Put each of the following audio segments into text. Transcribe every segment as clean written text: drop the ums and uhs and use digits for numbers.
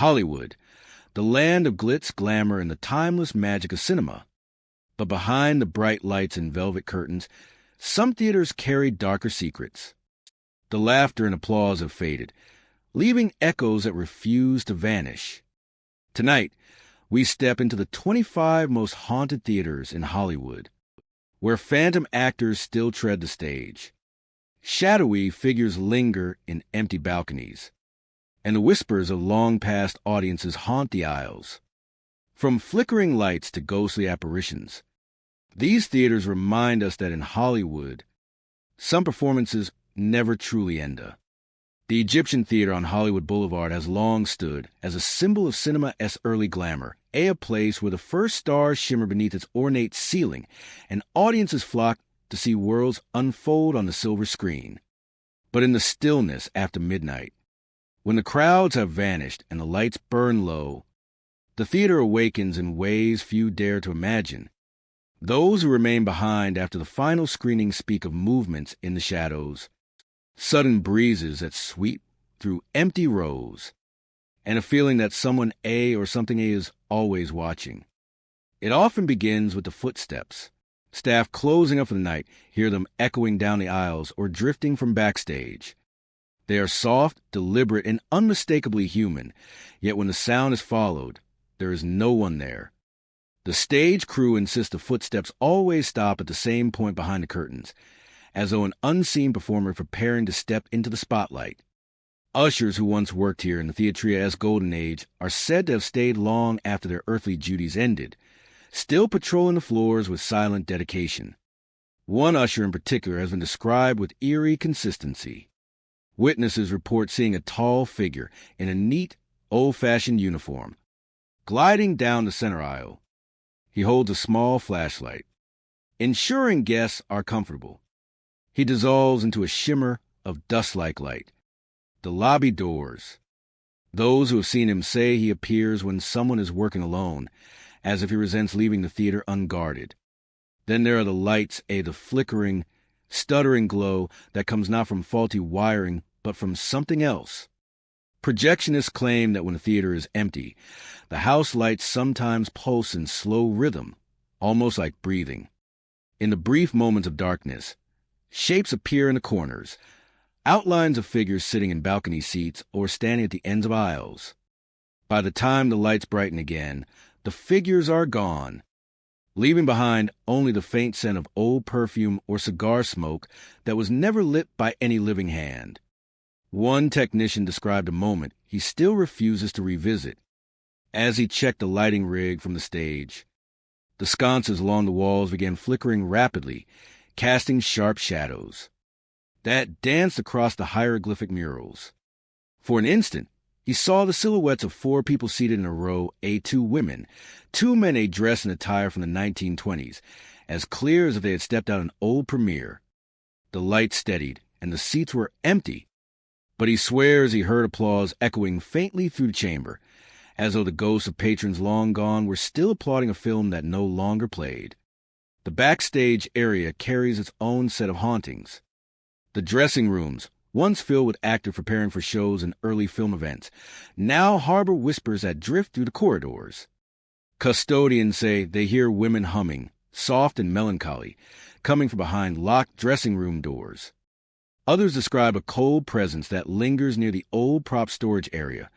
Hollywood, the land of glitz, glamour, and the timeless magic of cinema. But behind the bright lights and velvet curtains, some theaters carry darker secrets. The laughter and applause have faded, leaving echoes that refuse to vanish. Tonight, we step into the 25 most haunted theaters in Hollywood, where phantom actors still tread the stage. Shadowy figures linger in empty balconies, and the whispers of long-past audiences haunt the aisles. From flickering lights to ghostly apparitions, these theaters remind us that in Hollywood, some performances never truly end. The Egyptian Theater on Hollywood Boulevard has long stood as a symbol of cinema's early glamour, a place where the first stars shimmer beneath its ornate ceiling, and audiences flock to see worlds unfold on the silver screen. But in the stillness after midnight, when the crowds have vanished and the lights burn low, the theater awakens in ways few dare to imagine. Those who remain behind after the final screening speak of movements in the shadows, sudden breezes that sweep through empty rows, and a feeling that someone A or something A is always watching. It often begins with the footsteps. Staff closing up for the night hear them echoing down the aisles or drifting from backstage. They are soft, deliberate, and unmistakably human, yet when the sound is followed, there is no one there. The stage crew insists the footsteps always stop at the same point behind the curtains, as though an unseen performer preparing to step into the spotlight. Ushers who once worked here in the theatria's golden age are said to have stayed long after their earthly duties ended, still patrolling the floors with silent dedication. One usher in particular has been described with eerie consistency. Witnesses report seeing a tall figure in a neat, old-fashioned uniform, gliding down the center aisle. He holds a small flashlight, ensuring guests are comfortable. He dissolves into a shimmer of dust-like light. The lobby doors. Those who have seen him say he appears when someone is working alone, as if he resents leaving the theater unguarded. Then there are the lights, the flickering, stuttering glow that comes not from faulty wiring, but from something else. Projectionists claim that when a theater is empty, the house lights sometimes pulse in slow rhythm, almost like breathing. In the brief moments of darkness, shapes appear in the corners, outlines of figures sitting in balcony seats or standing at the ends of aisles. By the time the lights brighten again, the figures are gone, leaving behind only the faint scent of old perfume or cigar smoke that was never lit by any living hand. One technician described a moment he still refuses to revisit. As he checked the lighting rig from the stage, the sconces along the walls began flickering rapidly, casting sharp shadows that danced across the hieroglyphic murals. For an instant, he saw the silhouettes of 4 people seated in a row, 2 women, 2 men dressed in attire from the 1920s, as clear as if they had stepped out of an old premiere. The light steadied, and the seats were empty, but he swears he heard applause echoing faintly through the chamber, as though the ghosts of patrons long gone were still applauding a film that no longer played. The backstage area carries its own set of hauntings. The dressing rooms, once filled with actors preparing for shows and early film events, now harbor whispers that drift through the corridors. Custodians say they hear women humming, soft and melancholy, coming from behind locked dressing room doors. Others describe a cold presence that lingers near the old prop storage area,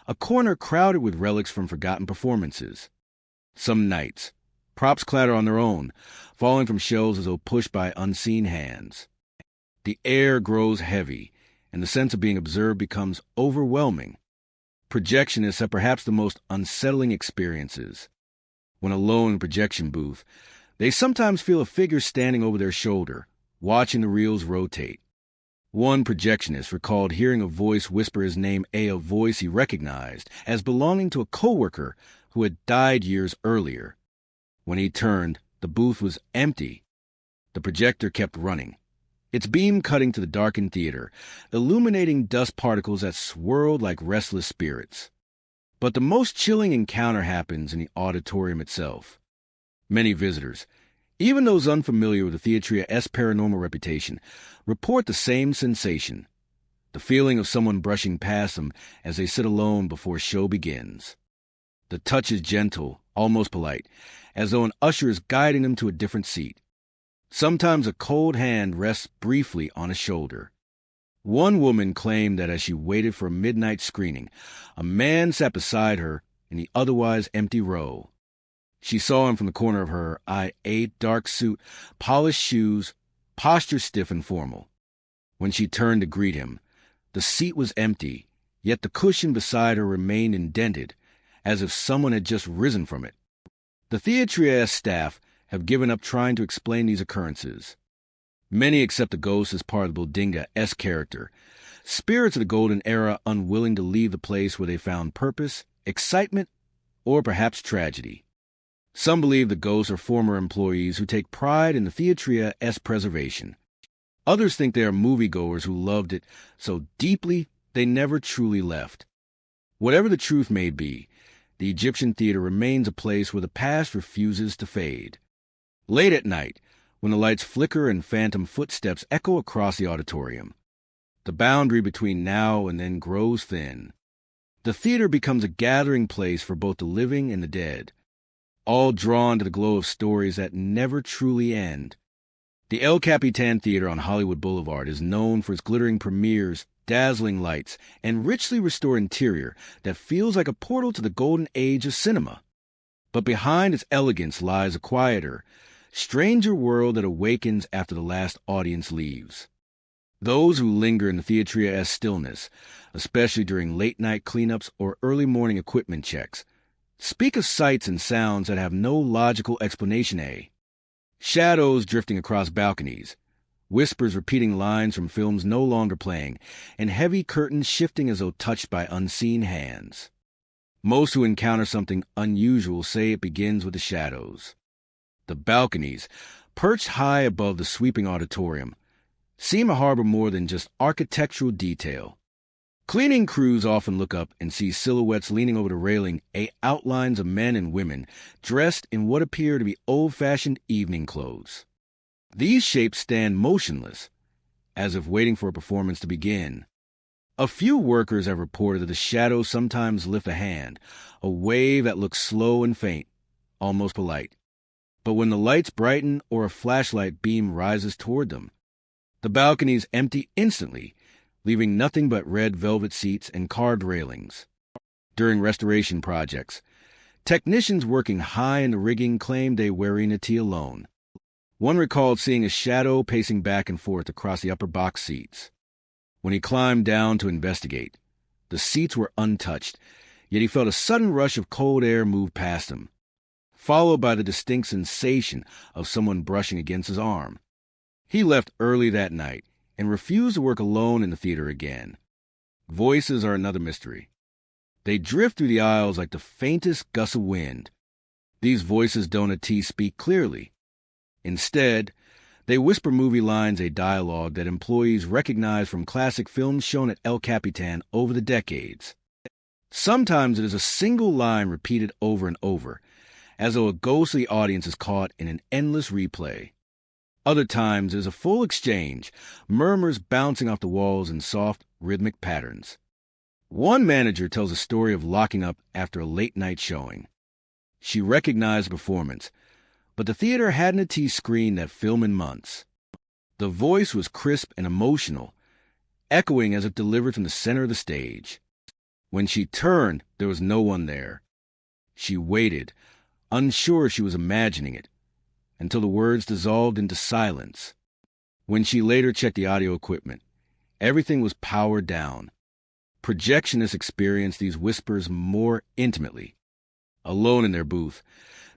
a corner crowded with relics from forgotten performances. Some nights, props clatter on their own, falling from shelves as though pushed by unseen hands. The air grows heavy, and the sense of being observed becomes overwhelming. Projectionists have perhaps the most unsettling experiences. When alone in a projection booth, they sometimes feel a figure standing over their shoulder, watching the reels rotate. One projectionist recalled hearing a voice whisper his name, a voice he recognized as belonging to a coworker who had died years earlier. When he turned, the booth was empty. The projector kept running, its beam cutting to the darkened theater, illuminating dust particles that swirled like restless spirits. But the most chilling encounter happens in the auditorium itself. Many visitors, even those unfamiliar with the theatria's paranormal reputation, report the same sensation. the feeling of someone brushing past them as they sit alone before show begins. The touch is gentle, almost polite, as though an usher is guiding them to a different seat. Sometimes a cold hand rests briefly on a shoulder. One woman claimed that as she waited for a midnight screening, a man sat beside her in the otherwise empty row. She saw him from the corner of her eye, a dark suit, polished shoes, posture stiff and formal. When she turned to greet him, the seat was empty, yet the cushion beside her remained indented, as if someone had just risen from it. The theater's staff have given up trying to explain these occurrences. Many accept the ghost as part of the Bodinga-esque character, spirits of the golden era unwilling to leave the place where they found purpose, excitement, or perhaps tragedy. Some believe the ghosts are former employees who take pride in the theater's preservation. Others think they are moviegoers who loved it so deeply they never truly left. Whatever the truth may be, the Egyptian theater remains a place where the past refuses to fade. Late at night, when the lights flicker and phantom footsteps echo across the auditorium, the boundary between now and then grows thin. The theater becomes a gathering place for both the living and the dead, all drawn to the glow of stories that never truly end. The El Capitan Theater on Hollywood Boulevard is known for its glittering premieres, dazzling lights, and richly restored interior that feels like a portal to the golden age of cinema. But behind its elegance lies a quieter, stranger world that awakens after the last audience leaves. Those who linger in the theater's stillness, especially during late-night cleanups or early morning equipment checks, speak of sights and sounds that have no logical explanation. Shadows drifting across balconies, whispers repeating lines from films no longer playing, and heavy curtains shifting as though touched by unseen hands. Most who encounter something unusual say it begins with the shadows. The balconies, perched high above the sweeping auditorium, seem to harbor more than just architectural detail. Cleaning crews often look up and see silhouettes leaning over the railing, outlines of men and women dressed in what appear to be old-fashioned evening clothes. These shapes stand motionless, as if waiting for a performance to begin. A few workers have reported that the shadows sometimes lift a hand, a wave that looks slow and faint, almost polite. But when the lights brighten or a flashlight beam rises toward them, the balconies empty instantly, leaving nothing but red velvet seats and carved railings. During restoration projects, technicians working high in the rigging claimed they were in a tea alone. One recalled seeing a shadow pacing back and forth across the upper box seats. When he climbed down to investigate, the seats were untouched, yet he felt a sudden rush of cold air move past him, followed by the distinct sensation of someone brushing against his arm. He left early that night and refused to work alone in the theater again. Voices are another mystery. They drift through the aisles like the faintest gust of wind. These voices don't speak clearly. Instead, they whisper movie lines, a dialogue that employees recognize from classic films shown at El Capitan over the decades. Sometimes it is a single line repeated over and over, as though a ghostly audience is caught in an endless replay. Other times it is a full exchange, murmurs bouncing off the walls in soft, rhythmic patterns. One manager tells a story of locking up after a late-night showing. She recognized the performance, but the theater hadn't screened that film in months. The voice was crisp and emotional, echoing as if delivered from the center of the stage. When she turned, there was no one there. She waited, unsure she was imagining it, until the words dissolved into silence. When she later checked the audio equipment, everything was powered down. Projectionists experienced these whispers more intimately. Alone in their booth,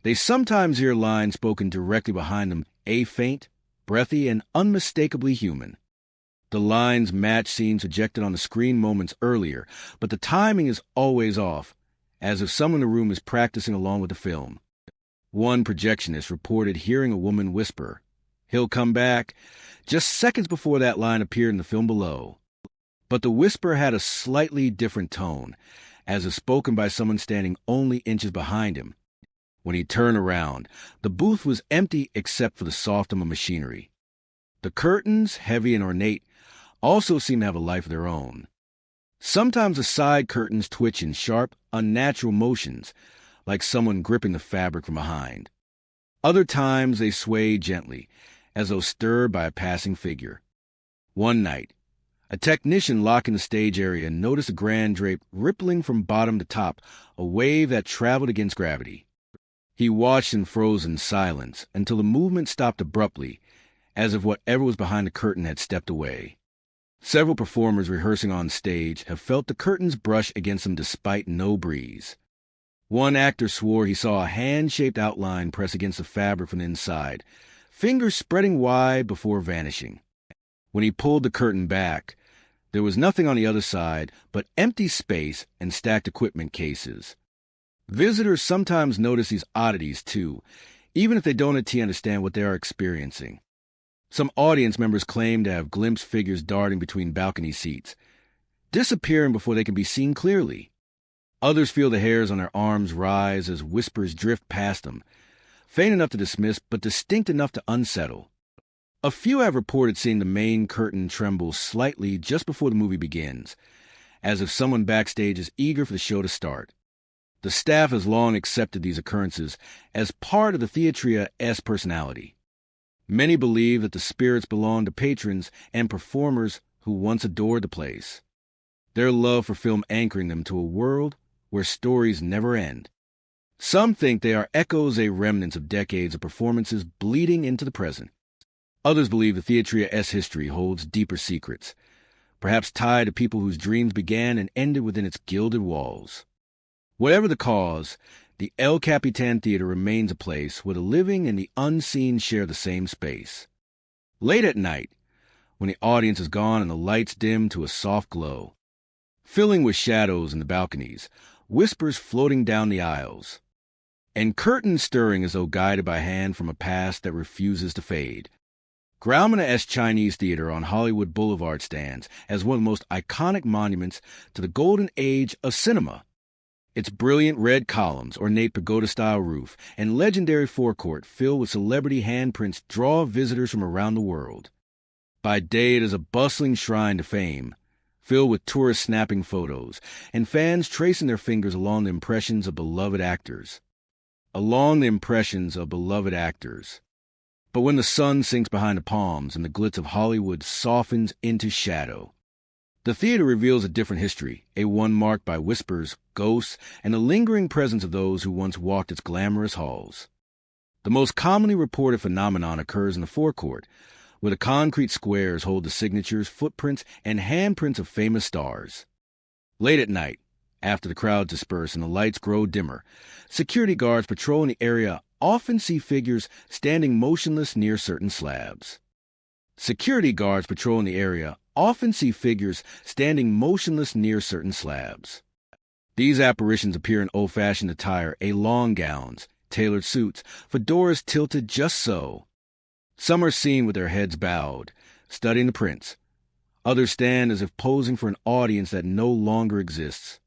they sometimes hear lines spoken directly behind them, faint, breathy, and unmistakably human. The lines match scenes projected on the screen moments earlier, but the timing is always off, as if someone in the room is practicing along with the film. One projectionist reported hearing a woman whisper, "He'll come back," just seconds before that line appeared in the film below. But the whisper had a slightly different tone, as if spoken by someone standing only inches behind him. When he turned around, the booth was empty except for the soft hum of machinery. The curtains, heavy and ornate, also seem to have a life of their own. Sometimes the side curtains twitch in sharp, unnatural motions, like someone gripping the fabric from behind. Other times they sway gently, as though stirred by a passing figure. One night, a technician locking the stage area noticed a grand drape rippling from bottom to top, a wave that traveled against gravity. He watched in frozen silence until the movement stopped abruptly, as if whatever was behind the curtain had stepped away. Several performers rehearsing on stage have felt the curtains brush against them despite no breeze. One actor swore he saw a hand-shaped outline press against the fabric from the inside, fingers spreading wide before vanishing. When he pulled the curtain back, there was nothing on the other side but empty space and stacked equipment cases. Visitors sometimes notice these oddities, too, even if they don't understand what they are experiencing. Some audience members claim to have glimpsed figures darting between balcony seats, disappearing before they can be seen clearly. Others feel the hairs on their arms rise as whispers drift past them, faint enough to dismiss but distinct enough to unsettle. A few have reported seeing the main curtain tremble slightly just before the movie begins, as if someone backstage is eager for the show to start. The staff has long accepted these occurrences as part of the theatria's personality. Many believe that the spirits belong to patrons and performers who once adored the place, their love for film anchoring them to a world where stories never end. Some think they are echoes, remnants of decades of performances bleeding into the present. Others believe the theatria's history holds deeper secrets, perhaps tied to people whose dreams began and ended within its gilded walls. Whatever the cause, the El Capitan Theater remains a place where the living and the unseen share the same space. Late at night, when the audience is gone and the lights dim to a soft glow, filling with shadows in the balconies, whispers floating down the aisles, and curtains stirring as though guided by a hand from a past that refuses to fade. Grauman's Chinese Theater on Hollywood Boulevard stands as one of the most iconic monuments to the golden age of cinema. Its brilliant red columns, ornate pagoda-style roof, and legendary forecourt filled with celebrity handprints draw visitors from around the world. By day it is a bustling shrine to fame, filled with tourists snapping photos, and fans tracing their fingers along the impressions of beloved actors. But when the sun sinks behind the palms and the glitz of Hollywood softens into shadow, the theater reveals a different history, a one marked by whispers, ghosts, and the lingering presence of those who once walked its glamorous halls. The most commonly reported phenomenon occurs in the forecourt, where the concrete squares hold the signatures, footprints, and handprints of famous stars. Late at night, after the crowds disperse and the lights grow dimmer, security guards patrolling the area often see figures standing motionless near certain slabs. These apparitions appear in old-fashioned attire, long gowns, tailored suits, fedoras tilted just so. Some are seen with their heads bowed, studying the prints. Others stand as if posing for an audience that no longer exists.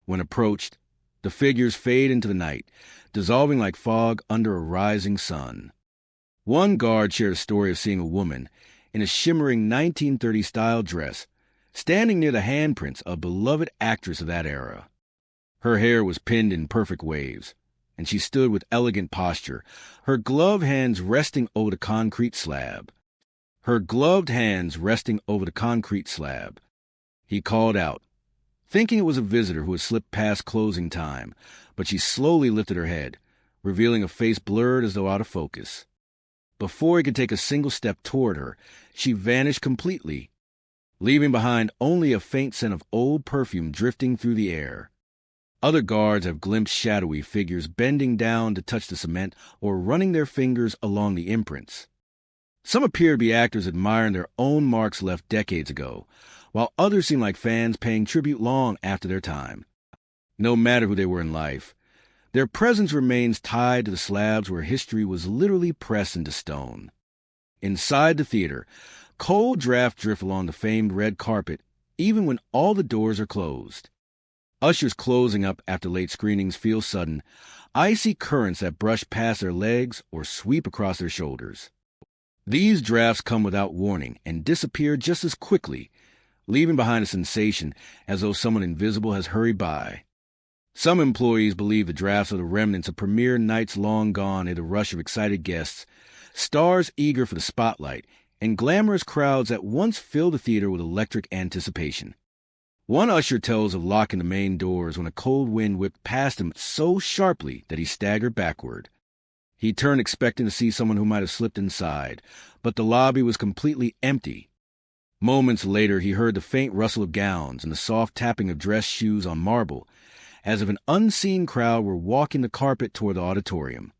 When approached, the figures fade into the night, dissolving like fog under a rising sun. One guard shared a story of seeing a woman in a shimmering 1930s-style dress, standing near the handprints of a beloved actress of that era. Her hair was pinned in perfect waves, and she stood with elegant posture, her gloved hands resting over the concrete slab. He called out, thinking it was a visitor who had slipped past closing time, but she slowly lifted her head, revealing a face blurred as though out of focus. Before he could take a single step toward her, she vanished completely, leaving behind only a faint scent of old perfume drifting through the air. Other guards have glimpsed shadowy figures bending down to touch the cement or running their fingers along the imprints. Some appear to be actors admiring their own marks left decades ago, while others seem like fans paying tribute long after their time. No matter who they were in life, their presence remains tied to the slabs where history was literally pressed into stone. Inside the theater, cold drafts drift along the famed red carpet, even when all the doors are closed. Ushers closing up after late screenings feel sudden, icy currents that brush past their legs or sweep across their shoulders. These drafts come without warning and disappear just as quickly, leaving behind a sensation as though someone invisible has hurried by. Some employees believe the drafts are the remnants of premiere nights long gone amid a rush of excited guests, stars eager for the spotlight, and glamorous crowds that once filled the theater with electric anticipation. One usher tells of locking the main doors when a cold wind whipped past him so sharply that he staggered backward. He turned expecting to see someone who might have slipped inside, but the lobby was completely empty. Moments later, he heard the faint rustle of gowns and the soft tapping of dress shoes on marble, as if an unseen crowd were walking the carpet toward the auditorium.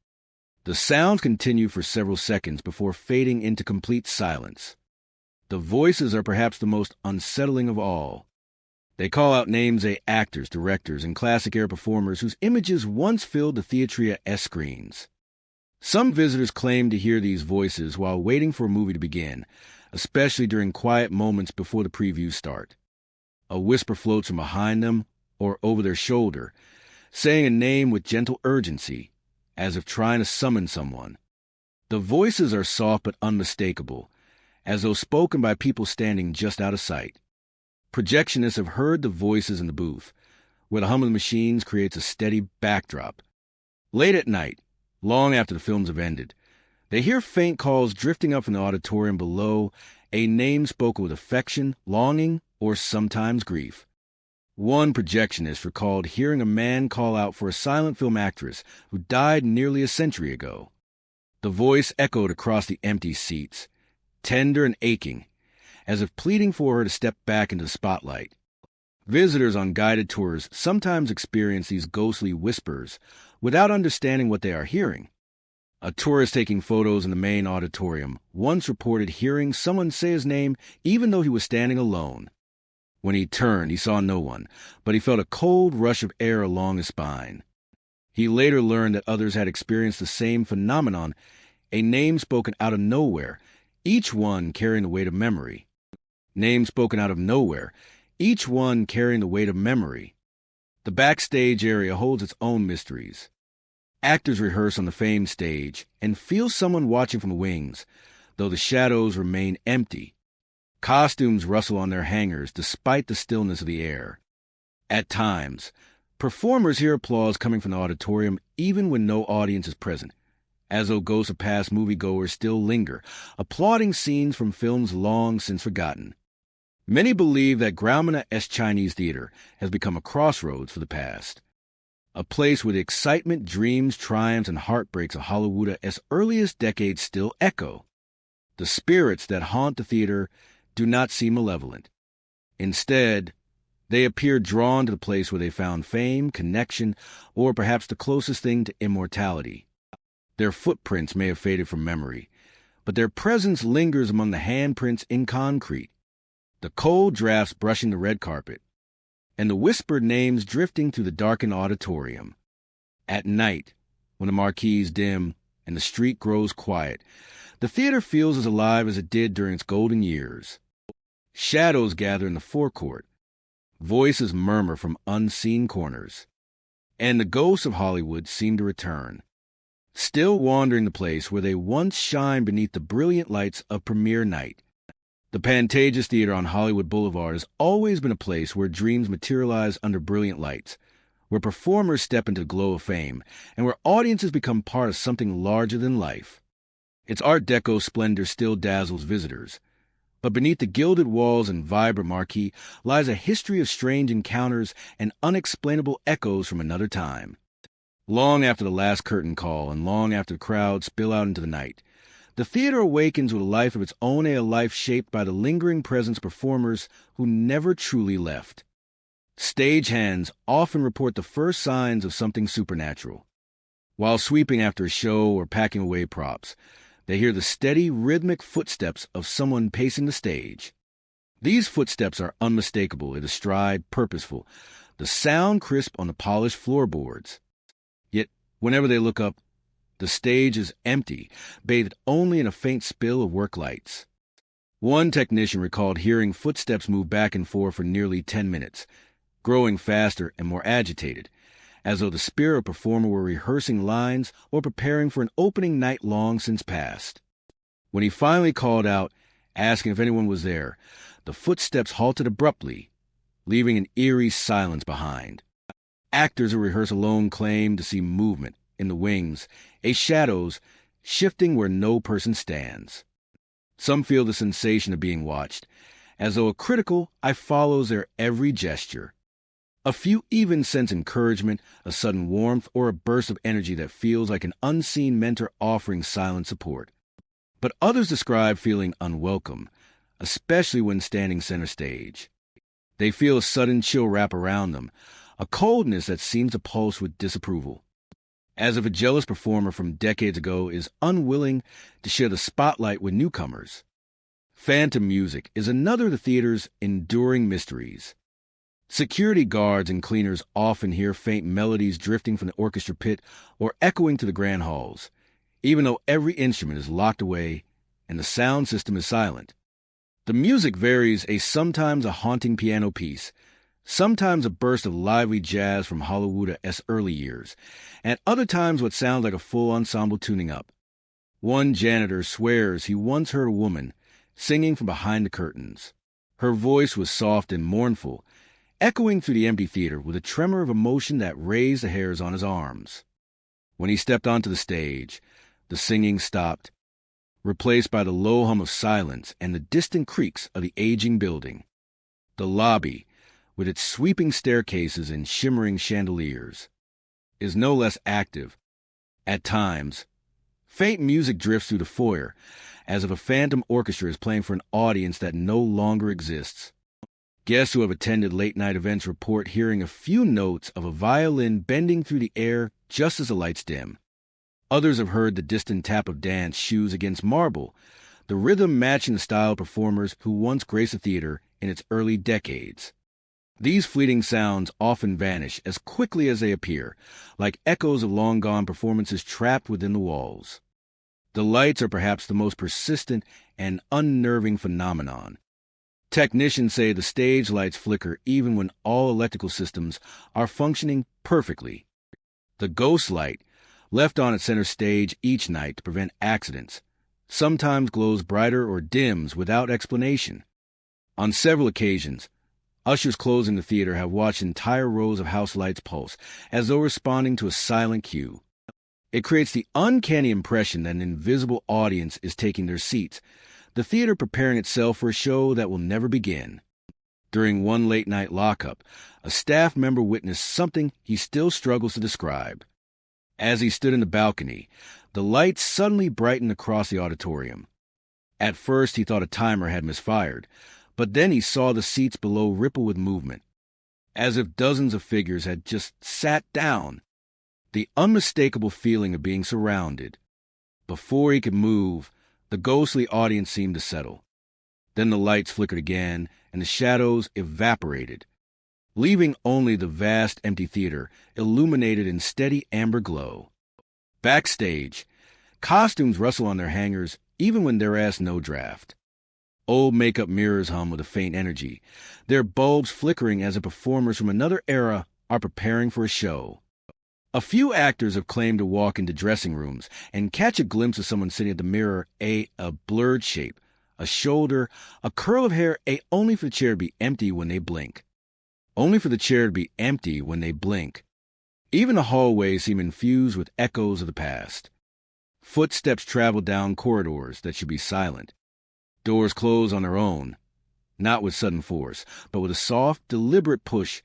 The sounds continued for several seconds before fading into complete silence. The voices are perhaps the most unsettling of all. They call out names of actors, directors, and classic-era performers whose images once filled the Theatria screens. Some visitors claim to hear these voices while waiting for a movie to begin, especially during quiet moments before the previews start. A whisper floats from behind them or over their shoulder, saying a name with gentle urgency, as if trying to summon someone. The voices are soft but unmistakable, as though spoken by people standing just out of sight. Projectionists have heard the voices in the booth, where the hum of the machines creates a steady backdrop. Late at night, long after the films have ended, they hear faint calls drifting up from the auditorium below, a name spoken with affection, longing, or sometimes grief. One projectionist recalled hearing a man call out for a silent film actress who died nearly a century ago. The voice echoed across the empty seats, tender and aching, as if pleading for her to step back into the spotlight. Visitors on guided tours sometimes experience these ghostly whispers without understanding what they are hearing. A tourist taking photos in the main auditorium once reported hearing someone say his name even though he was standing alone. When he turned, he saw no one, but he felt a cold rush of air along his spine. He later learned that others had experienced the same phenomenon, a name spoken out of nowhere, each one carrying the weight of memory. Names spoken out of nowhere, each one carrying the weight of memory. The backstage area holds its own mysteries. Actors rehearse on the famed stage and feel someone watching from the wings, though the shadows remain empty. Costumes rustle on their hangers despite the stillness of the air. At times, performers hear applause coming from the auditorium even when no audience is present, as though ghosts of past moviegoers still linger, applauding scenes from films long since forgotten. Many believe that Glamour-esque Chinese theater has become a crossroads for the past, a place where the excitement, dreams, triumphs, and heartbreaks of Hollywood's earliest decades still echo. The spirits that haunt the theater do not seem malevolent. Instead, they appear drawn to the place where they found fame, connection, or perhaps the closest thing to immortality. Their footprints may have faded from memory, but their presence lingers among the handprints in concrete, the cold drafts brushing the red carpet, and the whispered names drifting through the darkened auditorium. At night, when the marquees dim and the street grows quiet, the theater feels as alive as it did during its golden years. Shadows gather in the forecourt, voices murmur from unseen corners, and the ghosts of Hollywood seem to return, still wandering the place where they once shined beneath the brilliant lights of premiere night. The Pantages Theater on Hollywood Boulevard has always been a place where dreams materialize under brilliant lights, where performers step into the glow of fame, and where audiences become part of something larger than life. Its Art Deco splendor still dazzles visitors, but beneath the gilded walls and vibrant marquee lies a history of strange encounters and unexplainable echoes from another time. Long after the last curtain call and long after the crowds spill out into the night, the theater awakens with a life of its own, a life shaped by the lingering presence of performers who never truly left. Stagehands often report the first signs of something supernatural. While sweeping after a show or packing away props, they hear the steady, rhythmic footsteps of someone pacing the stage. These footsteps are unmistakable, in a stride, purposeful, the sound crisp on the polished floorboards. Yet, whenever they look up, the stage is empty, bathed only in a faint spill of work lights. One technician recalled hearing footsteps move back and forth for nearly 10 minutes, growing faster and more agitated, as though the spirit of performer were rehearsing lines or preparing for an opening night long since past. When he finally called out, asking if anyone was there, the footsteps halted abruptly, leaving an eerie silence behind. Actors who rehearse alone claim to see movement in the wings, shadows shifting where no person stands. Some feel the sensation of being watched, as though a critical eye follows their every gesture. A few even sense encouragement, a sudden warmth, or a burst of energy that feels like an unseen mentor offering silent support. But others describe feeling unwelcome, especially when standing center stage. They feel a sudden chill wrap around them, a coldness that seems to pulse with disapproval, as if a jealous performer from decades ago is unwilling to share the spotlight with newcomers. Phantom music is another of the theater's enduring mysteries. Security guards and cleaners often hear faint melodies drifting from the orchestra pit or echoing to the grand halls, even though every instrument is locked away and the sound system is silent. The music varies, sometimes a haunting piano piece, sometimes a burst of lively jazz from Hollywood's early years, and other times what sounds like a full ensemble tuning up. One janitor swears he once heard a woman singing from behind the curtains. Her voice was soft and mournful, echoing through the empty theater with a tremor of emotion that raised the hairs on his arms. When he stepped onto the stage, the singing stopped, replaced by the low hum of silence and the distant creaks of the aging building. The lobby, with its sweeping staircases and shimmering chandeliers, is no less active. At times, faint music drifts through the foyer, as if a phantom orchestra is playing for an audience that no longer exists. Guests who have attended late-night events report hearing a few notes of a violin bending through the air just as the lights dim. Others have heard the distant tap of dance shoes against marble, the rhythm matching the style of performers who once graced the theater in its early decades. These fleeting sounds often vanish as quickly as they appear, like echoes of long-gone performances trapped within the walls. The lights are perhaps the most persistent and unnerving phenomenon. Technicians say the stage lights flicker even when all electrical systems are functioning perfectly. The ghost light, left on at center stage each night to prevent accidents, sometimes glows brighter or dims without explanation. On several occasions, ushers closing the theater have watched entire rows of house lights pulse, as though responding to a silent cue. It creates the uncanny impression that an invisible audience is taking their seats, the theater preparing itself for a show that will never begin. During one late-night lockup, a staff member witnessed something he still struggles to describe. As he stood in the balcony, the lights suddenly brightened across the auditorium. At first, he thought a timer had misfired, but then he saw the seats below ripple with movement, as if dozens of figures had just sat down. The unmistakable feeling of being surrounded. Before he could move, the ghostly audience seemed to settle. Then the lights flickered again, and the shadows evaporated, leaving only the vast empty theater illuminated in steady amber glow. Backstage, costumes rustle on their hangers even when they're asked no draft. Old makeup mirrors hum with a faint energy, their bulbs flickering as if performers from another era are preparing for a show. A few actors have claimed to walk into dressing rooms and catch a glimpse of someone sitting at the mirror, a blurred shape, a shoulder, a curl of hair, only for the chair to be empty when they blink. Only for the chair to be empty when they blink. Even the hallways seem infused with echoes of the past. Footsteps travel down corridors that should be silent. Doors close on their own, not with sudden force, but with a soft, deliberate push,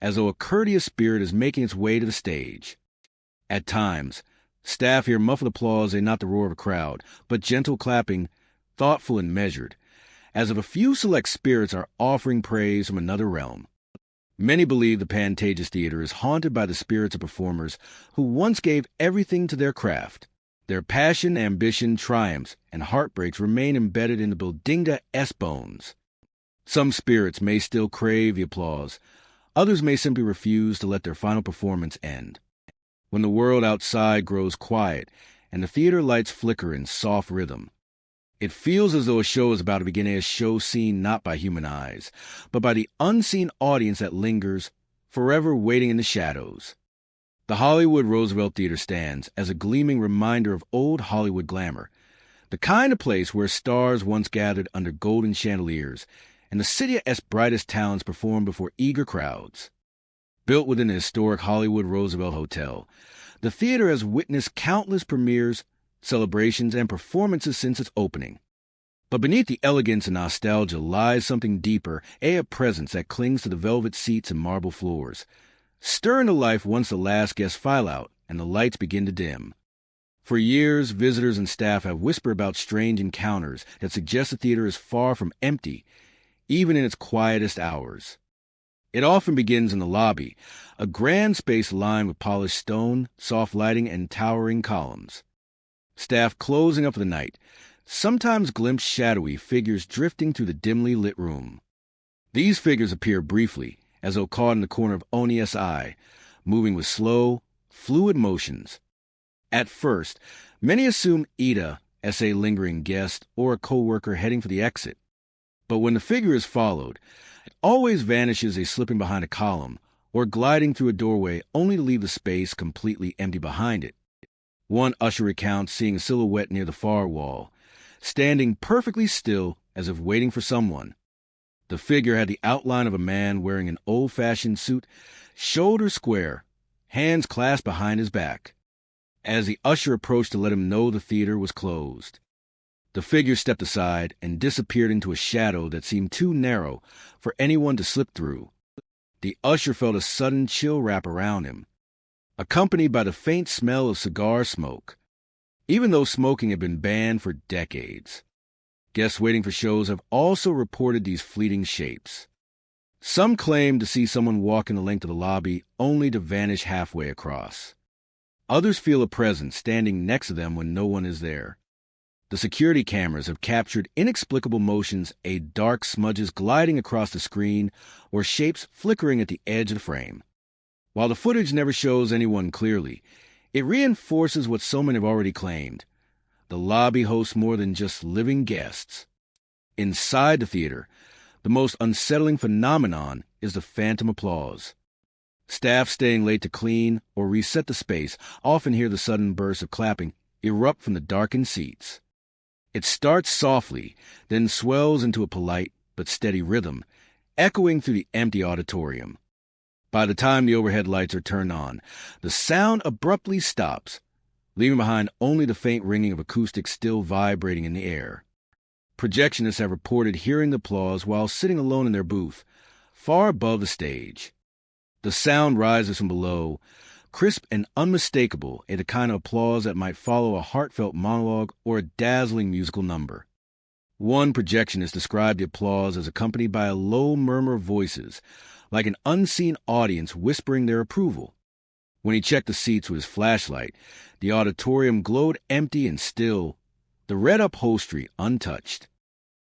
as though a courteous spirit is making its way to the stage. At times, staff hear muffled applause and not the roar of a crowd, but gentle clapping, thoughtful and measured, as if a few select spirits are offering praise from another realm. Many believe the Pantages Theater is haunted by the spirits of performers who once gave everything to their craft. Their passion, ambition, triumphs, and heartbreaks remain embedded in the building's bones. Some spirits may still crave the applause. Others may simply refuse to let their final performance end. When the world outside grows quiet and the theater lights flicker in soft rhythm, it feels as though a show is about to begin, a show seen not by human eyes, but by the unseen audience that lingers, forever waiting in the shadows. The Hollywood Roosevelt Theater stands as a gleaming reminder of old Hollywood glamour, the The kind of place where stars once gathered under golden chandeliers, and the city's brightest talents performed before eager crowds. Built within the historic Hollywood Roosevelt Hotel, the theater has witnessed countless premieres, celebrations, and performances since its opening. But beneath the elegance and nostalgia lies something deeper, a presence that clings to the velvet seats and marble floors, stirring to life once the last guests file out and the lights begin to dim. For years, visitors and staff have whispered about strange encounters that suggest the theater is far from empty, even in its quietest hours. It often begins in the lobby, a grand space lined with polished stone, soft lighting, and towering columns. Staff closing up for the night, sometimes glimpse shadowy figures drifting through the dimly lit room. These figures appear briefly, as though caught in the corner of Oni's eye, moving with slow, fluid motions. At first, many assume Ida as a lingering guest or a co-worker heading for the exit. But when the figure is followed, it always vanishes, slipping behind a column or gliding through a doorway only to leave the space completely empty behind it. One usher recounts seeing a silhouette near the far wall, standing perfectly still as if waiting for someone. The figure had the outline of a man wearing an old-fashioned suit, shoulders square, hands clasped behind his back. As the usher approached to let him know the theater was closed, the figure stepped aside and disappeared into a shadow that seemed too narrow for anyone to slip through. The usher felt a sudden chill wrap around him, accompanied by the faint smell of cigar smoke, even though smoking had been banned for decades. Guests waiting for shows have also reported these fleeting shapes. Some claim to see someone walking the length of the lobby only to vanish halfway across. Others feel a presence standing next to them when no one is there. The security cameras have captured inexplicable motions, dark smudges gliding across the screen, or shapes flickering at the edge of the frame. While the footage never shows anyone clearly, it reinforces what so many have already claimed. The lobby hosts more than just living guests. Inside the theater, the most unsettling phenomenon is the phantom applause. Staff staying late to clean or reset the space often hear the sudden burst of clapping erupt from the darkened seats. It starts softly, then swells into a polite but steady rhythm, echoing through the empty auditorium. By the time the overhead lights are turned on, the sound abruptly stops, leaving behind only the faint ringing of acoustics still vibrating in the air. Projectionists have reported hearing the applause while sitting alone in their booth, far above the stage. The sound rises from below, crisp and unmistakable, the kind of applause that might follow a heartfelt monologue or a dazzling musical number. One projectionist described the applause as accompanied by a low murmur of voices, like an unseen audience whispering their approval. When he checked the seats with his flashlight, the auditorium glowed empty and still, the red upholstery untouched.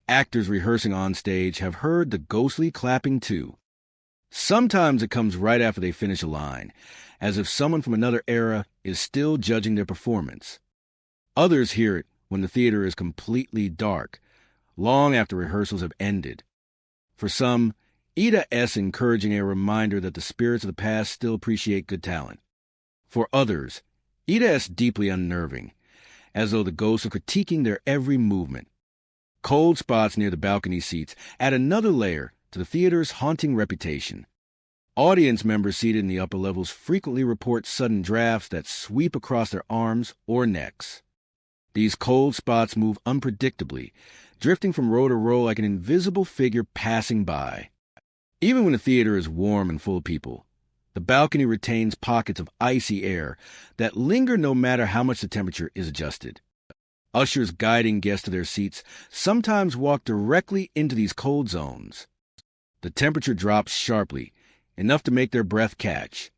Actors rehearsing on stage have heard the ghostly clapping too. Sometimes it comes right after they finish a line, as if someone from another era is still judging their performance. Others hear it when the theater is completely dark, long after rehearsals have ended. For some, Ida-S encouraging a reminder that the spirits of the past still appreciate good talent. For others, Ida-S deeply unnerving, as though the ghosts are critiquing their every movement. Cold spots near the balcony seats add another layer to the theater's haunting reputation. Audience members seated in the upper levels frequently report sudden drafts that sweep across their arms or necks. These cold spots move unpredictably, drifting from row to row like an invisible figure passing by. Even when the theater is warm and full of people, the balcony retains pockets of icy air that linger no matter how much the temperature is adjusted. Ushers guiding guests to their seats sometimes walk directly into these cold zones. The temperature drops sharply, enough to make their breath catch.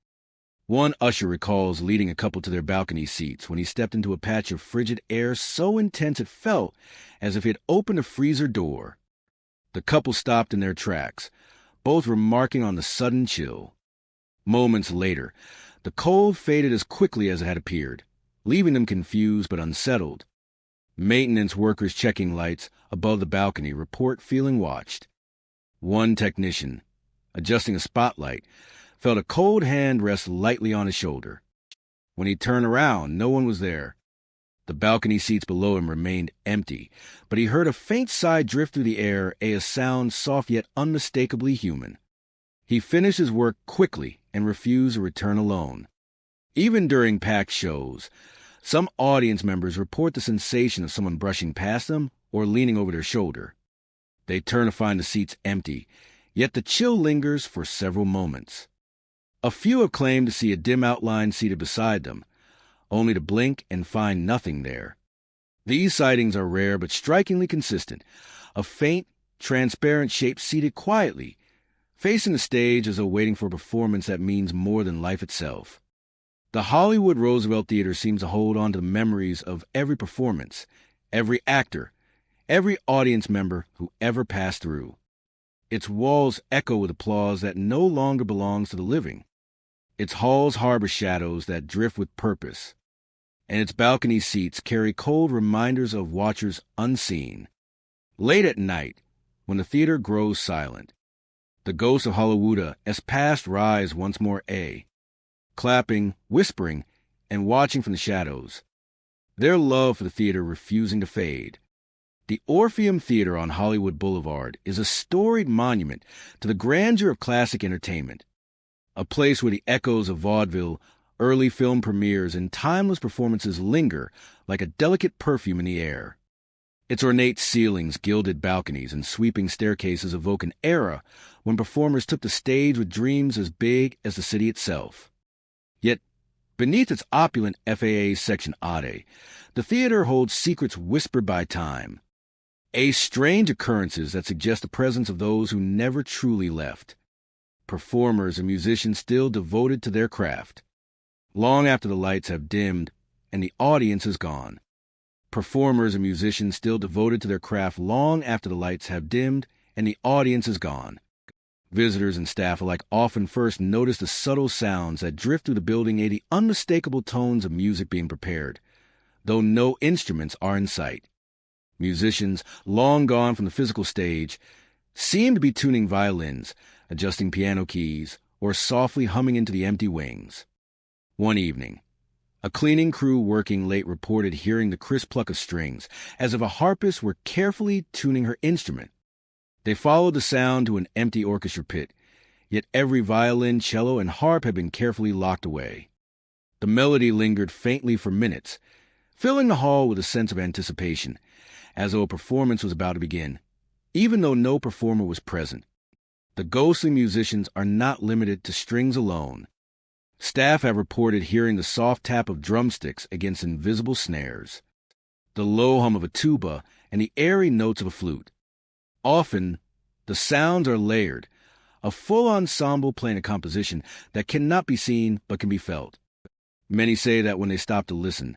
One usher recalls leading a couple to their balcony seats when he stepped into a patch of frigid air so intense it felt as if he had opened a freezer door. The couple stopped in their tracks, both remarking on the sudden chill. Moments later, the cold faded as quickly as it had appeared, leaving them confused but unsettled. Maintenance workers checking lights above the balcony report feeling watched. One technician, adjusting a spotlight, felt a cold hand rest lightly on his shoulder. When he turned around, no one was there. The balcony seats below him remained empty, but he heard a faint sigh drift through the air, a sound soft yet unmistakably human. He finished his work quickly and refused to return alone. Even during packed shows, some audience members report the sensation of someone brushing past them or leaning over their shoulder. They turn to find the seats empty, yet the chill lingers for several moments. A few have claimed to see a dim outline seated beside them, only to blink and find nothing there. These sightings are rare but strikingly consistent. A faint, transparent shape seated quietly, facing the stage as though waiting for a performance that means more than life itself. The Hollywood Roosevelt Theater seems to hold on to the memories of every performance, every actor, every audience member who ever passed through. Its walls echo with applause that no longer belongs to the living. Its halls harbor shadows that drift with purpose, and its balcony seats carry cold reminders of watchers unseen. Late at night, when the theater grows silent, the ghosts of Hollywood as past rise once more, clapping, whispering, and watching from the shadows, their love for the theater refusing to fade. The Orpheum Theater on Hollywood Boulevard is a storied monument to the grandeur of classic entertainment, a place where the echoes of vaudeville, early film premieres, and timeless performances linger like a delicate perfume in the air. Its ornate ceilings, gilded balconies, and sweeping staircases evoke an era when performers took the stage with dreams as big as the city itself. Yet, beneath its opulent FAA Section Ade, the theater holds secrets whispered by time, strange occurrences that suggest the presence of those who never truly left, performers and musicians still devoted to their craft, long after the lights have dimmed and the audience is gone. Performers and musicians still devoted to their craft long after the lights have dimmed and the audience is gone. Visitors and staff alike often first notice the subtle sounds that drift through the building, the unmistakable tones of music being prepared, though no instruments are in sight. Musicians, long gone from the physical stage, seem to be tuning violins, adjusting piano keys, or softly humming into the empty wings. One evening, a cleaning crew working late reported hearing the crisp pluck of strings, as if a harpist were carefully tuning her instrument. They followed the sound to an empty orchestra pit, yet every violin, cello, and harp had been carefully locked away. The melody lingered faintly for minutes, filling the hall with a sense of anticipation, as though a performance was about to begin, even though no performer was present. The ghostly musicians are not limited to strings alone. Staff have reported hearing the soft tap of drumsticks against invisible snares, the low hum of a tuba, and the airy notes of a flute. Often, the sounds are layered, a full ensemble playing a composition that cannot be seen but can be felt. Many say that when they stop to listen,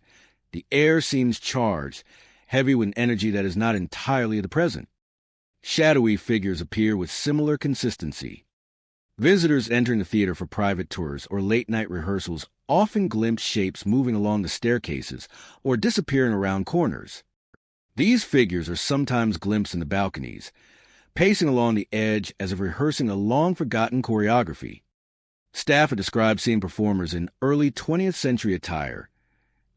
the air seems charged, heavy with energy that is not entirely the present. Shadowy figures appear with similar consistency. Visitors entering the theater for private tours or late-night rehearsals often glimpse shapes moving along the staircases or disappearing around corners. These figures are sometimes glimpsed in the balconies, pacing along the edge as if rehearsing a long-forgotten choreography. Staff have described seeing performers in early 20th century attire,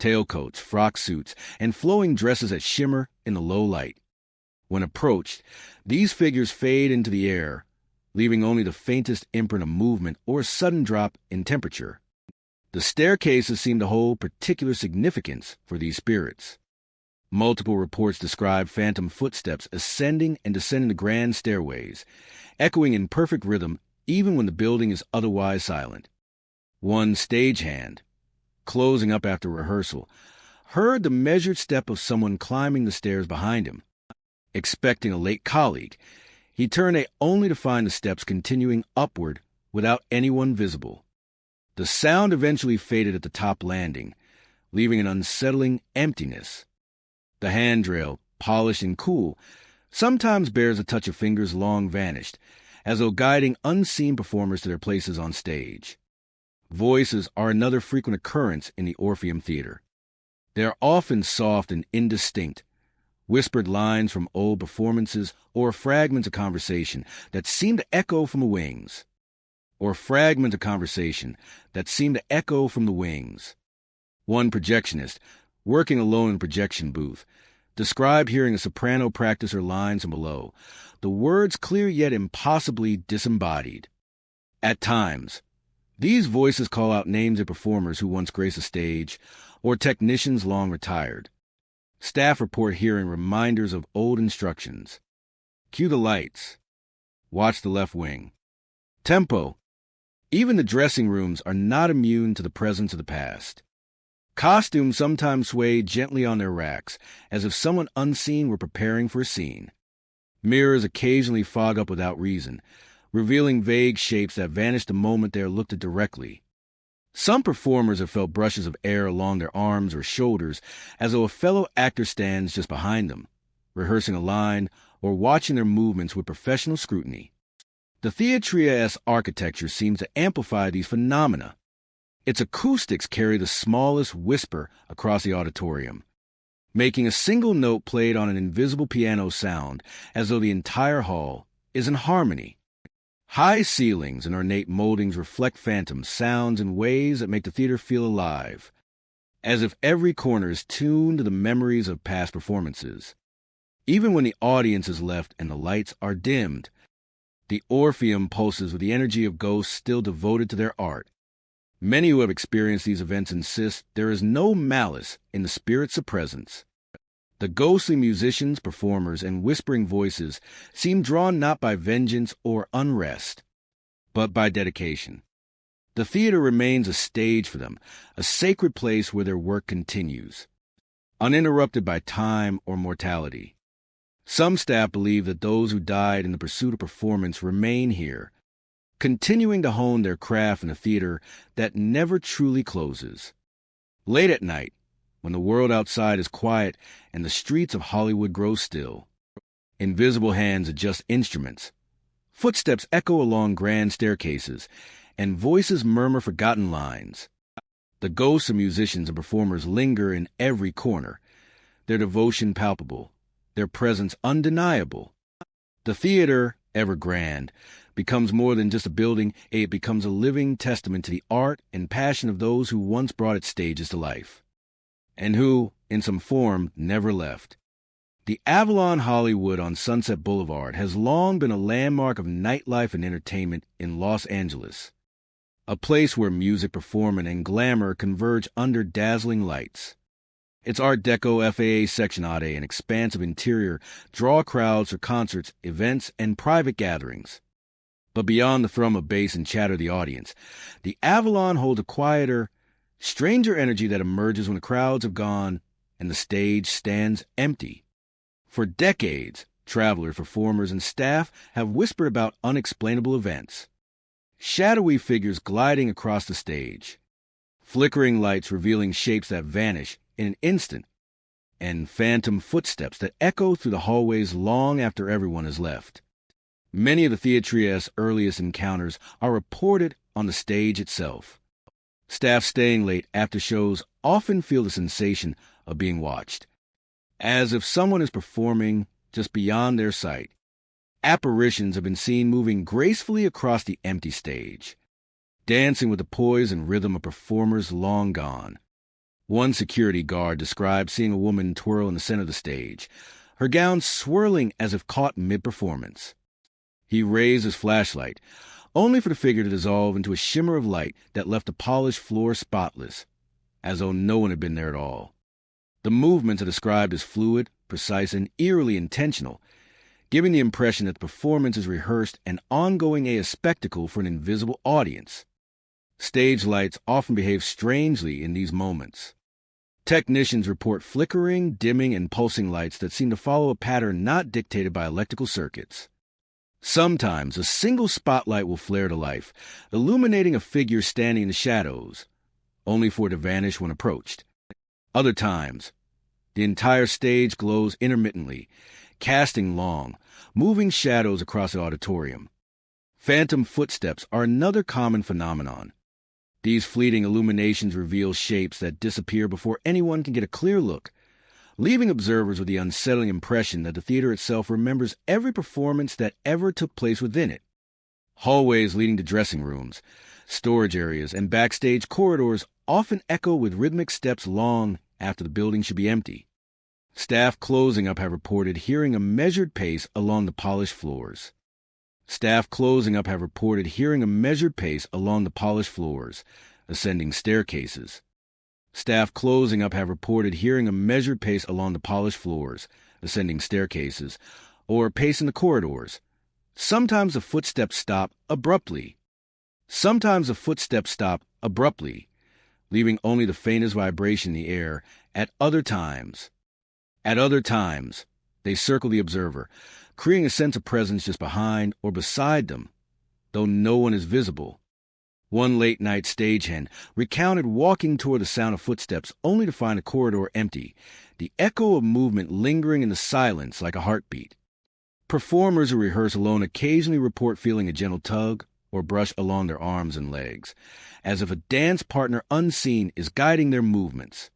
tailcoats, frock suits, and flowing dresses that shimmer in the low light. When approached, these figures fade into the air, leaving only the faintest imprint of movement or a sudden drop in temperature. The staircases seem to hold particular significance for these spirits. Multiple reports describe phantom footsteps ascending and descending the grand stairways, echoing in perfect rhythm even when the building is otherwise silent. One stagehand, closing up after rehearsal, heard the measured step of someone climbing the stairs behind him. Expecting a late colleague, he turned only to find the steps continuing upward without anyone visible. The sound eventually faded at the top landing, leaving an unsettling emptiness. The handrail, polished and cool, sometimes bears a touch of fingers long vanished, as though guiding unseen performers to their places on stage. Voices are another frequent occurrence in the Orpheum Theater. They are often soft and indistinct, whispered lines from old performances or fragments of conversation that seem to echo from the wings. One projectionist, working alone in a projection booth, describe hearing a soprano practice her lines from below, the words clear yet impossibly disembodied. At times, these voices call out names of performers who once graced a stage, or technicians long retired. Staff report hearing reminders of old instructions. Cue the lights. Watch the left wing. Tempo. Even the dressing rooms are not immune to the presence of the past. Costumes sometimes sway gently on their racks, as if someone unseen were preparing for a scene. Mirrors occasionally fog up without reason, revealing vague shapes that vanish the moment they are looked at directly. Some performers have felt brushes of air along their arms or shoulders, as though a fellow actor stands just behind them, rehearsing a line or watching their movements with professional scrutiny. The theatria's architecture seems to amplify these phenomena. Its acoustics carry the smallest whisper across the auditorium, making a single note played on an invisible piano sound as though the entire hall is in harmony. High ceilings and ornate moldings reflect phantom sounds in ways that make the theater feel alive, as if every corner is tuned to the memories of past performances. Even when the audience is left and the lights are dimmed, the Orpheum pulses with the energy of ghosts still devoted to their art. Many who have experienced these events insist there is no malice in the spirits of presence. The ghostly musicians, performers, and whispering voices seem drawn not by vengeance or unrest, but by dedication. The theater remains a stage for them, a sacred place where their work continues, uninterrupted by time or mortality. Some staff believe that those who died in the pursuit of performance remain here, continuing to hone their craft in a theater that never truly closes. Late at night, when the world outside is quiet and the streets of Hollywood grow still, invisible hands adjust instruments, footsteps echo along grand staircases, and voices murmur forgotten lines. The ghosts of musicians and performers linger in every corner, their devotion palpable, their presence undeniable. The theater, ever grand, becomes more than just a building. It becomes a living testament to the art and passion of those who once brought its stages to life, and who, in some form, never left. The Avalon Hollywood on Sunset Boulevard has long been a landmark of nightlife and entertainment in Los Angeles, a place where music, performance, and glamour converge under dazzling lights. Its Art Deco FAA sectionade and expansive interior draw crowds for concerts, events, and private gatherings. But beyond the thrum of bass and chatter of the audience, the Avalon holds a quieter, stranger energy that emerges when the crowds have gone and the stage stands empty. For decades, travelers, performers, and staff have whispered about unexplainable events. Shadowy figures gliding across the stage, flickering lights revealing shapes that vanish in an instant, and phantom footsteps that echo through the hallways long after everyone has left. Many of the theatria's earliest encounters are reported on the stage itself. Staff staying late after shows often feel the sensation of being watched, as if someone is performing just beyond their sight. Apparitions have been seen moving gracefully across the empty stage, dancing with the poise and rhythm of performers long gone. One security guard described seeing a woman twirl in the center of the stage, her gown swirling as if caught mid-performance. He raised his flashlight, only for the figure to dissolve into a shimmer of light that left the polished floor spotless, as though no one had been there at all. The movements are described as fluid, precise, and eerily intentional, giving the impression that the performance is rehearsed and ongoing, a spectacle for an invisible audience. Stage lights often behave strangely in these moments. Technicians report flickering, dimming, and pulsing lights that seem to follow a pattern not dictated by electrical circuits. Sometimes a single spotlight will flare to life, illuminating a figure standing in the shadows, only for it to vanish when approached. Other times, the entire stage glows intermittently, casting long, moving shadows across the auditorium. Phantom footsteps are another common phenomenon. These fleeting illuminations reveal shapes that disappear before anyone can get a clear look, leaving observers with the unsettling impression that the theater itself remembers every performance that ever took place within it. Hallways leading to dressing rooms, storage areas, and backstage corridors often echo with rhythmic steps long after the building should be empty. Staff closing up have reported hearing a measured pace along the polished floors. Staff closing up have reported hearing a measured pace along the polished floors, ascending staircases. Staff closing up have reported hearing a measured pace along the polished floors, ascending staircases, or pace in the corridors. Sometimes the footsteps stop abruptly. Sometimes the footsteps stop abruptly, leaving only the faintest vibration in the air. At other times, they circle the observer, creating a sense of presence just behind or beside them, though no one is visible. One late-night stagehand recounted walking toward the sound of footsteps only to find the corridor empty, the echo of movement lingering in the silence like a heartbeat. Performers who rehearse alone occasionally report feeling a gentle tug or brush along their arms and legs, as if a dance partner unseen is guiding their movements.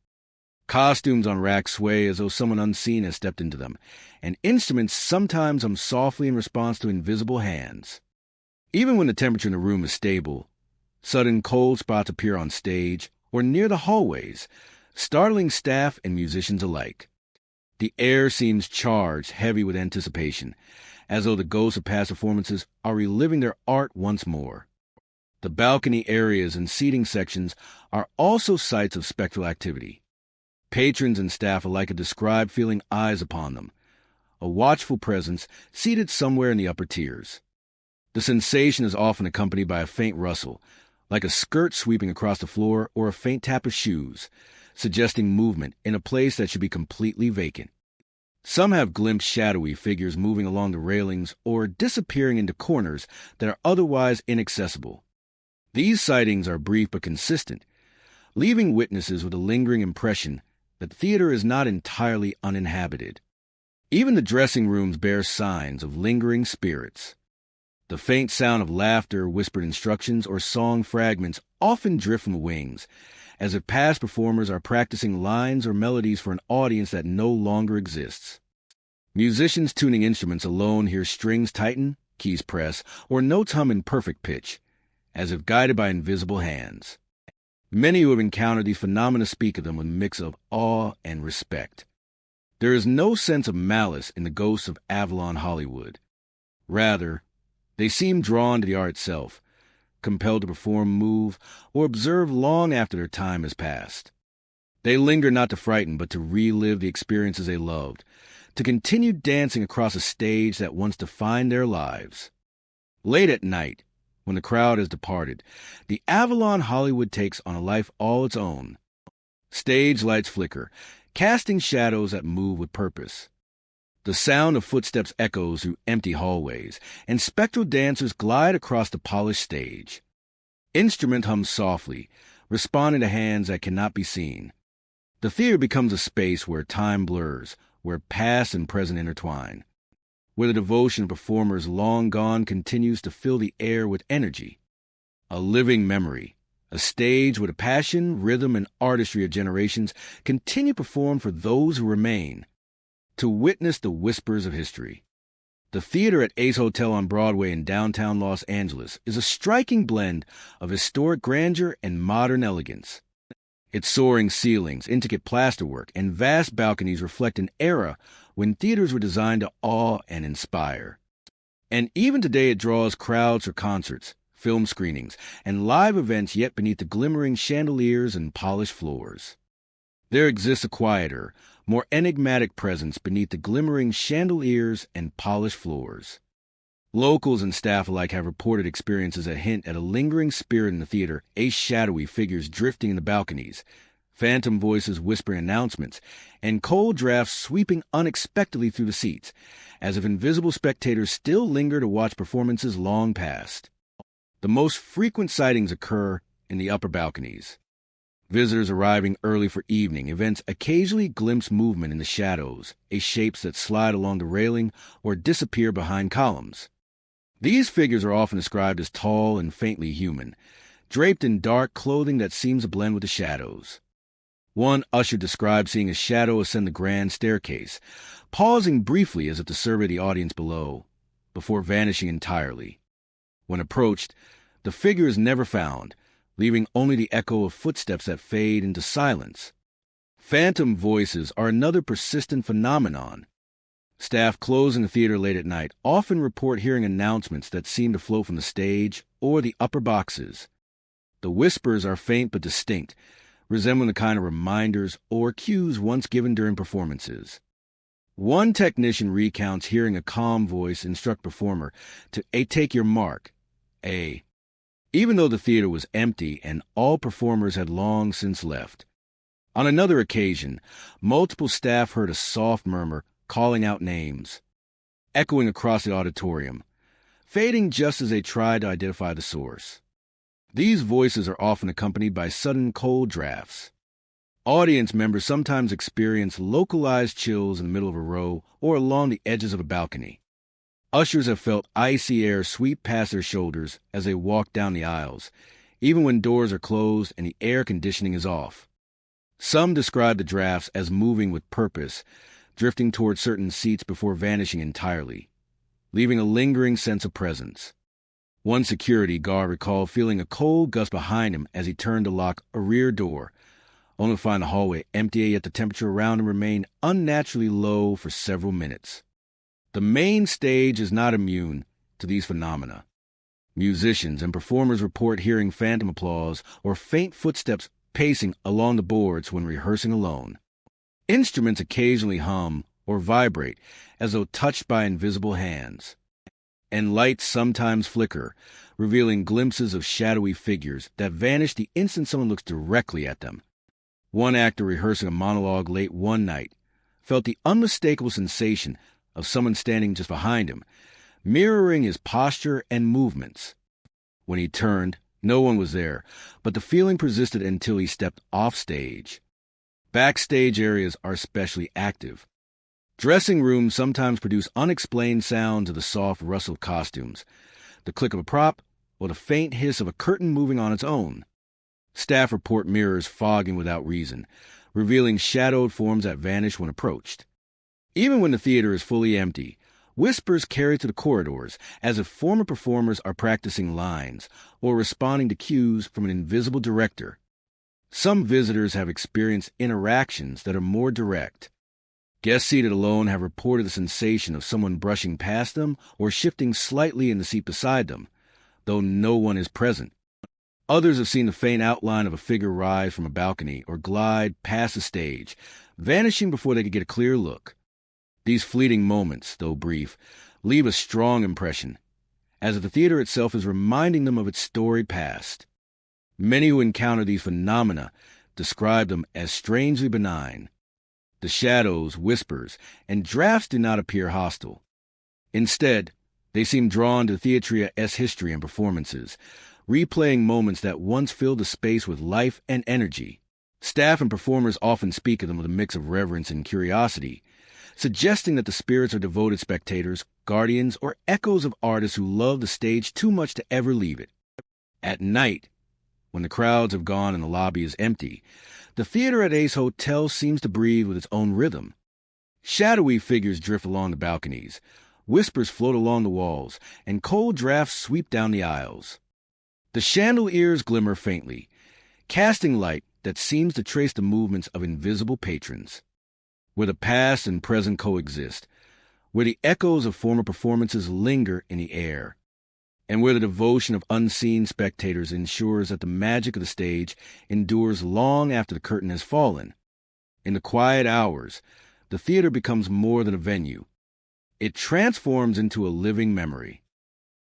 Costumes on racks sway as though someone unseen has stepped into them, and instruments sometimes hum softly in response to invisible hands. Even when the temperature in the room is stable, sudden cold spots appear on stage or near the hallways, startling staff and musicians alike. The air seems charged, heavy with anticipation, as though the ghosts of past performances are reliving their art once more. The balcony areas and seating sections are also sites of spectral activity. Patrons and staff alike have described feeling eyes upon them, a watchful presence seated somewhere in the upper tiers. The sensation is often accompanied by a faint rustle, like a skirt sweeping across the floor or a faint tap of shoes, suggesting movement in a place that should be completely vacant. Some have glimpsed shadowy figures moving along the railings or disappearing into corners that are otherwise inaccessible. These sightings are brief but consistent, leaving witnesses with a lingering impression that the theater is not entirely uninhabited. Even the dressing rooms bear signs of lingering spirits. The faint sound of laughter, whispered instructions, or song fragments often drift from the wings, as if past performers are practicing lines or melodies for an audience that no longer exists. Musicians tuning instruments alone hear strings tighten, keys press, or notes hum in perfect pitch, as if guided by invisible hands. Many who have encountered these phenomena speak of them with a mix of awe and respect. There is no sense of malice in the ghosts of Avalon Hollywood. Rather, they seem drawn to the art itself, compelled to perform, move, or observe long after their time has passed. They linger not to frighten, but to relive the experiences they loved, to continue dancing across a stage that once defined their lives. Late at night, when the crowd has departed, the Avalon Hollywood takes on a life all its own. Stage lights flicker, casting shadows that move with purpose. The sound of footsteps echoes through empty hallways, and spectral dancers glide across the polished stage. Instrument hums softly, responding to hands that cannot be seen. The theater becomes a space where time blurs, where past and present intertwine, where the devotion of performers long gone continues to fill the air with energy. A living memory, a stage where the passion, rhythm, and artistry of generations continue to perform for those who remain, to witness the whispers of history. The theater at Ace Hotel on Broadway in downtown Los Angeles is a striking blend of historic grandeur and modern elegance. Its soaring ceilings, intricate plasterwork, and vast balconies reflect an era when theaters were designed to awe and inspire. And even today it draws crowds for concerts, film screenings, and live events yet beneath the glimmering chandeliers and polished floors. There exists a quieter, more enigmatic presence beneath the glimmering chandeliers and polished floors. Locals and staff alike have reported experiences that hint at a lingering spirit in the theater, shadowy figures drifting in the balconies, phantom voices whispering announcements, and cold drafts sweeping unexpectedly through the seats, as if invisible spectators still linger to watch performances long past. The most frequent sightings occur in the upper balconies. Visitors arriving early for evening events occasionally glimpse movement in the shadows, shapes that slide along the railing or disappear behind columns. These figures are often described as tall and faintly human, draped in dark clothing that seems to blend with the shadows. One usher described seeing a shadow ascend the grand staircase, pausing briefly as if to survey the audience below, before vanishing entirely. When approached, the figure is never found, leaving only the echo of footsteps that fade into silence. Phantom voices are another persistent phenomenon. Staff closing the theater late at night often report hearing announcements that seem to float from the stage or the upper boxes. The whispers are faint but distinct, resembling the kind of reminders or cues once given during performances. One technician recounts hearing a calm voice instruct performer to take your mark, A, even though the theater was empty and all performers had long since left. On another occasion, multiple staff heard a soft murmur calling out names, echoing across the auditorium, fading just as they tried to identify the source. These voices are often accompanied by sudden cold drafts. Audience members sometimes experience localized chills in the middle of a row or along the edges of a balcony. Ushers have felt icy air sweep past their shoulders as they walk down the aisles, even when doors are closed and the air conditioning is off. Some describe the drafts as moving with purpose, drifting toward certain seats before vanishing entirely, leaving a lingering sense of presence. One security guard recalled feeling a cold gust behind him as he turned to lock a rear door, only to find the hallway empty, yet the temperature around him remained unnaturally low for several minutes. The main stage is not immune to these phenomena. Musicians and performers report hearing phantom applause or faint footsteps pacing along the boards when rehearsing alone. Instruments occasionally hum or vibrate as though touched by invisible hands. And lights sometimes flicker, revealing glimpses of shadowy figures that vanish the instant someone looks directly at them. One actor rehearsing a monologue late one night felt the unmistakable sensation of someone standing just behind him, mirroring his posture and movements. When he turned, no one was there, but the feeling persisted until he stepped off stage. Backstage areas are especially active. Dressing rooms sometimes produce unexplained sounds of the soft rustle of costumes, the click of a prop, or the faint hiss of a curtain moving on its own. Staff report mirrors fogging without reason, revealing shadowed forms that vanish when approached. Even when the theater is fully empty, whispers carry to the corridors as if former performers are practicing lines or responding to cues from an invisible director. Some visitors have experienced interactions that are more direct. Guests seated alone have reported the sensation of someone brushing past them or shifting slightly in the seat beside them, though no one is present. Others have seen the faint outline of a figure rise from a balcony or glide past the stage, vanishing before they could get a clear look. These fleeting moments, though brief, leave a strong impression, as if the theater itself is reminding them of its storied past. Many who encounter these phenomena describe them as strangely benign. The shadows, whispers, and drafts do not appear hostile. Instead, they seem drawn to theatria-esque history and performances, replaying moments that once filled the space with life and energy. Staff and performers often speak of them with a mix of reverence and curiosity, suggesting that the spirits are devoted spectators, guardians, or echoes of artists who love the stage too much to ever leave it. At night, when the crowds have gone and the lobby is empty, the theater at Ace Hotel seems to breathe with its own rhythm. Shadowy figures drift along the balconies, whispers float along the walls, and cold drafts sweep down the aisles. The chandeliers glimmer faintly, casting light that seems to trace the movements of invisible patrons. Where the past and present coexist, where the echoes of former performances linger in the air, and where the devotion of unseen spectators ensures that the magic of the stage endures long after the curtain has fallen. In the quiet hours, the theater becomes more than a venue. It transforms into a living memory,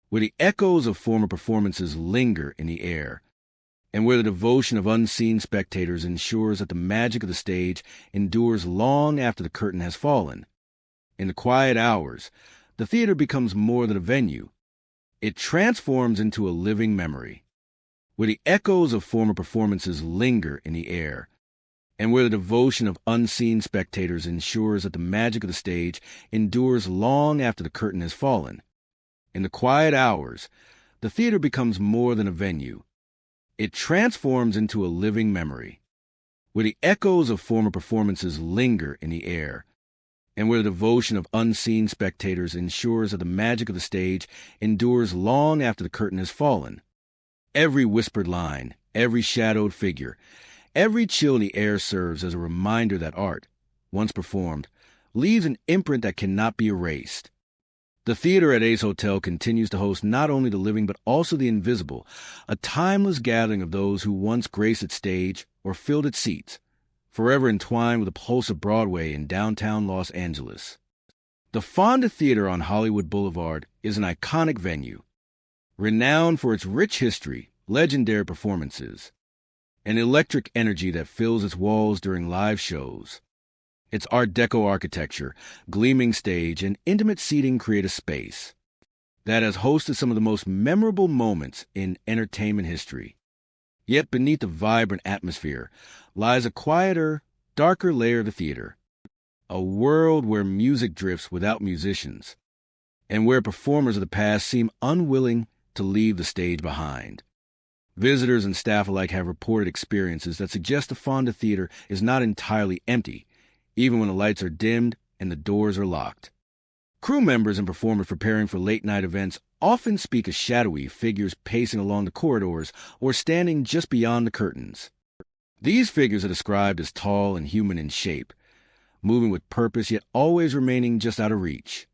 where the echoes of former performances linger in the air, and where the devotion of unseen spectators ensures that the magic of the stage endures long after the curtain has fallen. In the quiet hours, the theater becomes more than a venue. It transforms into a living memory, where the echoes of former performances linger in the air, and where the devotion of unseen spectators ensures that the magic of the stage endures long after the curtain has fallen. In the quiet hours, the theater becomes more than a venue. It transforms into a living memory, where the echoes of former performances linger in the air, and where the devotion of unseen spectators ensures that the magic of the stage endures long after the curtain has fallen. Every whispered line, every shadowed figure, Every chill in the air serves as a reminder that art, once performed, leaves an imprint that cannot be erased. The theater at Ace Hotel continues to host not only the living but also the invisible, a timeless gathering of those who once graced its stage or filled its seats, forever entwined with the pulse of Broadway in downtown Los Angeles. The Fonda Theater on Hollywood Boulevard is an iconic venue, renowned for its rich history, legendary performances, and electric energy that fills its walls during live shows. Its Art Deco architecture, gleaming stage, and intimate seating create a space that has hosted some of the most memorable moments in entertainment history. Yet beneath the vibrant atmosphere lies a quieter, darker layer of the theater, a world where music drifts without musicians, and where performers of the past seem unwilling to leave the stage behind. Visitors and staff alike have reported experiences that suggest the Fonda Theater is not entirely empty, even when the lights are dimmed and the doors are locked. Crew members and performers preparing for late-night events often speak of shadowy figures pacing along the corridors or standing just beyond the curtains. These figures are described as tall and human in shape, moving with purpose yet always remaining just out of reach.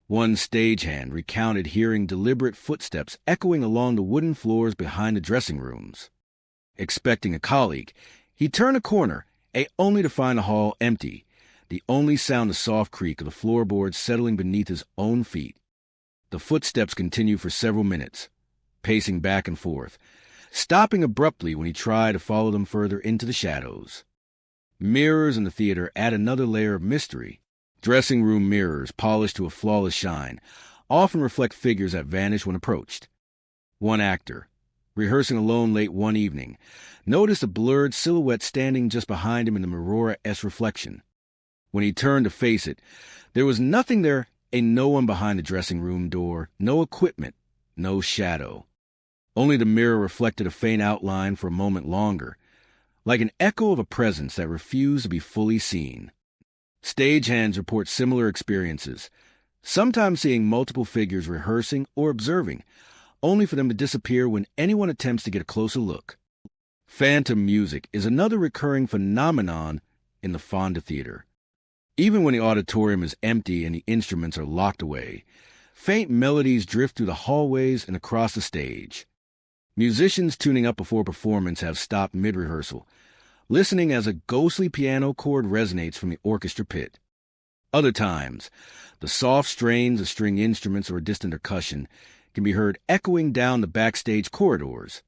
One stagehand recounted hearing deliberate footsteps echoing along the wooden floors behind the dressing rooms. Expecting a colleague, he turned a corner, only to find the hall empty, the only sound the soft creak of the floorboards settling beneath his own feet. The footsteps continued for several minutes, pacing back and forth, stopping abruptly when he tried to follow them further into the shadows. Mirrors in the theater add another layer of mystery. Dressing room mirrors, polished to a flawless shine, often reflect figures that vanish when approached. One actor, rehearsing alone late one evening, noticed a blurred silhouette standing just behind him in the mirror-esque reflection. When he turned to face it, there was nothing there, and no one behind the dressing room door, no equipment, no shadow. Only the mirror reflected a faint outline for a moment longer, like an echo of a presence that refused to be fully seen. Stagehands report similar experiences, sometimes seeing multiple figures rehearsing or observing, only for them to disappear when anyone attempts to get a closer look. Phantom music is another recurring phenomenon in the Fonda Theater. Even when the auditorium is empty and the instruments are locked away, faint melodies drift through the hallways and across the stage. Musicians tuning up before performance have stopped mid-rehearsal, listening as a ghostly piano chord resonates from the orchestra pit. Other times, the soft strains of string instruments or distant percussion can be heard echoing down the backstage corridors,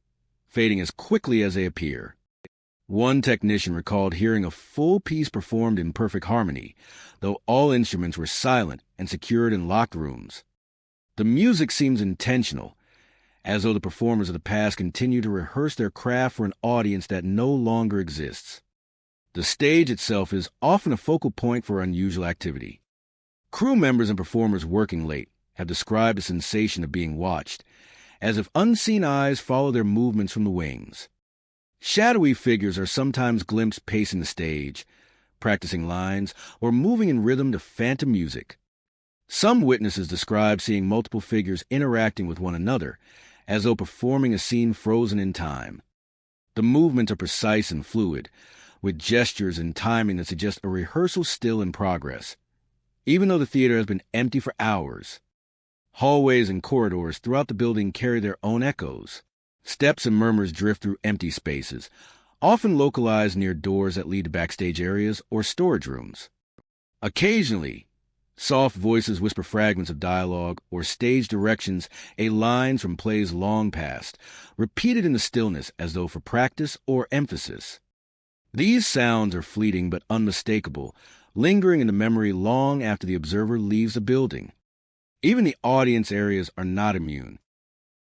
fading as quickly as they appear. One technician recalled hearing a full piece performed in perfect harmony, though all instruments were silent and secured in locked rooms. The music seems intentional, as though the performers of the past continue to rehearse their craft for an audience that no longer exists. The stage itself is often a focal point for unusual activity. Crew members and performers working late have described the sensation of being watched, as if unseen eyes follow their movements from the wings. Shadowy figures are sometimes glimpsed pacing the stage, practicing lines, or moving in rhythm to phantom music. Some witnesses describe seeing multiple figures interacting with one another, as though performing a scene frozen in time. The movements are precise and fluid, with gestures and timing that suggest a rehearsal still in progress, even though the theater has been empty for hours. Hallways and corridors throughout the building carry their own echoes. Steps and murmurs drift through empty spaces, often localized near doors that lead to backstage areas or storage rooms. Occasionally, soft voices whisper fragments of dialogue or stage directions, lines from plays long past, repeated in the stillness as though for practice or emphasis. These sounds are fleeting but unmistakable, lingering in the memory long after the observer leaves the building. Even the audience areas are not immune.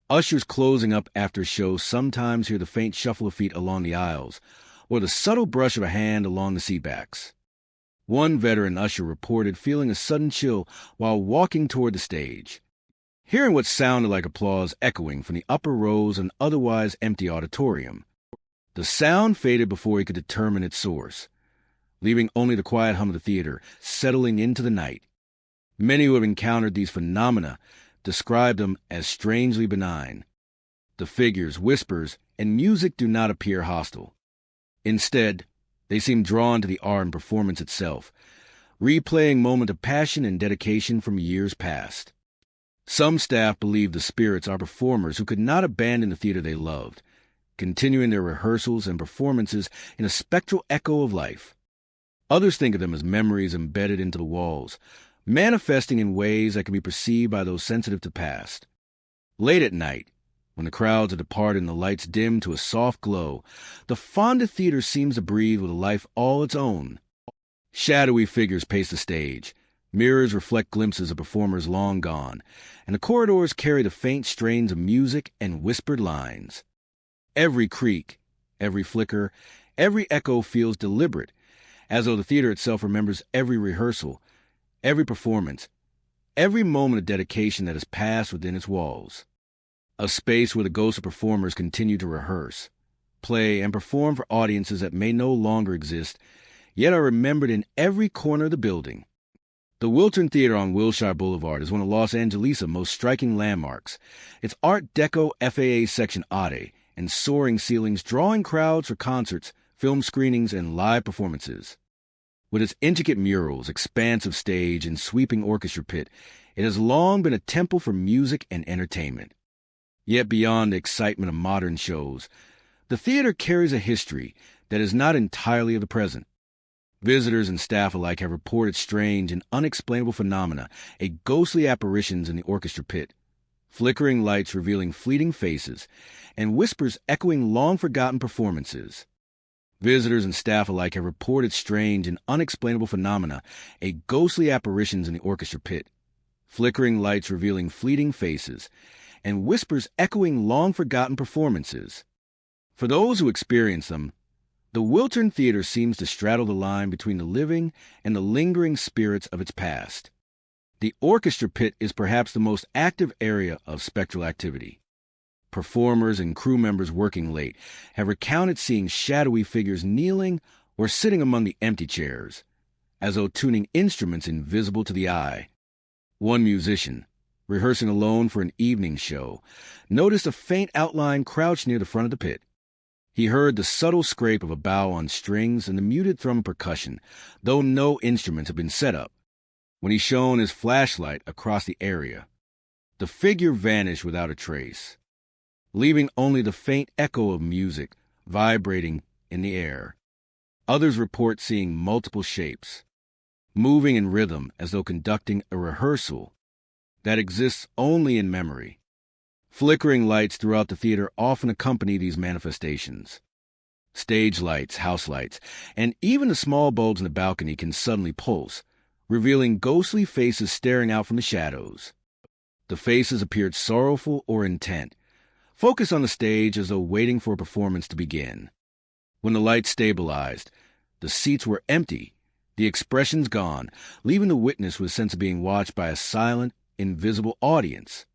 Ushers closing up after shows sometimes hear the faint shuffle of feet along the aisles, or the subtle brush of a hand along the seatbacks. One veteran usher reported feeling a sudden chill while walking toward the stage, hearing what sounded like applause echoing from the upper rows of an otherwise empty auditorium. The sound faded before he could determine its source, leaving only the quiet hum of the theater settling into the night. Many who have encountered these phenomena describe them as strangely benign. The figures, whispers, and music do not appear hostile. Instead, they seem drawn to the art and performance itself, replaying moments of passion and dedication from years past. Some staff believe the spirits are performers who could not abandon the theater they loved, continuing their rehearsals and performances in a spectral echo of life. Others think of them as memories embedded into the walls, manifesting in ways that can be perceived by those sensitive to past. Late at night, when the crowds are departed and the lights dim to a soft glow, the Fonda Theater seems to breathe with a life all its own. Shadowy figures pace the stage, mirrors reflect glimpses of performers long gone, and the corridors carry the faint strains of music and whispered lines. Every creak, every flicker, every echo feels deliberate, as though the theater itself remembers every rehearsal, every performance, every moment of dedication that has passed within its walls. A space where the ghosts of performers continue to rehearse, play, and perform for audiences that may no longer exist, yet are remembered in every corner of the building. The Wiltern Theater on Wilshire Boulevard is one of Los Angeles' most striking landmarks. Its Art Deco FAA section Ade and soaring ceilings drawing crowds for concerts, film screenings, and live performances. With its intricate murals, expansive stage, and sweeping orchestra pit, it has long been a temple for music and entertainment. Yet beyond the excitement of modern shows, the theater carries a history that is not entirely of the present. Visitors and staff alike have reported strange and unexplainable phenomena, ghostly apparitions in the orchestra pit, flickering lights revealing fleeting faces, and whispers echoing long-forgotten performances. Visitors and staff alike have reported strange and unexplainable phenomena, ghostly apparitions in the orchestra pit, flickering lights revealing fleeting faces, and whispers echoing long-forgotten performances. For those who experience them, the Wiltern Theater seems to straddle the line between the living and the lingering spirits of its past. The orchestra pit is perhaps the most active area of spectral activity. Performers and crew members working late have recounted seeing shadowy figures kneeling or sitting among the empty chairs, as though tuning instruments invisible to the eye. One musician, rehearsing alone for an evening show, noticed a faint outline crouched near the front of the pit. He heard the subtle scrape of a bow on strings and the muted thrum of percussion, though no instruments had been set up. When he shone his flashlight across the area, the figure vanished without a trace, leaving only the faint echo of music vibrating in the air. Others report seeing multiple shapes, moving in rhythm as though conducting a rehearsal that exists only in memory. Flickering lights throughout the theater often accompany these manifestations. Stage lights, house lights, and even the small bulbs in the balcony can suddenly pulse, revealing ghostly faces staring out from the shadows. The faces appeared sorrowful or intent, focused on the stage as though waiting for a performance to begin. When the lights stabilized, the seats were empty, the expressions gone, leaving the witness with a sense of being watched by a silent, invisible audience.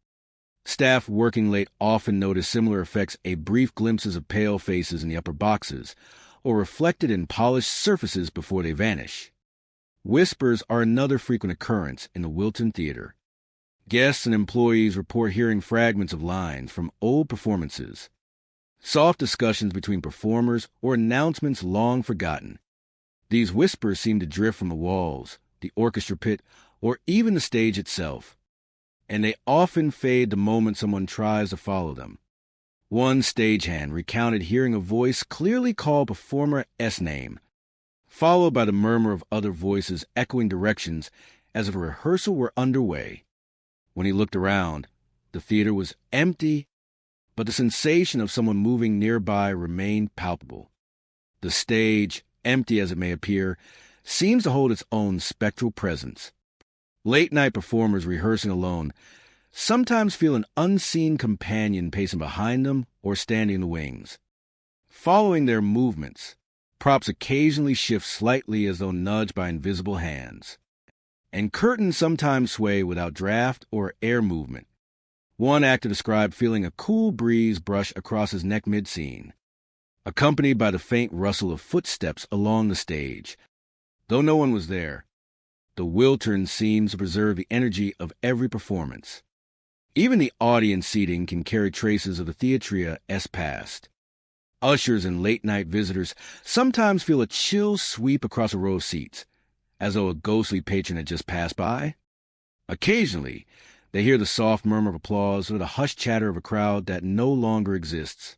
Staff working late often notice similar effects, brief glimpses of pale faces in the upper boxes, or reflected in polished surfaces before they vanish. Whispers are another frequent occurrence in the Wiltern Theater. Guests and employees report hearing fragments of lines from old performances, soft discussions between performers, or announcements long forgotten. These whispers seem to drift from the walls, the orchestra pit, or even the stage itself, and they often fade the moment someone tries to follow them. One stagehand recounted hearing a voice clearly call performer S name, followed by the murmur of other voices echoing directions as if a rehearsal were underway. When he looked around, the theater was empty, but the sensation of someone moving nearby remained palpable. The stage, empty as it may appear, seems to hold its own spectral presence. Late-night performers rehearsing alone sometimes feel an unseen companion pacing behind them or standing in the wings. Following their movements, props occasionally shift slightly as though nudged by invisible hands, and curtains sometimes sway without draft or air movement. One actor described feeling a cool breeze brush across his neck mid-scene, accompanied by the faint rustle of footsteps along the stage. Though no one was there, the Wiltern seems to preserve the energy of every performance. Even the audience seating can carry traces of the theatria's past. Ushers and late-night visitors sometimes feel a chill sweep across a row of seats, as though a ghostly patron had just passed by. Occasionally, they hear the soft murmur of applause or the hushed chatter of a crowd that no longer exists.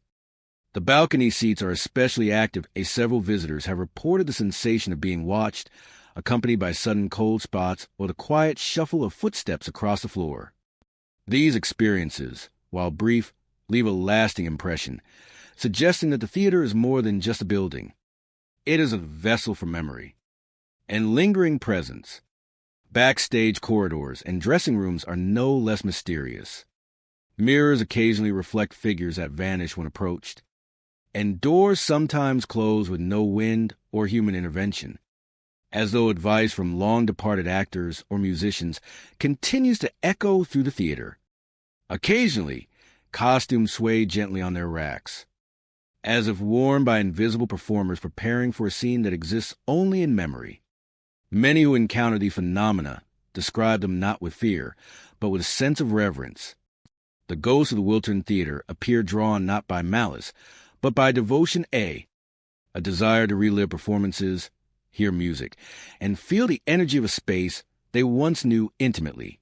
The balcony seats are especially active, as several visitors have reported the sensation of being watched, accompanied by sudden cold spots or the quiet shuffle of footsteps across the floor. These experiences, while brief, leave a lasting impression, suggesting that the theater is more than just a building. It is a vessel for memory and lingering presence. Backstage corridors and dressing rooms are no less mysterious. Mirrors occasionally reflect figures that vanish when approached, and doors sometimes close with no wind or human intervention, as though advice from long-departed actors or musicians continues to echo through the theater. Occasionally, costumes sway gently on their racks, as if worn by invisible performers preparing for a scene that exists only in memory. Many who encounter the phenomena describe them not with fear, but with a sense of reverence. The ghosts of the Wiltern Theater appear drawn not by malice, but by devotion, a desire to relive performances, hear music, and feel the energy of a space they once knew intimately.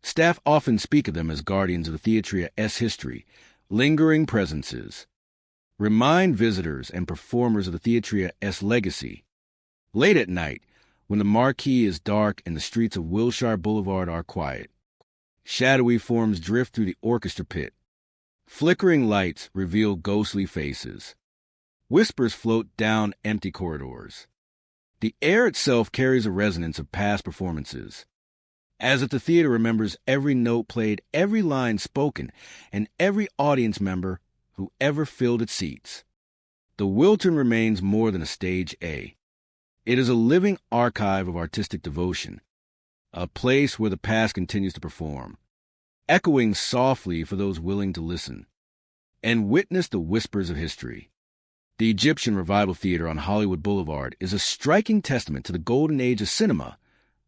Staff often speak of them as guardians of the theatria's history, lingering presences. Remind visitors and performers of the theatria's legacy. Late at night, when the marquee is dark and the streets of Wilshire Boulevard are quiet, shadowy forms drift through the orchestra pit. Flickering lights reveal ghostly faces. Whispers float down empty corridors. The air itself carries a resonance of past performances, as if the theater remembers every note played, every line spoken, and every audience member who ever filled its seats. The Wiltern remains more than a stage A. It is a living archive of artistic devotion, a place where the past continues to perform, echoing softly for those willing to listen and witness the whispers of history. The Egyptian Revival Theater on Hollywood Boulevard is a striking testament to the golden age of cinema,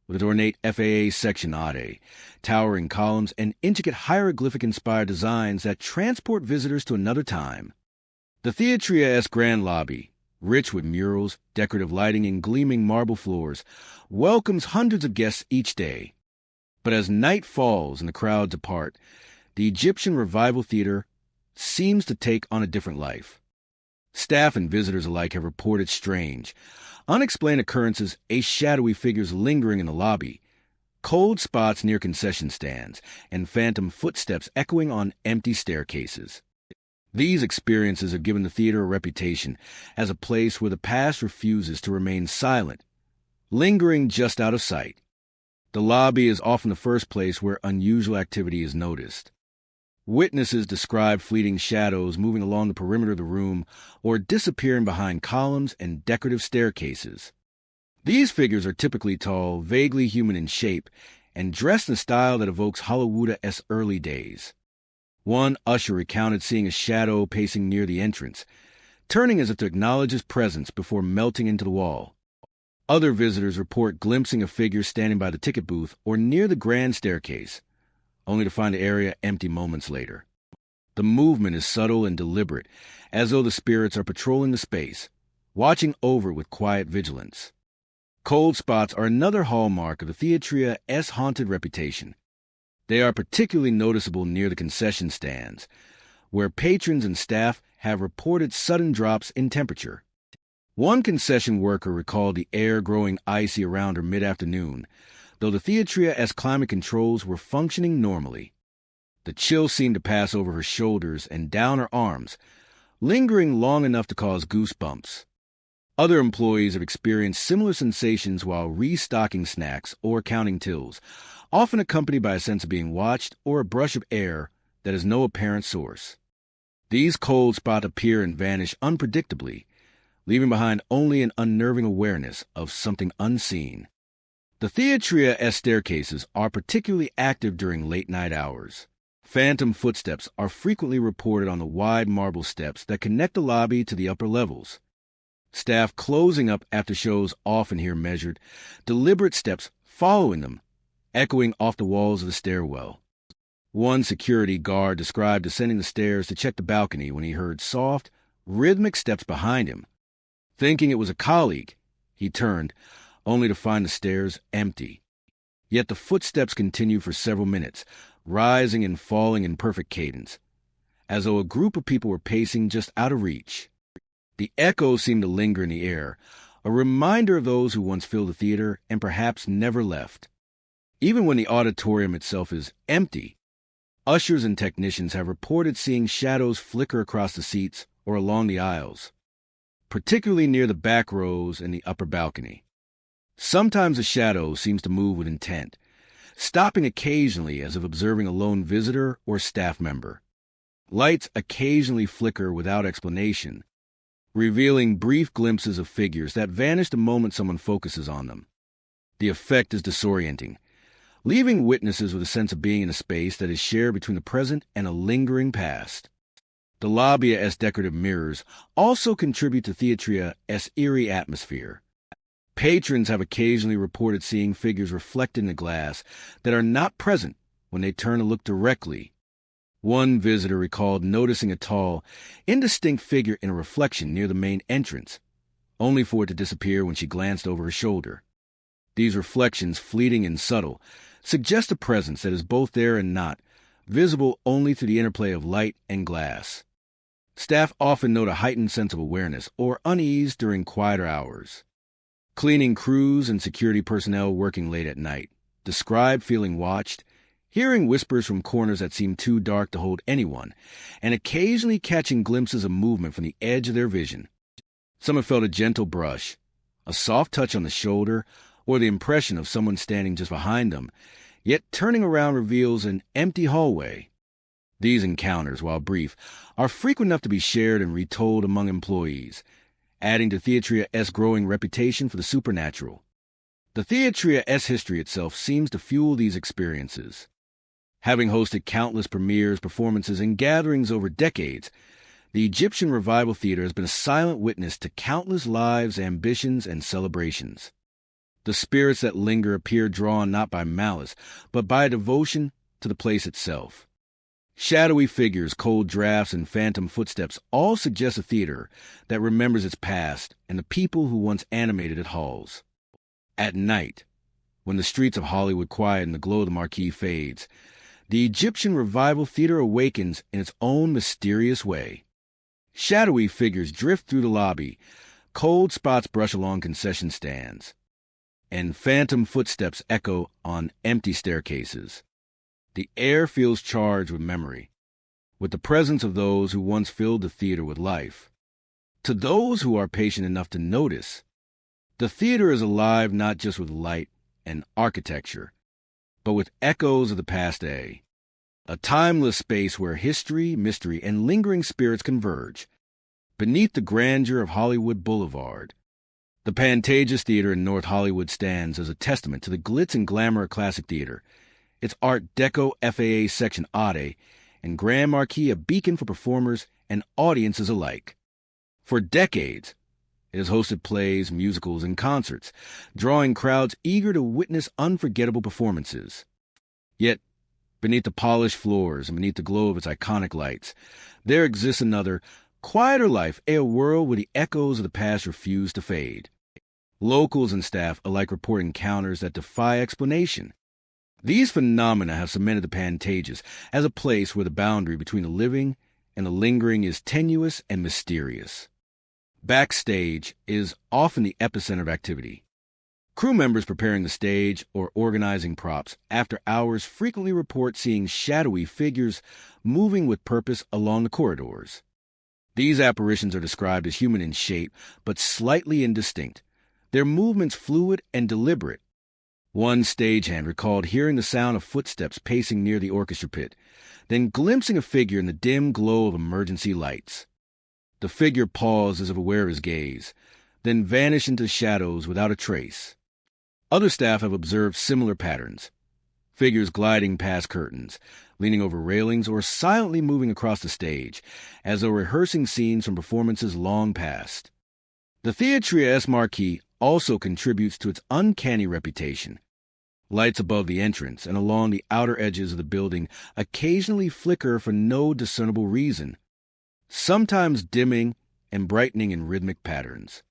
with its ornate FAA sectionade, towering columns, and intricate hieroglyphic-inspired designs that transport visitors to another time. The theatria's grand lobby, rich with murals, decorative lighting, and gleaming marble floors, welcomes hundreds of guests each day. But as night falls and the crowds depart, the Egyptian Revival Theater seems to take on a different life. Staff and visitors alike have reported strange, unexplained occurrences, as shadowy figures lingering in the lobby, cold spots near concession stands, and phantom footsteps echoing on empty staircases. These experiences have given the theater a reputation as a place where the past refuses to remain silent, lingering just out of sight. The lobby is often the first place where unusual activity is noticed. Witnesses describe fleeting shadows moving along the perimeter of the room or disappearing behind columns and decorative staircases. These figures are typically tall, vaguely human in shape, and dressed in a style that evokes Hollywood's early days. One usher recounted seeing a shadow pacing near the entrance, turning as if to acknowledge his presence before melting into the wall. Other visitors report glimpsing a figure standing by the ticket booth or near the grand staircase, only to find the area empty moments later. The movement is subtle and deliberate, as though the spirits are patrolling the space, watching over it with quiet vigilance. Cold spots are another hallmark of the theatria's haunted reputation. They are particularly noticeable near the concession stands, where patrons and staff have reported sudden drops in temperature. One concession worker recalled the air growing icy around her mid-afternoon, though the theatria's climate controls were functioning normally. The chill seemed to pass over her shoulders and down her arms, lingering long enough to cause goosebumps. Other employees have experienced similar sensations while restocking snacks or counting tills, often accompanied by a sense of being watched or a brush of air that has no apparent source. These cold spots appear and vanish unpredictably, leaving behind only an unnerving awareness of something unseen. The theatria's staircases are particularly active during late-night hours. Phantom footsteps are frequently reported on the wide marble steps that connect the lobby to the upper levels. Staff closing up after shows often hear measured, deliberate steps following them, echoing off the walls of the stairwell. One security guard described descending the stairs to check the balcony when he heard soft, rhythmic steps behind him. Thinking it was a colleague, he turned, only to find the stairs empty. Yet the footsteps continued for several minutes, rising and falling in perfect cadence, as though a group of people were pacing just out of reach. The echo seemed to linger in the air, a reminder of those who once filled the theater and perhaps never left. Even when the auditorium itself is empty, ushers and technicians have reported seeing shadows flicker across the seats or along the aisles, particularly near the back rows and the upper balcony. Sometimes a shadow seems to move with intent, stopping occasionally as if observing a lone visitor or staff member. Lights occasionally flicker without explanation, revealing brief glimpses of figures that vanish the moment someone focuses on them. The effect is disorienting, leaving witnesses with a sense of being in a space that is shared between the present and a lingering past. The lobby-esque decorative mirrors also contribute to Theatria's eerie atmosphere. Patrons have occasionally reported seeing figures reflected in the glass that are not present when they turn to look directly. One visitor recalled noticing a tall, indistinct figure in a reflection near the main entrance, only for it to disappear when she glanced over her shoulder. These reflections, fleeting and subtle, suggest a presence that is both there and not, visible only through the interplay of light and glass. Staff often note a heightened sense of awareness or unease during quieter hours. Cleaning crews and security personnel working late at night describe feeling watched, hearing whispers from corners that seem too dark to hold anyone, and occasionally catching glimpses of movement from the edge of their vision. Some have felt a gentle brush, a soft touch on the shoulder, or the impression of someone standing just behind them, yet turning around reveals an empty hallway. These encounters, while brief, are frequent enough to be shared and retold among employees, adding to Theatria's growing reputation for the supernatural. The Theatria's history itself seems to fuel these experiences. Having hosted countless premieres, performances, and gatherings over decades, the Egyptian Revival Theater has been a silent witness to countless lives, ambitions, and celebrations. The spirits that linger appear drawn not by malice, but by a devotion to the place itself. Shadowy figures, cold drafts, and phantom footsteps all suggest a theater that remembers its past and the people who once animated its halls. At night, when the streets of Hollywood quiet and the glow of the marquee fades, the Egyptian Revival Theater awakens in its own mysterious way. Shadowy figures drift through the lobby, cold spots brush along concession stands, and phantom footsteps echo on empty staircases. The air feels charged with memory, with the presence of those who once filled the theater with life. To those who are patient enough to notice, the theater is alive not just with light and architecture, but with echoes of the past day, a timeless space where history, mystery, and lingering spirits converge. Beneath the grandeur of Hollywood Boulevard, the Pantages Theater in North Hollywood stands as a testament to the glitz and glamour of classic theater, its Art Deco FAA section Ade, and Grand Marquis a beacon for performers and audiences alike. For decades, it has hosted plays, musicals, and concerts, drawing crowds eager to witness unforgettable performances. Yet, beneath the polished floors and beneath the glow of its iconic lights, there exists another, quieter life, a world where the echoes of the past refuse to fade. Locals and staff alike report encounters that defy explanation. These phenomena have cemented the Pantages as a place where the boundary between the living and the lingering is tenuous and mysterious. Backstage is often the epicenter of activity. Crew members preparing the stage or organizing props after hours frequently report seeing shadowy figures moving with purpose along the corridors. These apparitions are described as human in shape, but slightly indistinct, their movements fluid and deliberate. One stagehand recalled hearing the sound of footsteps pacing near the orchestra pit, then glimpsing a figure in the dim glow of emergency lights. The figure paused as if aware of his gaze, then vanished into shadows without a trace. Other staff have observed similar patterns, figures gliding past curtains, leaning over railings, or silently moving across the stage, as though rehearsing scenes from performances long past. The Theatria's marquee also contributes to its uncanny reputation. Lights above the entrance and along the outer edges of the building occasionally flicker for no discernible reason, sometimes dimming and brightening in rhythmic patterns.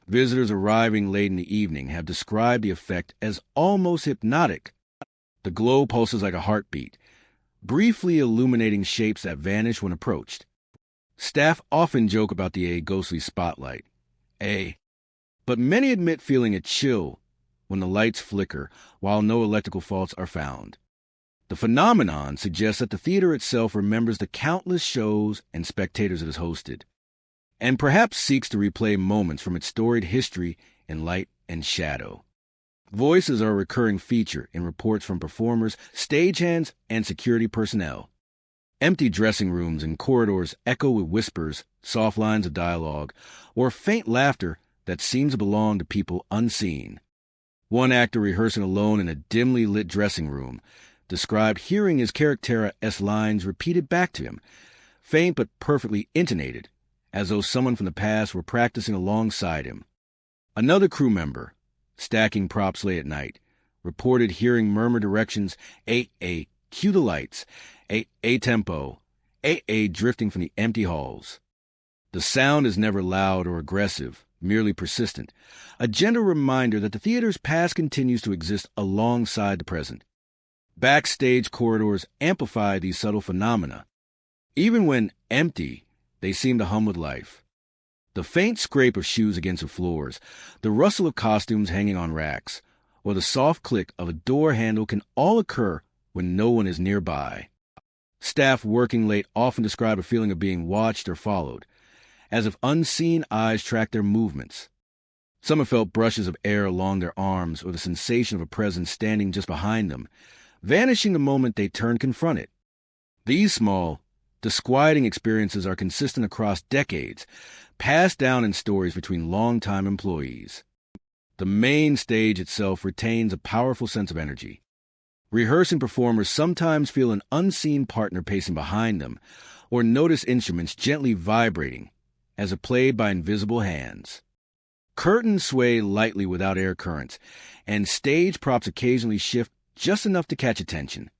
Visitors arriving late in the evening have described the effect as almost hypnotic. The glow pulses like a heartbeat, briefly illuminating shapes that vanish when approached. Staff often joke about the ghostly spotlight, but many admit feeling a chill when the lights flicker while no electrical faults are found. The phenomenon suggests that the theater itself remembers the countless shows and spectators it has hosted, and perhaps seeks to replay moments from its storied history in light and shadow. Voices are a recurring feature in reports from performers, stagehands, and security personnel. Empty dressing rooms and corridors echo with whispers, soft lines of dialogue, or faint laughter that seems to belong to people unseen. One actor rehearsing alone in a dimly lit dressing room described hearing his character's lines repeated back to him, faint but perfectly intonated, as though someone from the past were practicing alongside him. Another crew member, stacking props late at night, reported hearing murmur directions, cue the lights, tempo, drifting from the empty halls. The sound is never loud or aggressive, merely persistent, a gentle reminder that the theater's past continues to exist alongside the present. Backstage corridors amplify these subtle phenomena. Even when empty, they seem to hum with life. The faint scrape of shoes against the floors, the rustle of costumes hanging on racks, or the soft click of a door handle can all occur when no one is nearby. Staff working late often describe a feeling of being watched or followed, as if unseen eyes track their movements. Some have felt brushes of air along their arms or the sensation of a presence standing just behind them, vanishing the moment they turn to confront it. These small, disquieting experiences are consistent across decades, passed down in stories between longtime employees. The main stage itself retains a powerful sense of energy. Rehearsing performers sometimes feel an unseen partner pacing behind them, or notice instruments gently vibrating as if played by invisible hands. Curtains sway lightly without air currents, and stage props occasionally shift just enough to catch attention.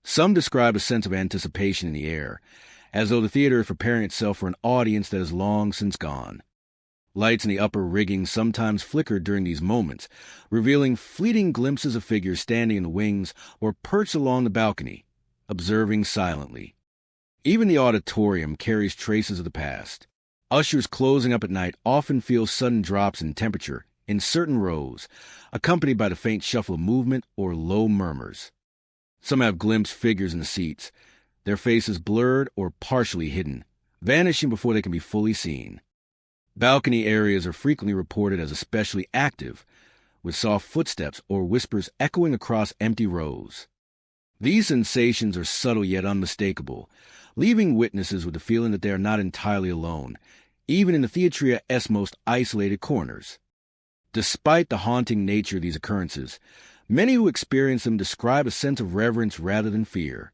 Some describe a sense of anticipation in the air, as though the theater is preparing itself for an audience that is long since gone. Lights in the upper rigging sometimes flicker during these moments, revealing fleeting glimpses of figures standing in the wings or perched along the balcony, observing silently. Even the auditorium carries traces of the past. Ushers closing up at night often feel sudden drops in temperature in certain rows, accompanied by the faint shuffle of movement or low murmurs. Some have glimpsed figures in the seats, their faces blurred or partially hidden, vanishing before they can be fully seen. Balcony areas are frequently reported as especially active, with soft footsteps or whispers echoing across empty rows. These sensations are subtle yet unmistakable, leaving witnesses with the feeling that they are not entirely alone, even in the theatria's most isolated corners. Despite the haunting nature of these occurrences, many who experience them describe a sense of reverence rather than fear.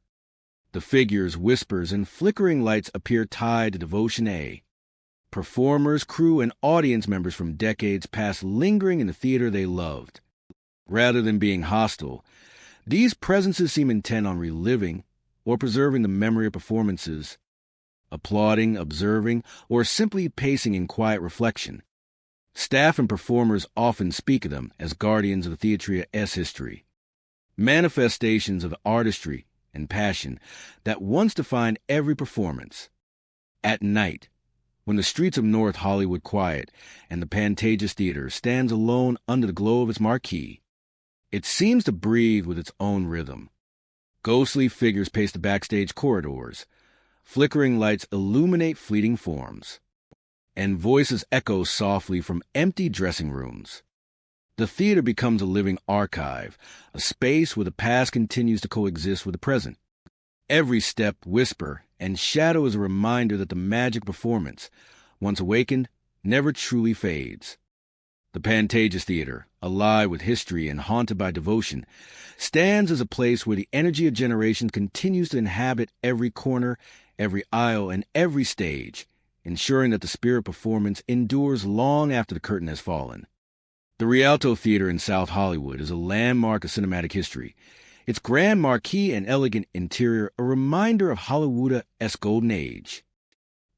The figures, whispers, and flickering lights appear tied to devotion. Performers, crew, and audience members from decades past lingering in the theater they loved. Rather than being hostile, these presences seem intent on reliving or preserving the memory of performances, applauding, observing, or simply pacing in quiet reflection. Staff and performers often speak of them as guardians of the theatria's history, manifestations of artistry and passion that once defined every performance. At night, when the streets of North Hollywood quiet and the Pantages Theater stands alone under the glow of its marquee, it seems to breathe with its own rhythm. Ghostly figures pace the backstage corridors, flickering lights illuminate fleeting forms, and voices echo softly from empty dressing rooms. The theater becomes a living archive, a space where the past continues to coexist with the present. Every step, whisper, and shadow is a reminder that the magic performance, once awakened, never truly fades. The Pantages Theater, alive with history and haunted by devotion, stands as a place where the energy of generations continues to inhabit every corner, every aisle, and every stage, ensuring that the spirit of performance endures long after the curtain has fallen. The Rialto Theater in South Hollywood is a landmark of cinematic history, its grand marquee and elegant interior a reminder of Hollywood's golden age.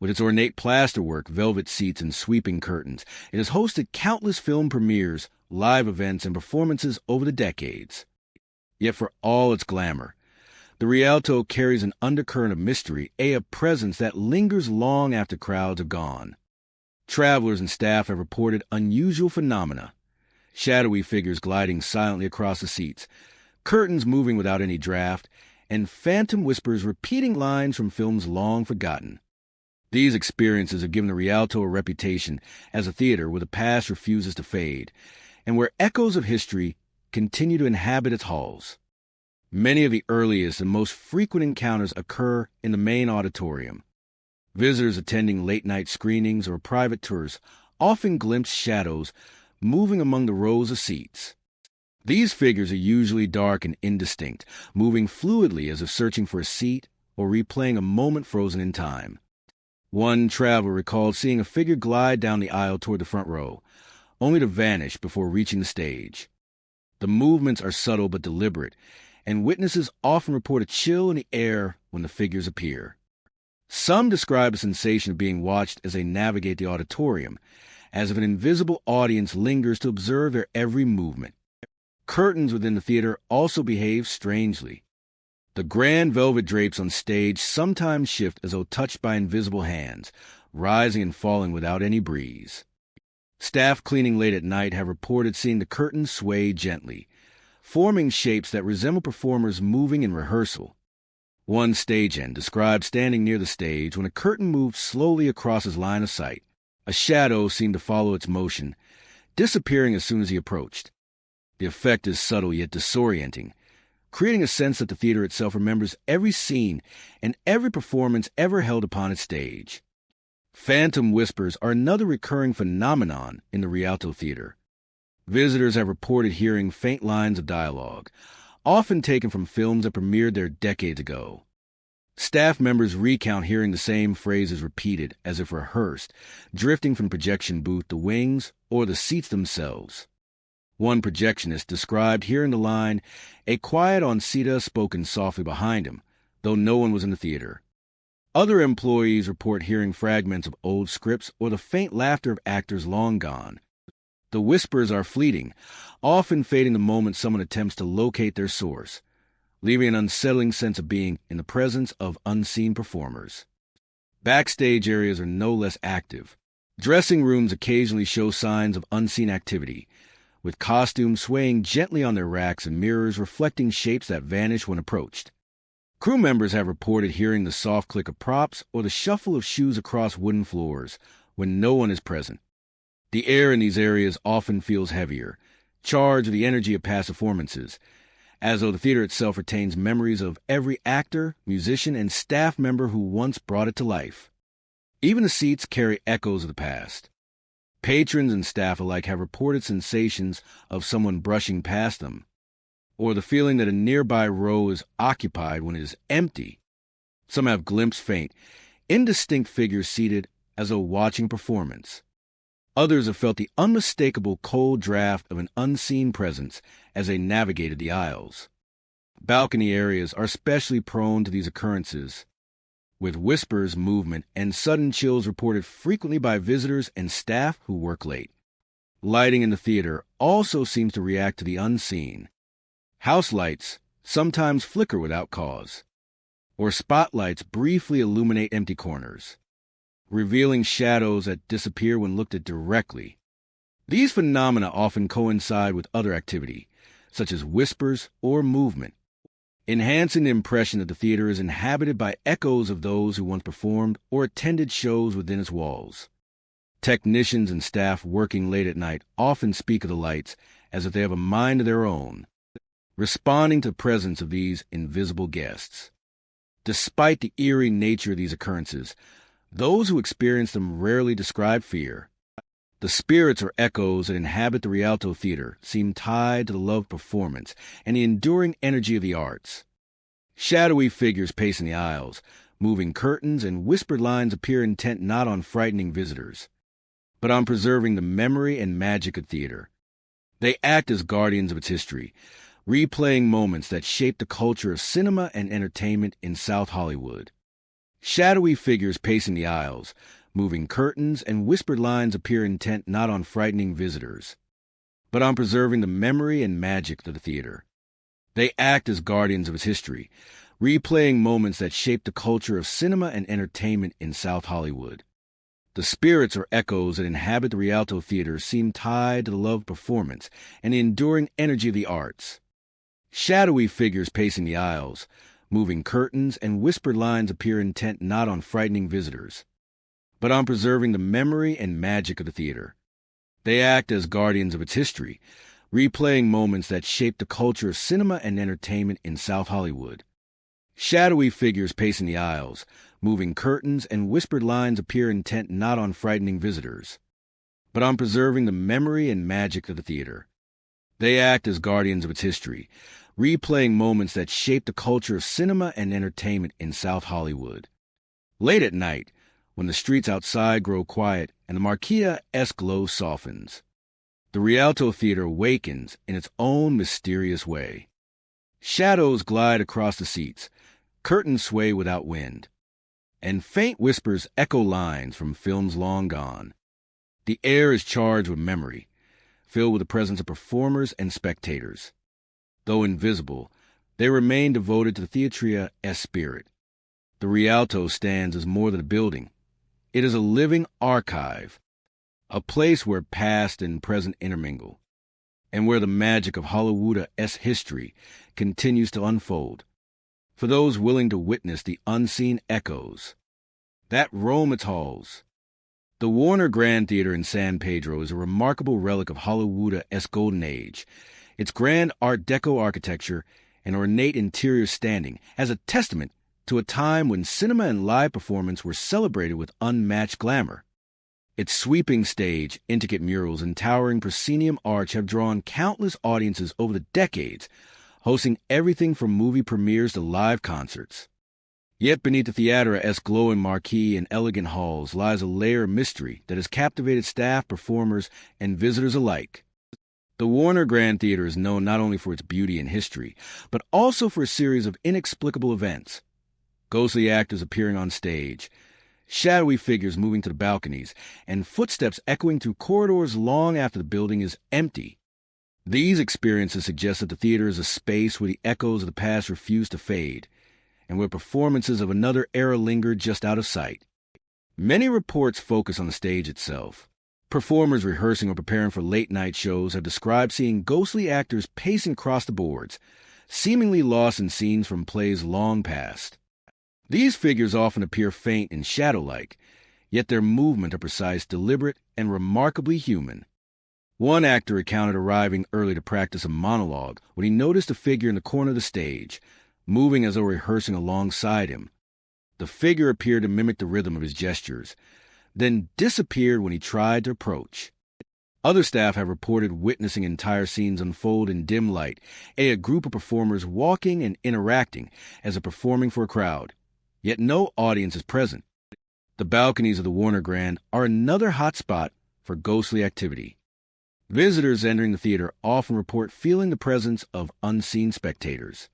With its ornate plasterwork, velvet seats, and sweeping curtains, it has hosted countless film premieres, live events, and performances over the decades. Yet for all its glamour, the Rialto carries an undercurrent of mystery, a presence that lingers long after crowds have gone. Travelers and staff have reported unusual phenomena: shadowy figures gliding silently across the seats, curtains moving without any draft, and phantom whispers repeating lines from films long forgotten. These experiences have given the Rialto a reputation as a theater where the past refuses to fade, and where echoes of history continue to inhabit its halls. Many of the earliest and most frequent encounters occur in the main auditorium. Visitors attending late-night screenings or private tours often glimpse shadows moving among the rows of seats. These figures are usually dark and indistinct, moving fluidly as if searching for a seat or replaying a moment frozen in time. One traveler recalled seeing a figure glide down the aisle toward the front row, only to vanish before reaching the stage. The movements are subtle but deliberate, and witnesses often report a chill in the air when the figures appear. Some describe the sensation of being watched as they navigate the auditorium, as if an invisible audience lingers to observe their every movement. Curtains within the theater also behave strangely. The grand velvet drapes on stage sometimes shift as though touched by invisible hands, rising and falling without any breeze. Staff cleaning late at night have reported seeing the curtains sway gently, forming shapes that resemble performers moving in rehearsal. One stagehand described standing near the stage when a curtain moved slowly across his line of sight. A shadow seemed to follow its motion, disappearing as soon as he approached. The effect is subtle yet disorienting, creating a sense that the theater itself remembers every scene and every performance ever held upon its stage. Phantom whispers are another recurring phenomenon in the Rialto Theater. Visitors have reported hearing faint lines of dialogue, often taken from films that premiered there decades ago. Staff members recount hearing the same phrases repeated, as if rehearsed, drifting from the projection booth, the wings, or the seats themselves. One projectionist described hearing the line, "A quiet oncita," spoken softly behind him, though no one was in the theater. Other employees report hearing fragments of old scripts or the faint laughter of actors long gone. The whispers are fleeting, often fading the moment someone attempts to locate their source, leaving an unsettling sense of being in the presence of unseen performers. Backstage areas are no less active. Dressing rooms occasionally show signs of unseen activity, with costumes swaying gently on their racks and mirrors reflecting shapes that vanish when approached. Crew members have reported hearing the soft click of props or the shuffle of shoes across wooden floors when no one is present. The air in these areas often feels heavier, charged with the energy of past performances, as though the theater itself retains memories of every actor, musician, and staff member who once brought it to life. Even the seats carry echoes of the past. Patrons and staff alike have reported sensations of someone brushing past them, or the feeling that a nearby row is occupied when it is empty. Some have glimpsed faint, indistinct figures seated as though watching a performance. Others have felt the unmistakable cold draft of an unseen presence as they navigated the aisles. Balcony areas are especially prone to these occurrences, with whispers, movement, and sudden chills reported frequently by visitors and staff who work late. Lighting in the theater also seems to react to the unseen. House lights sometimes flicker without cause, or spotlights briefly illuminate empty corners, revealing shadows that disappear when looked at directly. These phenomena often coincide with other activity, such as whispers or movement, enhancing the impression that the theater is inhabited by echoes of those who once performed or attended shows within its walls. Technicians and staff working late at night often speak of the lights as if they have a mind of their own, responding to the presence of these invisible guests. Despite the eerie nature of these occurrences, those who experience them rarely describe fear. The spirits or echoes that inhabit the Rialto Theater seem tied to the love of performance and the enduring energy of the arts. Shadowy figures pacing the aisles, moving curtains, and whispered lines appear intent not on frightening visitors, but on preserving the memory and magic of theater. They act as guardians of its history, replaying moments that shaped the culture of cinema and entertainment in South Hollywood. Shadowy figures pacing the aisles, moving curtains, and whispered lines appear intent not on frightening visitors, but on preserving the memory and magic of the theater. They act as guardians of its history, replaying moments that shaped the culture of cinema and entertainment in South Hollywood. The spirits or echoes that inhabit the Rialto Theater seem tied to the love of performance and the enduring energy of the arts. Shadowy figures pacing the aisles, moving curtains, and whispered lines appear intent not on frightening visitors, but on preserving the memory and magic of the theater. They act as guardians of its history, replaying moments that shaped the culture of cinema and entertainment in South Hollywood. Shadowy figures pacing the aisles, moving curtains, and whispered lines appear intent not on frightening visitors, but on preserving the memory and magic of the theater. They act as guardians of its history, replaying moments that shaped the culture of cinema and entertainment in South Hollywood. Late at night, when the streets outside grow quiet and the Marquia-esque glow softens, the Rialto Theater awakens in its own mysterious way. Shadows glide across the seats, curtains sway without wind, and faint whispers echo lines from films long gone. The air is charged with memory, filled with the presence of performers and spectators. Though invisible, they remain devoted to the theatria-esque spirit. The Rialto stands as more than a building. It is a living archive, a place where past and present intermingle, and where the magic of Hollywood-esque history continues to unfold. For those willing to witness the unseen echoes that roam its halls. The Warner Grand Theater in San Pedro is a remarkable relic of Hollywood-esque golden age, its grand Art Deco architecture and ornate interior standing as a testament to a time when cinema and live performance were celebrated with unmatched glamour. Its sweeping stage, intricate murals, and towering proscenium arch have drawn countless audiences over the decades, hosting everything from movie premieres to live concerts. Yet beneath the theater-esque glowing marquee and elegant halls lies a layer of mystery that has captivated staff, performers, and visitors alike. The Warner Grand Theater is known not only for its beauty and history, but also for a series of inexplicable events. Ghostly actors appearing on stage, shadowy figures moving to the balconies, and footsteps echoing through corridors long after the building is empty. These experiences suggest that the theater is a space where the echoes of the past refuse to fade, and where performances of another era linger just out of sight. Many reports focus on the stage itself. Performers rehearsing or preparing for late-night shows have described seeing ghostly actors pacing across the boards, seemingly lost in scenes from plays long past. These figures often appear faint and shadow-like, yet their movements are precise, deliberate, and remarkably human. One actor recounted arriving early to practice a monologue when he noticed a figure in the corner of the stage, moving as though rehearsing alongside him. The figure appeared to mimic the rhythm of his gestures, then disappeared when he tried to approach. Other staff have reported witnessing entire scenes unfold in dim light, a group of performers walking and interacting as if performing for a crowd, yet no audience is present. The balconies of the Warner Grand are another hot spot for ghostly activity. Visitors entering the theater often report feeling the presence of unseen spectators,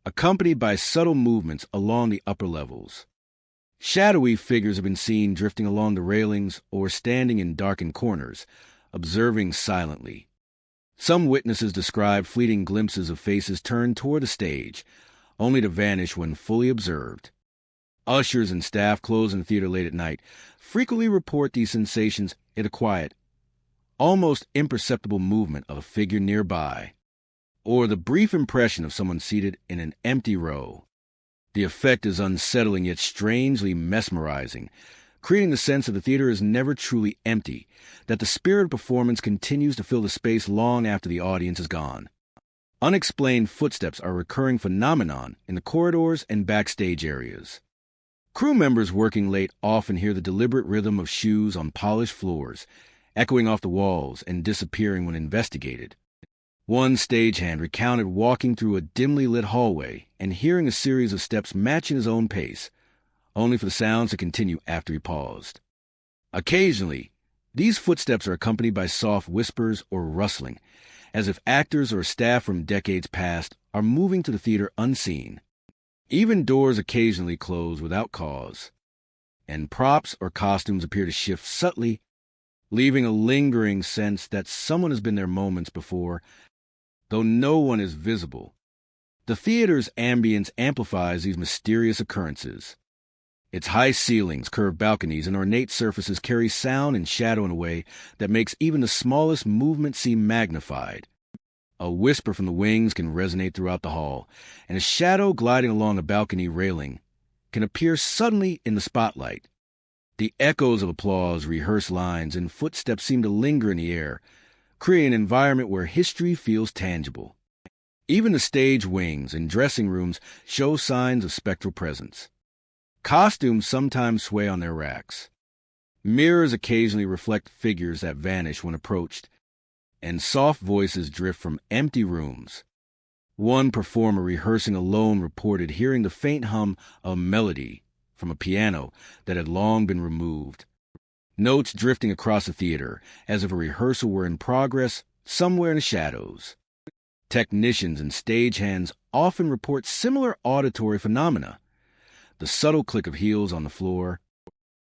accompanied by subtle movements along the upper levels. Shadowy figures have been seen drifting along the railings or standing in darkened corners, observing silently. Some witnesses describe fleeting glimpses of faces turned toward the stage, only to vanish when fully observed. Ushers and staff closed in the theater late at night frequently report these sensations in a quiet, almost imperceptible movement of a figure nearby, or the brief impression of someone seated in an empty row. The effect is unsettling yet strangely mesmerizing, creating the sense that the theater is never truly empty, that the spirit of performance continues to fill the space long after the audience is gone. Unexplained footsteps are a recurring phenomenon in the corridors and backstage areas. Crew members working late often hear the deliberate rhythm of shoes on polished floors, echoing off the walls and disappearing when investigated. One stagehand recounted walking through a dimly lit hallway and hearing a series of steps matching his own pace, only for the sounds to continue after he paused. Occasionally, these footsteps are accompanied by soft whispers or rustling, as if actors or staff from decades past are moving to the theater unseen. Even doors occasionally close without cause, and props or costumes appear to shift subtly, leaving a lingering sense that someone has been there moments before, though no one is visible. The theater's ambience amplifies these mysterious occurrences. Its high ceilings, curved balconies, and ornate surfaces carry sound and shadow in a way that makes even the smallest movement seem magnified. A whisper from the wings can resonate throughout the hall, and a shadow gliding along a balcony railing can appear suddenly in the spotlight. The echoes of applause, rehearsed lines, and footsteps seem to linger in the air, creating an environment where history feels tangible. Even the stage wings and dressing rooms show signs of spectral presence. Costumes sometimes sway on their racks. Mirrors occasionally reflect figures that vanish when approached, and soft voices drift from empty rooms. One performer rehearsing alone reported hearing the faint hum of melody from a piano that had long been removed. Notes drifting across the theater, as if a rehearsal were in progress somewhere in the shadows. Technicians and stagehands often report similar auditory phenomena. The subtle click of heels on the floor,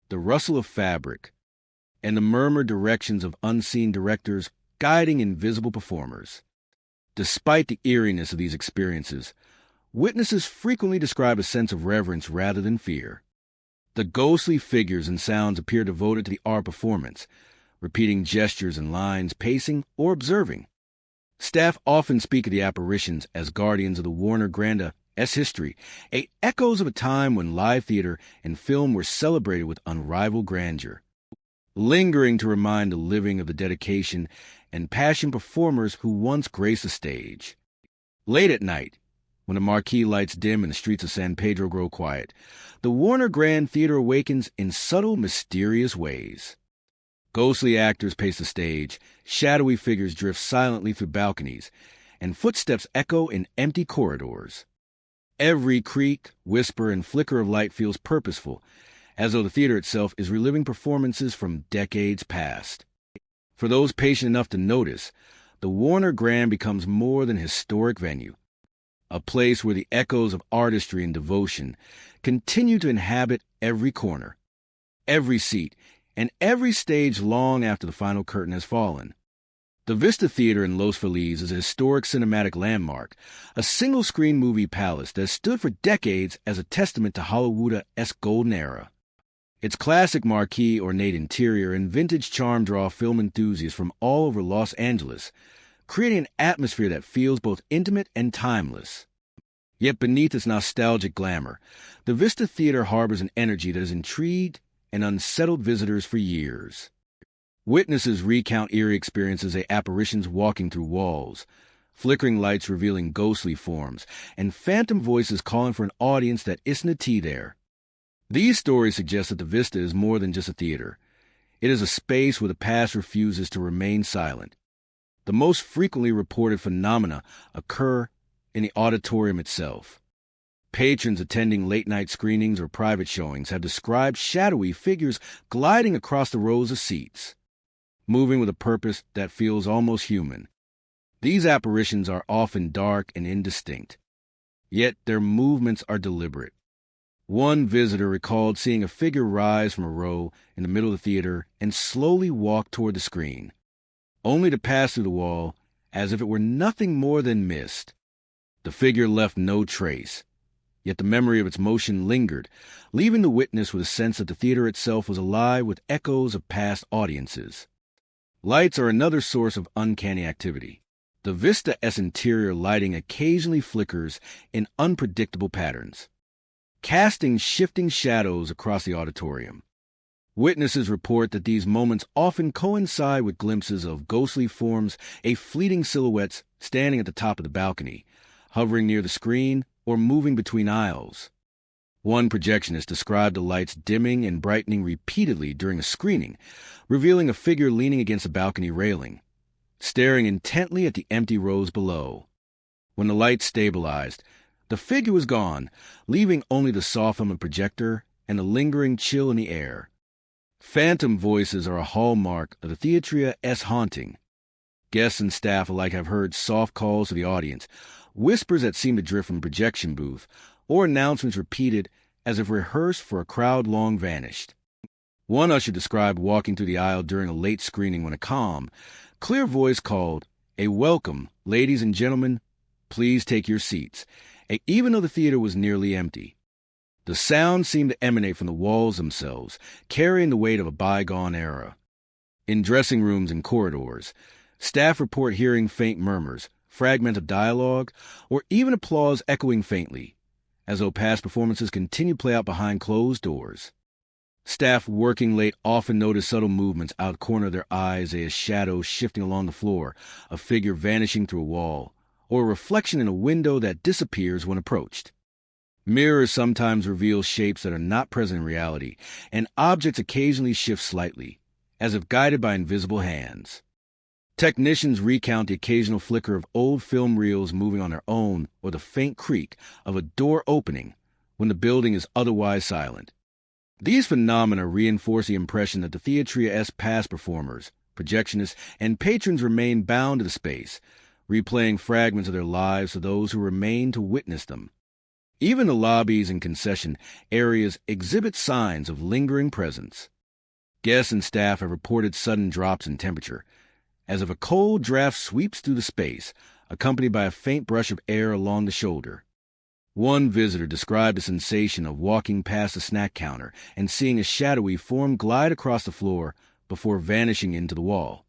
the rustle of fabric, and the murmured directions of unseen directors guiding invisible performers. Despite the eeriness of these experiences, witnesses frequently describe a sense of reverence rather than fear. The ghostly figures and sounds appear devoted to the art performance, repeating gestures and lines, pacing, or observing. Staff often speak of the apparitions as guardians of the Warner Granda S history, echoes of a time when live theater and film were celebrated with unrivaled grandeur, lingering to remind the living of the dedication and passion performers who once graced the stage. Late at night, when the marquee lights dim and the streets of San Pedro grow quiet, the Warner Grand Theater awakens in subtle, mysterious ways. Ghostly actors pace the stage, shadowy figures drift silently through balconies, and footsteps echo in empty corridors. Every creak, whisper, and flicker of light feels purposeful, as though the theater itself is reliving performances from decades past. For those patient enough to notice, the Warner Grand becomes more than a historic venue, a place where the echoes of artistry and devotion continue to inhabit every corner, every seat, and every stage long after the final curtain has fallen. The Vista Theater in Los Feliz is a historic cinematic landmark, a single-screen movie palace that stood for decades as a testament to Hollywood's golden era. Its classic marquee, ornate interior, and vintage charm draw film enthusiasts from all over Los Angeles, creating an atmosphere that feels both intimate and timeless. Yet beneath its nostalgic glamour, the Vista Theater harbors an energy that has intrigued and unsettled visitors for years. Witnesses recount eerie experiences of apparitions walking through walls, flickering lights revealing ghostly forms, and phantom voices calling for an audience that isn't there. These stories suggest that the Vista is more than just a theater. It is a space where the past refuses to remain silent. The most frequently reported phenomena occur in the auditorium itself. Patrons attending late-night screenings or private showings have described shadowy figures gliding across the rows of seats, moving with a purpose that feels almost human. These apparitions are often dark and indistinct, yet their movements are deliberate. One visitor recalled seeing a figure rise from a row in the middle of the theater and slowly walk toward the screen, only to pass through the wall as if it were nothing more than mist. The figure left no trace, yet the memory of its motion lingered, leaving the witness with a sense that the theater itself was alive with echoes of past audiences. Lights are another source of uncanny activity. The Vista's interior lighting occasionally flickers in unpredictable patterns, casting shifting shadows across the auditorium. Witnesses report that these moments often coincide with glimpses of ghostly forms, fleeting silhouettes standing at the top of the balcony, hovering near the screen, or moving between aisles. One projectionist described the lights dimming and brightening repeatedly during a screening, revealing a figure leaning against a balcony railing, staring intently at the empty rows below. When the lights stabilized, the figure was gone, leaving only the soft hum of the projector and a lingering chill in the air. Phantom voices are a hallmark of the theater's haunting. Guests and staff alike have heard soft calls to the audience, whispers that seem to drift from the projection booth, or announcements repeated as if rehearsed for a crowd long vanished. One usher described walking through the aisle during a late screening when a calm, clear voice called, "A welcome, ladies and gentlemen, please take your seats," even though the theater was nearly empty. The sound seemed to emanate from the walls themselves, carrying the weight of a bygone era. In dressing rooms and corridors, staff report hearing faint murmurs, fragments of dialogue, or even applause echoing faintly, as though past performances continue to play out behind closed doors. Staff working late often notice subtle movements out of the corner of their eyes, as shadows shifting along the floor, a figure vanishing through a wall, or a reflection in a window that disappears when approached. Mirrors sometimes reveal shapes that are not present in reality, and objects occasionally shift slightly, as if guided by invisible hands. Technicians recount the occasional flicker of old film reels moving on their own, or the faint creak of a door opening when the building is otherwise silent. These phenomena reinforce the impression that the theatria's past performers, projectionists, and patrons remain bound to the space, replaying fragments of their lives to those who remain to witness them. Even the lobbies and concession areas exhibit signs of lingering presence. Guests and staff have reported sudden drops in temperature, as if a cold draft sweeps through the space, accompanied by a faint brush of air along the shoulder. One visitor described the sensation of walking past a snack counter and seeing a shadowy form glide across the floor before vanishing into the wall.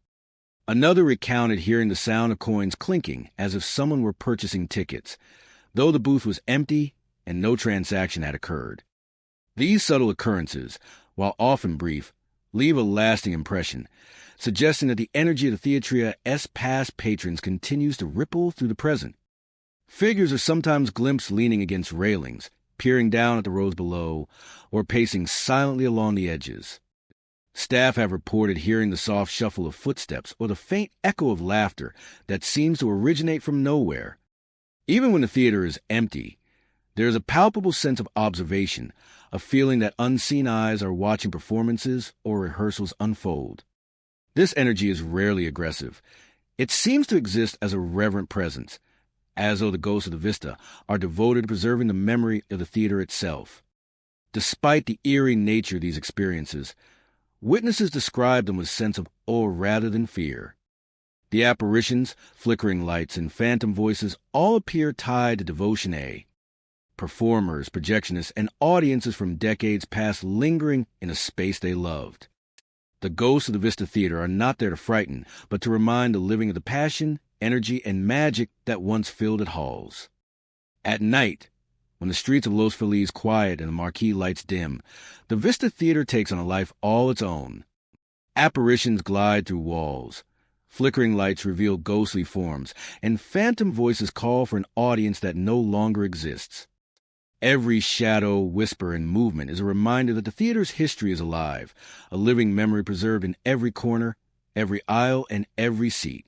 Another recounted hearing the sound of coins clinking as if someone were purchasing tickets, though the booth was empty and no transaction had occurred. These subtle occurrences, while often brief, leave a lasting impression, suggesting that the energy of the theatria's past patrons continues to ripple through the present. Figures are sometimes glimpsed leaning against railings, peering down at the rows below, or pacing silently along the edges. Staff have reported hearing the soft shuffle of footsteps or the faint echo of laughter that seems to originate from nowhere. Even when the theater is empty, there is a palpable sense of observation, a feeling that unseen eyes are watching performances or rehearsals unfold. This energy is rarely aggressive. It seems to exist as a reverent presence, as though the ghosts of the Vista are devoted to preserving the memory of the theater itself. Despite the eerie nature of these experiences, witnesses describe them with a sense of awe rather than fear. The apparitions, flickering lights, and phantom voices all appear tied to devotion A. Performers, projectionists, and audiences from decades past lingering in a space they loved. The ghosts of the Vista Theater are not there to frighten, but to remind the living of the passion, energy, and magic that once filled its halls. At night, when the streets of Los Feliz quiet and the marquee lights dim, the Vista Theater takes on a life all its own. Apparitions glide through walls. Flickering lights reveal ghostly forms, and phantom voices call for an audience that no longer exists. Every shadow, whisper, and movement is a reminder that the theater's history is alive, a living memory preserved in every corner, every aisle, and every seat.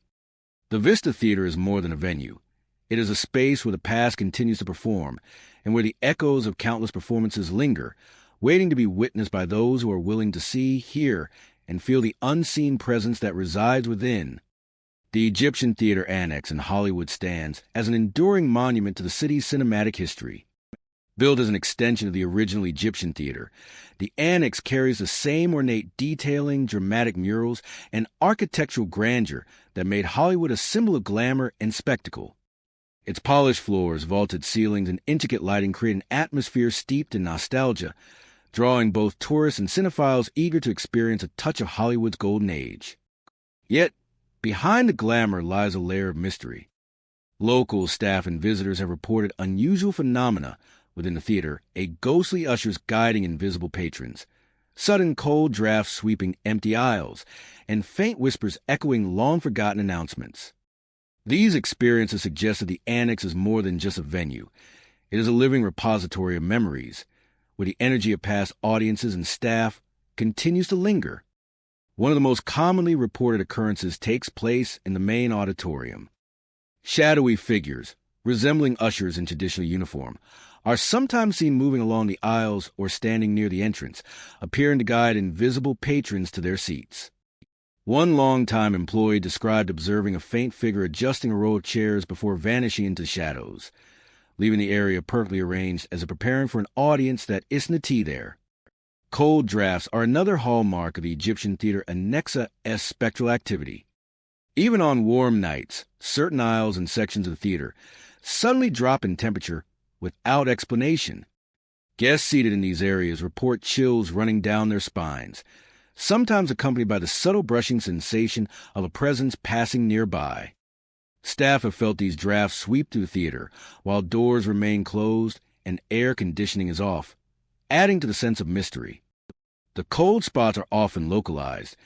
The Vista Theater is more than a venue. It is a space where the past continues to perform, and where the echoes of countless performances linger, waiting to be witnessed by those who are willing to see, hear, and feel the unseen presence that resides within. The Egyptian Theater Annex in Hollywood stands as an enduring monument to the city's cinematic history. Built as an extension of the original Egyptian theater, the Annex carries the same ornate detailing, dramatic murals, and architectural grandeur that made Hollywood a symbol of glamour and spectacle. Its polished floors, vaulted ceilings, and intricate lighting create an atmosphere steeped in nostalgia, drawing both tourists and cinephiles eager to experience a touch of Hollywood's golden age. Yet, behind the glamour lies a layer of mystery. Locals, staff, and visitors have reported unusual phenomena within the theater, a ghostly ushers guiding invisible patrons, sudden cold drafts sweeping empty aisles, and faint whispers echoing long-forgotten announcements. These experiences suggest that the Annex is more than just a venue. It is a living repository of memories, where the energy of past audiences and staff continues to linger. One of the most commonly reported occurrences takes place in the main auditorium. Shadowy figures, resembling ushers in traditional uniform, are sometimes seen moving along the aisles or standing near the entrance, appearing to guide invisible patrons to their seats. One longtime employee described observing a faint figure adjusting a row of chairs before vanishing into shadows. leaving the area perfectly arranged as if preparing for an audience that isn't a tea there. Cold drafts are another hallmark of the Egyptian theater Anexa-esque spectral activity. Even on warm nights, certain aisles and sections of the theater suddenly drop in temperature without explanation. Guests seated in these areas report chills running down their spines, sometimes accompanied by the subtle brushing sensation of a presence passing nearby. Staff have felt these drafts sweep through the theater while doors remain closed and air conditioning is off, adding to the sense of mystery. The cold spots are often localized,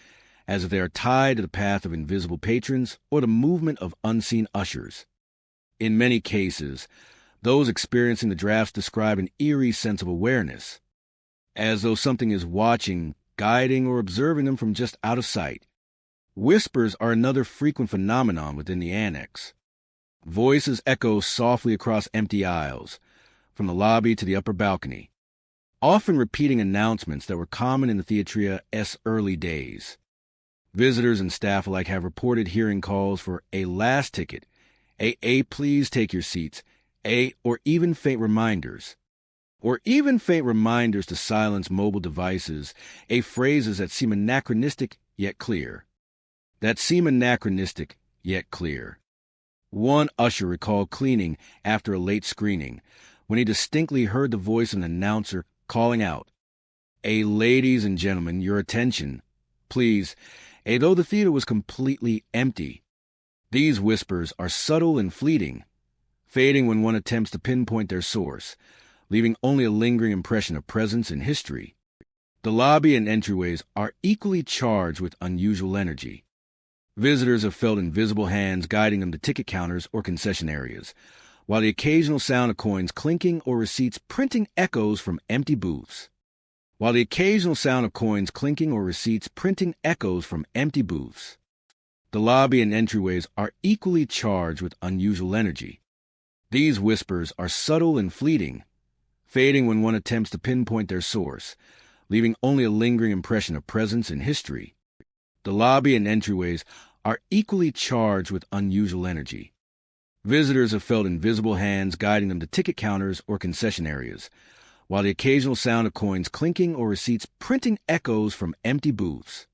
as if they are tied to the path of invisible patrons or the movement of unseen ushers. In many cases, those experiencing the drafts describe an eerie sense of awareness, as though something is watching, guiding, or observing them from just out of sight. Whispers are another frequent phenomenon within the annex. Voices echo softly across empty aisles, from the lobby to the upper balcony, often repeating announcements that were common in the Theatria's early days. Visitors and staff alike have reported hearing calls for a last ticket, please take your seats, or even faint reminders. To silence mobile devices, phrases that seem anachronistic yet clear. One usher recalled cleaning after a late screening, when he distinctly heard the voice of an announcer calling out, "Ladies and gentlemen, your attention, please," though the theater was completely empty. These whispers are subtle and fleeting, fading when one attempts to pinpoint their source, leaving only a lingering impression of presence and history. The lobby and entryways are equally charged with unusual energy. Visitors have felt invisible hands guiding them to ticket counters or concession areas, while the occasional sound of coins clinking or receipts printing echoes from empty booths. The lobby and entryways are equally charged with unusual energy. These whispers are subtle and fleeting, fading when one attempts to pinpoint their source, leaving only a lingering impression of presence and history. The lobby and entryways are equally charged with unusual energy. Visitors have felt invisible hands guiding them to ticket counters or concession areas, while the occasional sound of coins clinking or receipts printing echoes from empty booths.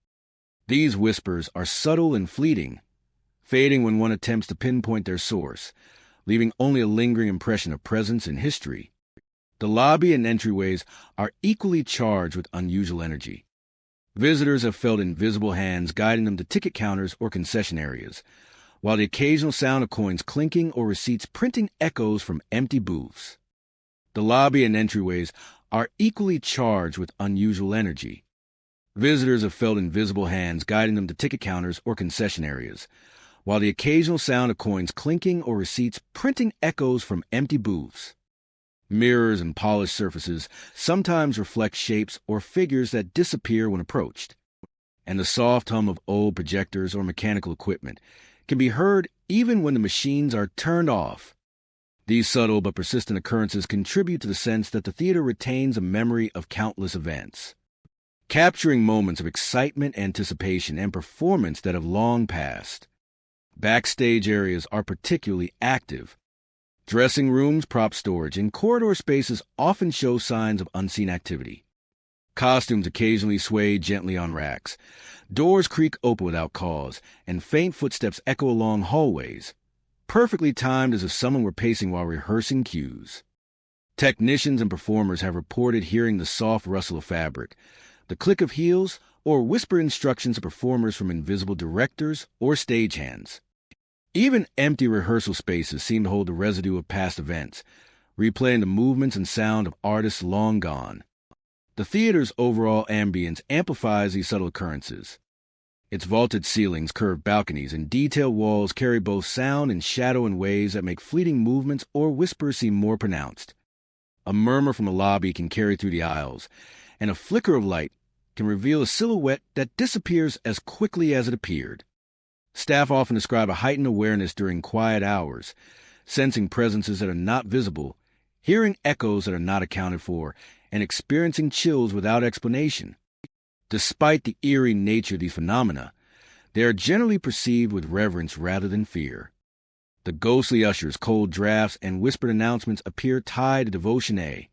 These whispers are subtle and fleeting, fading when one attempts to pinpoint their source, leaving only a lingering impression of presence and history. The lobby and entryways are equally charged with unusual energy. Visitors have felt invisible hands guiding them to ticket counters or concession areas, while the occasional sound of coins clinking or receipts printing echoes from empty booths. The lobby and entryways are equally charged with unusual energy. Visitors have felt invisible hands guiding them to ticket counters or concession areas, while the occasional sound of coins clinking or receipts printing echoes from empty booths. Mirrors and polished surfaces sometimes reflect shapes or figures that disappear when approached, and the soft hum of old projectors or mechanical equipment can be heard even when the machines are turned off. These subtle but persistent occurrences contribute to the sense that the theater retains a memory of countless events, capturing moments of excitement, anticipation, and performance that have long passed. Backstage areas are particularly active. Dressing rooms, prop storage, and corridor spaces often show signs of unseen activity. Costumes occasionally sway gently on racks. Doors creak open without cause, and faint footsteps echo along hallways, perfectly timed as if someone were pacing while rehearsing cues. Technicians and performers have reported hearing the soft rustle of fabric, the click of heels, or whisper instructions to performers from invisible directors or stagehands. Even empty rehearsal spaces seem to hold the residue of past events, replaying the movements and sound of artists long gone. The theater's overall ambience amplifies these subtle occurrences. Its vaulted ceilings, curved balconies, and detailed walls carry both sound and shadow in ways that make fleeting movements or whispers seem more pronounced. A murmur from the lobby can carry through the aisles, and a flicker of light can reveal a silhouette that disappears as quickly as it appeared. Staff often describe a heightened awareness during quiet hours, sensing presences that are not visible, hearing echoes that are not accounted for, and experiencing chills without explanation. Despite the eerie nature of these phenomena, they are generally perceived with reverence rather than fear. The ghostly ushers, cold drafts, and whispered announcements appear tied to devotion A.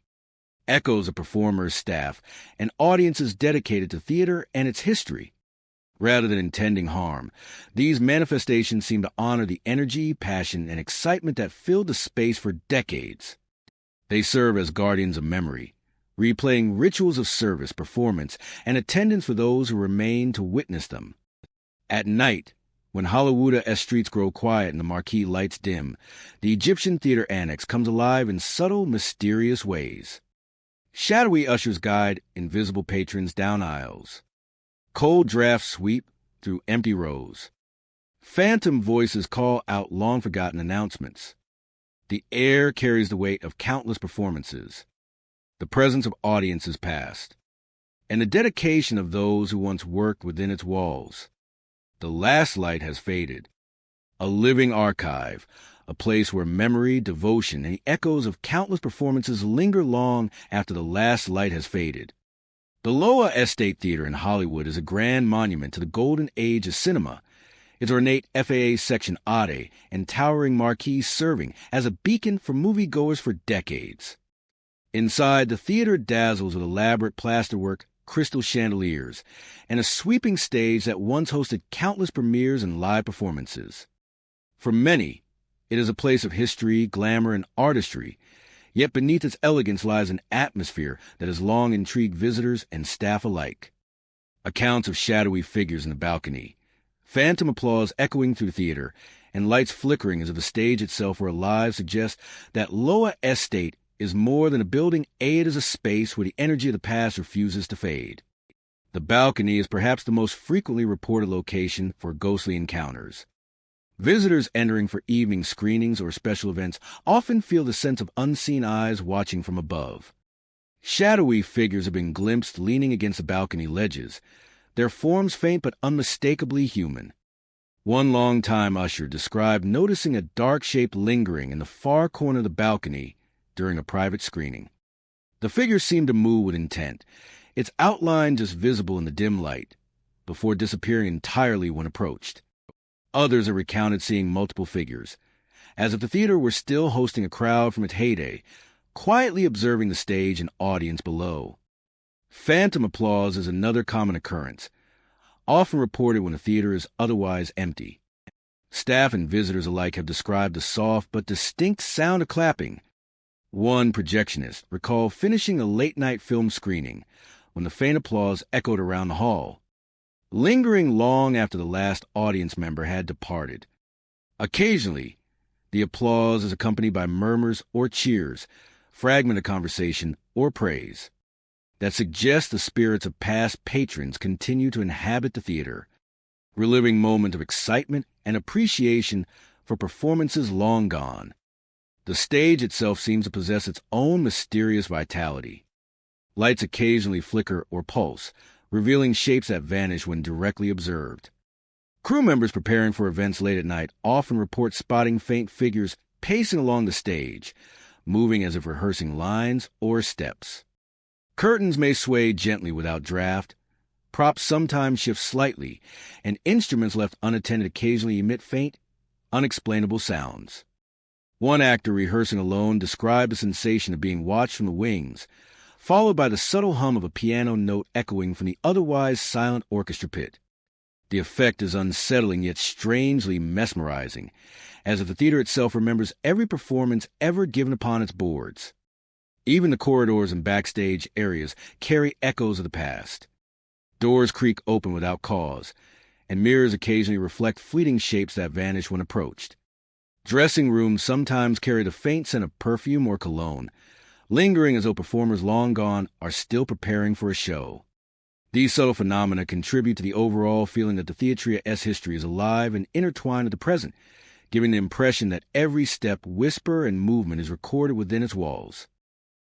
Echoes of performers, staff, and audiences dedicated to theater and its history. Rather than intending harm, these manifestations seem to honor the energy, passion, and excitement that filled the space for decades. They serve as guardians of memory, replaying rituals of service, performance, and attendance for those who remain to witness them. At night, when Hollywood-esque streets grow quiet and the marquee lights dim, the Egyptian Theater Annex comes alive in subtle, mysterious ways. Shadowy ushers guide invisible patrons down aisles. Cold drafts sweep through empty rows. Phantom voices call out long-forgotten announcements. The air carries the weight of countless performances, the presence of audiences past, and the dedication of those who once worked within its walls. The last light has faded, a living archive, a place where memory, devotion, and the echoes of countless performances linger long after the last light has faded. The Lower Estate Theater in Hollywood is a grand monument to the golden age of cinema, its ornate FAA section Ade and towering marquees serving as a beacon for moviegoers for decades. Inside, the theater dazzles with elaborate plasterwork, crystal chandeliers, and a sweeping stage that once hosted countless premieres and live performances. For many, it is a place of history, glamour, and artistry, yet beneath its elegance lies an atmosphere that has long intrigued visitors and staff alike. Accounts of shadowy figures in the balcony, phantom applause echoing through the theater, and lights flickering as if the stage itself were alive suggest that Lower Estate is more than a building. It is a space where the energy of the past refuses to fade. The balcony is perhaps the most frequently reported location for ghostly encounters. Visitors entering for evening screenings or special events often feel the sense of unseen eyes watching from above. Shadowy figures have been glimpsed leaning against the balcony ledges, their forms faint but unmistakably human. One long-time usher described noticing a dark shape lingering in the far corner of the balcony during a private screening. The figure seemed to move with intent, its outline just visible in the dim light, before disappearing entirely when approached. Others have recounted seeing multiple figures, as if the theater were still hosting a crowd from its heyday, quietly observing the stage and audience below. Phantom applause is another common occurrence, often reported when a theater is otherwise empty. Staff and visitors alike have described the soft but distinct sound of clapping. One projectionist recalled finishing a late-night film screening when the faint applause echoed around the hall, lingering long after the last audience member had departed. Occasionally, the applause is accompanied by murmurs or cheers, fragmented conversation or praise, that suggest the spirits of past patrons continue to inhabit the theater, reliving moments of excitement and appreciation for performances long gone. The stage itself seems to possess its own mysterious vitality. Lights occasionally flicker or pulse, revealing shapes that vanish when directly observed. Crew members preparing for events late at night often report spotting faint figures pacing along the stage, moving as if rehearsing lines or steps. Curtains may sway gently without draft, props sometimes shift slightly, and instruments left unattended occasionally emit faint, unexplainable sounds. One actor rehearsing alone described the sensation of being watched from the wings, followed by the subtle hum of a piano note echoing from the otherwise silent orchestra pit. The effect is unsettling yet strangely mesmerizing, as if the theater itself remembers every performance ever given upon its boards. Even the corridors and backstage areas carry echoes of the past. Doors creak open without cause, and mirrors occasionally reflect fleeting shapes that vanish when approached. Dressing rooms sometimes carry the faint scent of perfume or cologne, lingering as though performers long gone are still preparing for a show. These subtle phenomena contribute to the overall feeling that the Theatria-esque history is alive and intertwined with the present, giving the impression that every step, whisper, and movement is recorded within its walls.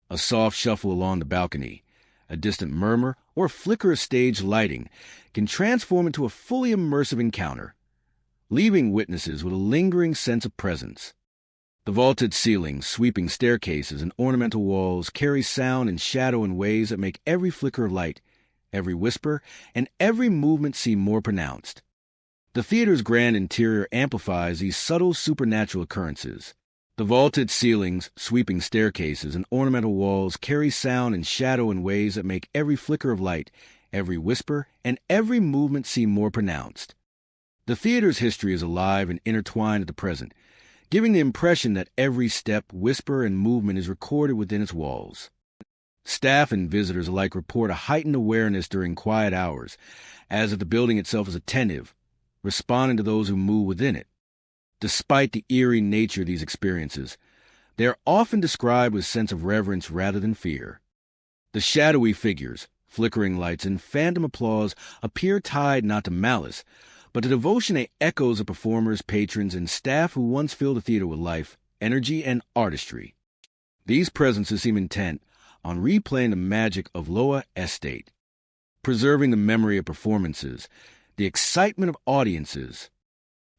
A soft shuffle along the balcony, a distant murmur, or a flicker of stage lighting can transform into a fully immersive encounter, leaving witnesses with a lingering sense of presence. The vaulted ceilings, sweeping staircases, and ornamental walls carry sound and shadow in ways that make every flicker of light, every whisper, and every movement seem more pronounced. The theater's grand interior amplifies these subtle supernatural occurrences. The vaulted ceilings, sweeping staircases, and ornamental walls carry sound and shadow in ways that make every flicker of light, every whisper, and every movement seem more pronounced. The theater's history is alive and intertwined at the present, giving the impression that every step, whisper, and movement is recorded within its walls. Staff and visitors alike report a heightened awareness during quiet hours, as if the building itself is attentive, responding to those who move within it. Despite the eerie nature of these experiences, they are often described with a sense of reverence rather than fear. The shadowy figures, flickering lights, and phantom applause appear tied not to malice, but to devotion they echoes of performers, patrons, and staff who once filled the theater with life, energy, and artistry. These presences seem intent on replaying the magic of Loa Estate, preserving the memory of performances, the excitement of audiences,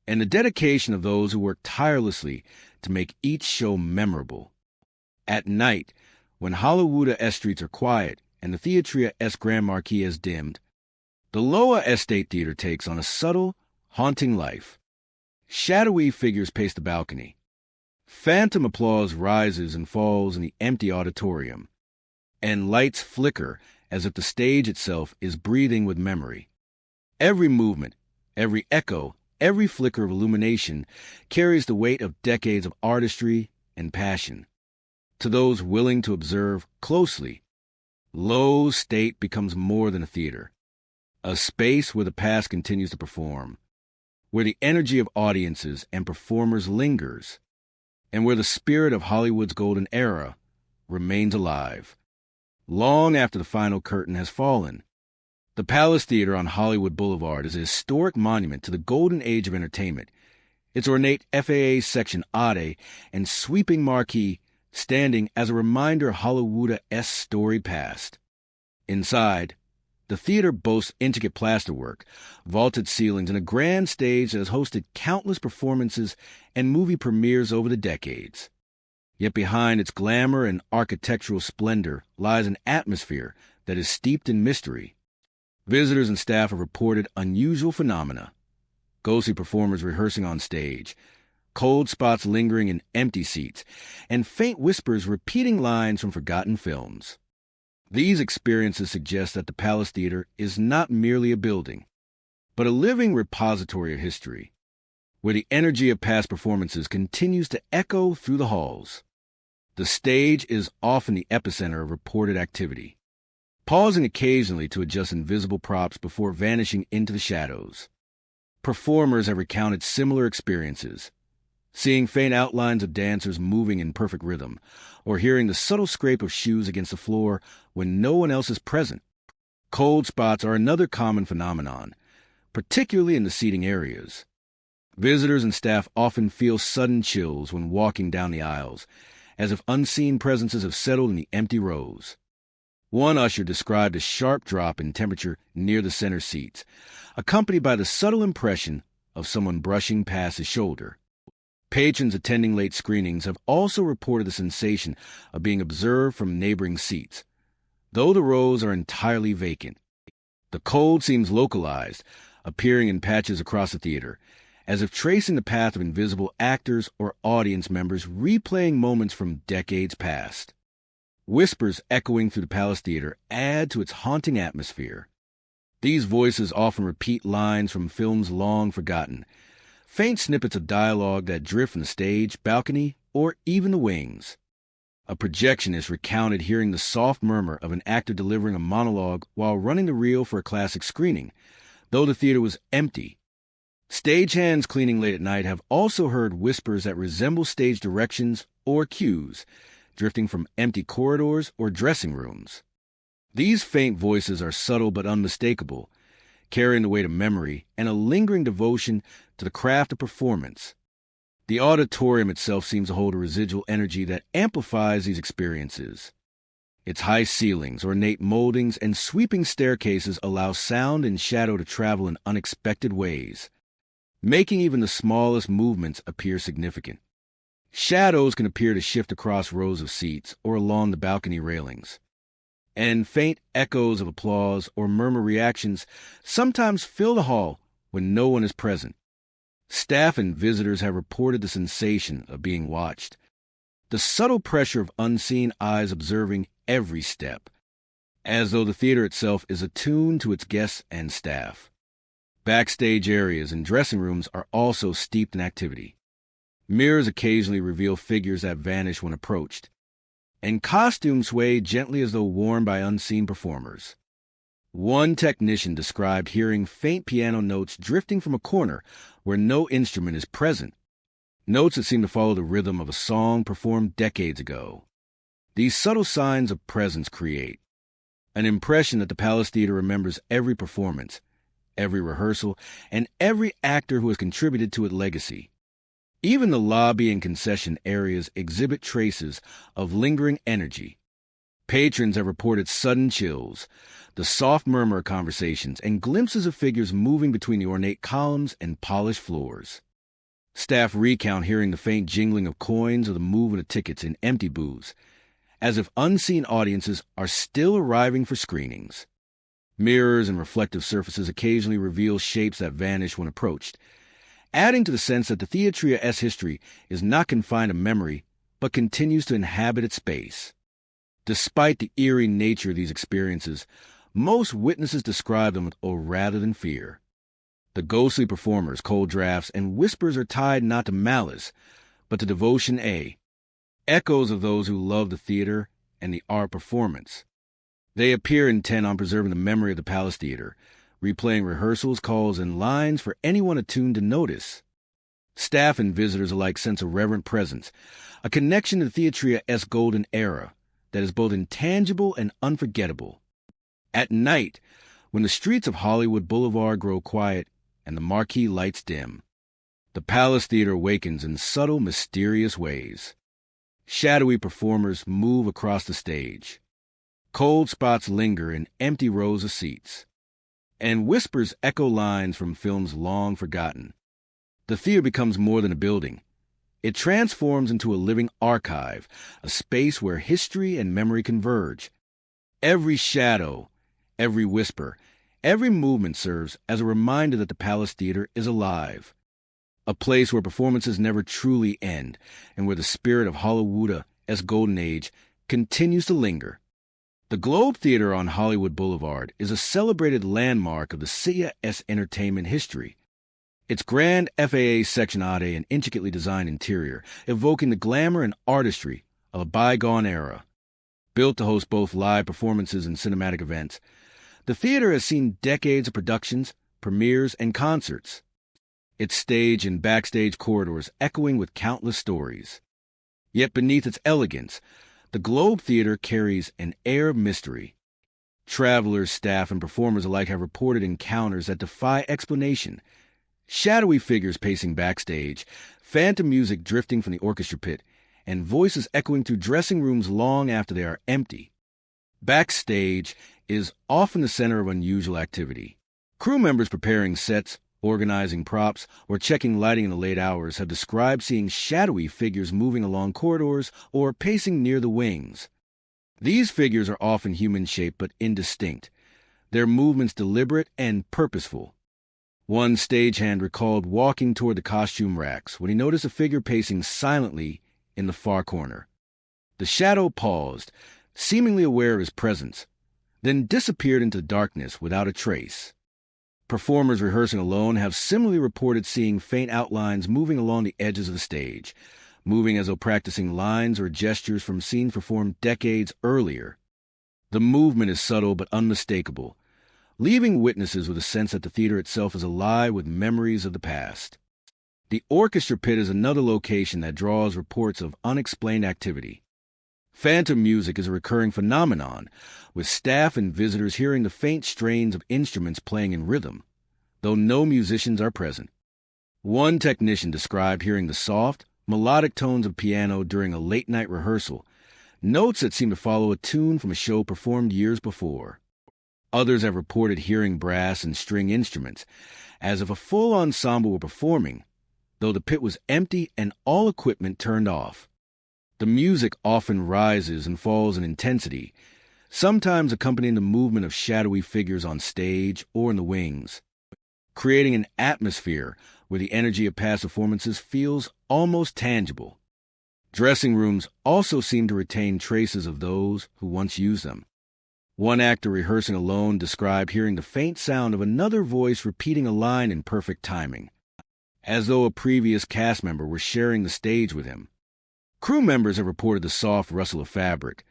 and the dedication of those who work tirelessly to make each show memorable. At night, when Hollywood streets are quiet and the Theatria Grand Marquis is dimmed, the Loa Estate Theater takes on a subtle, haunting life. Shadowy figures pace the balcony. Phantom applause rises and falls in the empty auditorium, and lights flicker as if the stage itself is breathing with memory. Every movement, every echo, every flicker of illumination carries the weight of decades of artistry and passion. To those willing to observe closely, Loa Estate becomes more than a theater, a space where the past continues to perform, where the energy of audiences and performers lingers, and where the spirit of Hollywood's golden era remains alive, long after the final curtain has fallen. The Palace Theater on Hollywood Boulevard is a historic monument to the golden age of entertainment, its ornate FAA section Ade and sweeping marquee standing as a reminder of Hollywood's storied past. Inside, the theater boasts intricate plasterwork, vaulted ceilings, and a grand stage that has hosted countless performances and movie premieres over the decades. Yet behind its glamour and architectural splendor lies an atmosphere that is steeped in mystery. Visitors and staff have reported unusual phenomena: ghostly performers rehearsing on stage, cold spots lingering in empty seats, and faint whispers repeating lines from forgotten films. These experiences suggest that the Palace Theater is not merely a building, but a living repository of history, where the energy of past performances continues to echo through the halls. The stage is often the epicenter of reported activity, pausing occasionally to adjust invisible props before vanishing into the shadows. Performers have recounted similar experiences, seeing faint outlines of dancers moving in perfect rhythm, or hearing the subtle scrape of shoes against the floor when no one else is present. Cold spots are another common phenomenon, particularly in the seating areas. Visitors and staff often feel sudden chills when walking down the aisles, as if unseen presences have settled in the empty rows. One usher described a sharp drop in temperature near the center seats, accompanied by the subtle impression of someone brushing past his shoulder. Patrons attending late screenings have also reported the sensation of being observed from neighboring seats, though the rows are entirely vacant. The cold seems localized, appearing in patches across the theater, as if tracing the path of invisible actors or audience members replaying moments from decades past. Whispers echoing through the Palace Theater add to its haunting atmosphere. These voices often repeat lines from films long forgotten, faint snippets of dialogue that drift from the stage, balcony, or even the wings. A projectionist recounted hearing the soft murmur of an actor delivering a monologue while running the reel for a classic screening, though the theater was empty. Stagehands cleaning late at night have also heard whispers that resemble stage directions or cues, drifting from empty corridors or dressing rooms. These faint voices are subtle but unmistakable, carrying the weight of memory and a lingering devotion to the craft of performance. The auditorium itself seems to hold a residual energy that amplifies these experiences. Its high ceilings, ornate moldings, and sweeping staircases allow sound and shadow to travel in unexpected ways, making even the smallest movements appear significant. Shadows can appear to shift across rows of seats or along the balcony railings, and faint echoes of applause or murmur reactions sometimes fill the hall when no one is present. Staff and visitors have reported the sensation of being watched, the subtle pressure of unseen eyes observing every step, as though the theater itself is attuned to its guests and staff. Backstage areas and dressing rooms are also steeped in activity. Mirrors occasionally reveal figures that vanish when approached, and costumes sway gently as though worn by unseen performers. One technician described hearing faint piano notes drifting from a corner where no instrument is present, notes that seem to follow the rhythm of a song performed decades ago. These subtle signs of presence create an impression that the Palace Theater remembers every performance, every rehearsal, and every actor who has contributed to its legacy. Even the lobby and concession areas exhibit traces of lingering energy. Patrons have reported sudden chills, the soft murmur of conversations, and glimpses of figures moving between the ornate columns and polished floors. Staff recount hearing the faint jingling of coins or the movement of tickets in empty booths, as if unseen audiences are still arriving for screenings. Mirrors and reflective surfaces occasionally reveal shapes that vanish when approached, adding to the sense that the Theatrea's history is not confined to memory, but continues to inhabit its space. Despite the eerie nature of these experiences, most witnesses describe them with awe rather than fear. The ghostly performers, cold drafts, and whispers are tied not to malice, but to devotion, echoes of those who love the theater and the art performance. They appear intent on preserving the memory of the Palace Theater, replaying rehearsals, calls, and lines for anyone attuned to notice. Staff and visitors alike sense a reverent presence, a connection to the Theatrea's golden era that is both intangible and unforgettable. At night, when the streets of Hollywood Boulevard grow quiet and the marquee lights dim, the Palace Theater awakens in subtle, mysterious ways. Shadowy performers move across the stage. Cold spots linger in empty rows of seats, and whispers echo lines from films long forgotten. The theater becomes more than a building. It transforms into a living archive, a space where history and memory converge. Every shadow, every whisper, every movement serves as a reminder that the Palace Theater is alive, a place where performances never truly end, and where the spirit of Hollywood's golden age continues to linger. The Globe Theater on Hollywood Boulevard is a celebrated landmark of the city's entertainment history. Its grand FAA sectionade and intricately designed interior, evoking the glamour and artistry of a bygone era. Built to host both live performances and cinematic events, the theater has seen decades of productions, premieres, and concerts, its stage and backstage corridors echoing with countless stories. Yet beneath its elegance, the Globe Theater carries an air of mystery. Travelers, staff, and performers alike have reported encounters that defy explanation. Shadowy figures pacing backstage, phantom music drifting from the orchestra pit, and voices echoing through dressing rooms long after they are empty. Backstage is often the center of unusual activity. Crew members preparing sets, organizing props, or checking lighting in the late hours have described seeing shadowy figures moving along corridors or pacing near the wings. These figures are often human-shaped but indistinct, their movements deliberate and purposeful. One stagehand recalled walking toward the costume racks when he noticed a figure pacing silently in the far corner. The shadow paused, seemingly aware of his presence, then disappeared into darkness without a trace. Performers rehearsing alone have similarly reported seeing faint outlines moving along the edges of the stage, moving as though practicing lines or gestures from scenes performed decades earlier. The movement is subtle but unmistakable, leaving witnesses with a sense that the theater itself is alive with memories of the past. The orchestra pit is another location that draws reports of unexplained activity. Phantom music is a recurring phenomenon, with staff and visitors hearing the faint strains of instruments playing in rhythm, though no musicians are present. One technician described hearing the soft, melodic tones of piano during a late-night rehearsal, notes that seem to follow a tune from a show performed years before. Others have reported hearing brass and string instruments, as if a full ensemble were performing, though the pit was empty and all equipment turned off. The music often rises and falls in intensity, sometimes accompanying the movement of shadowy figures on stage or in the wings. creating an atmosphere where the energy of past performances feels almost tangible. Dressing rooms also seem to retain traces of those who once used them. One actor rehearsing alone described hearing the faint sound of another voice repeating a line in perfect timing, as though a previous cast member were sharing the stage with him. Crew members have reported the soft rustle of fabric,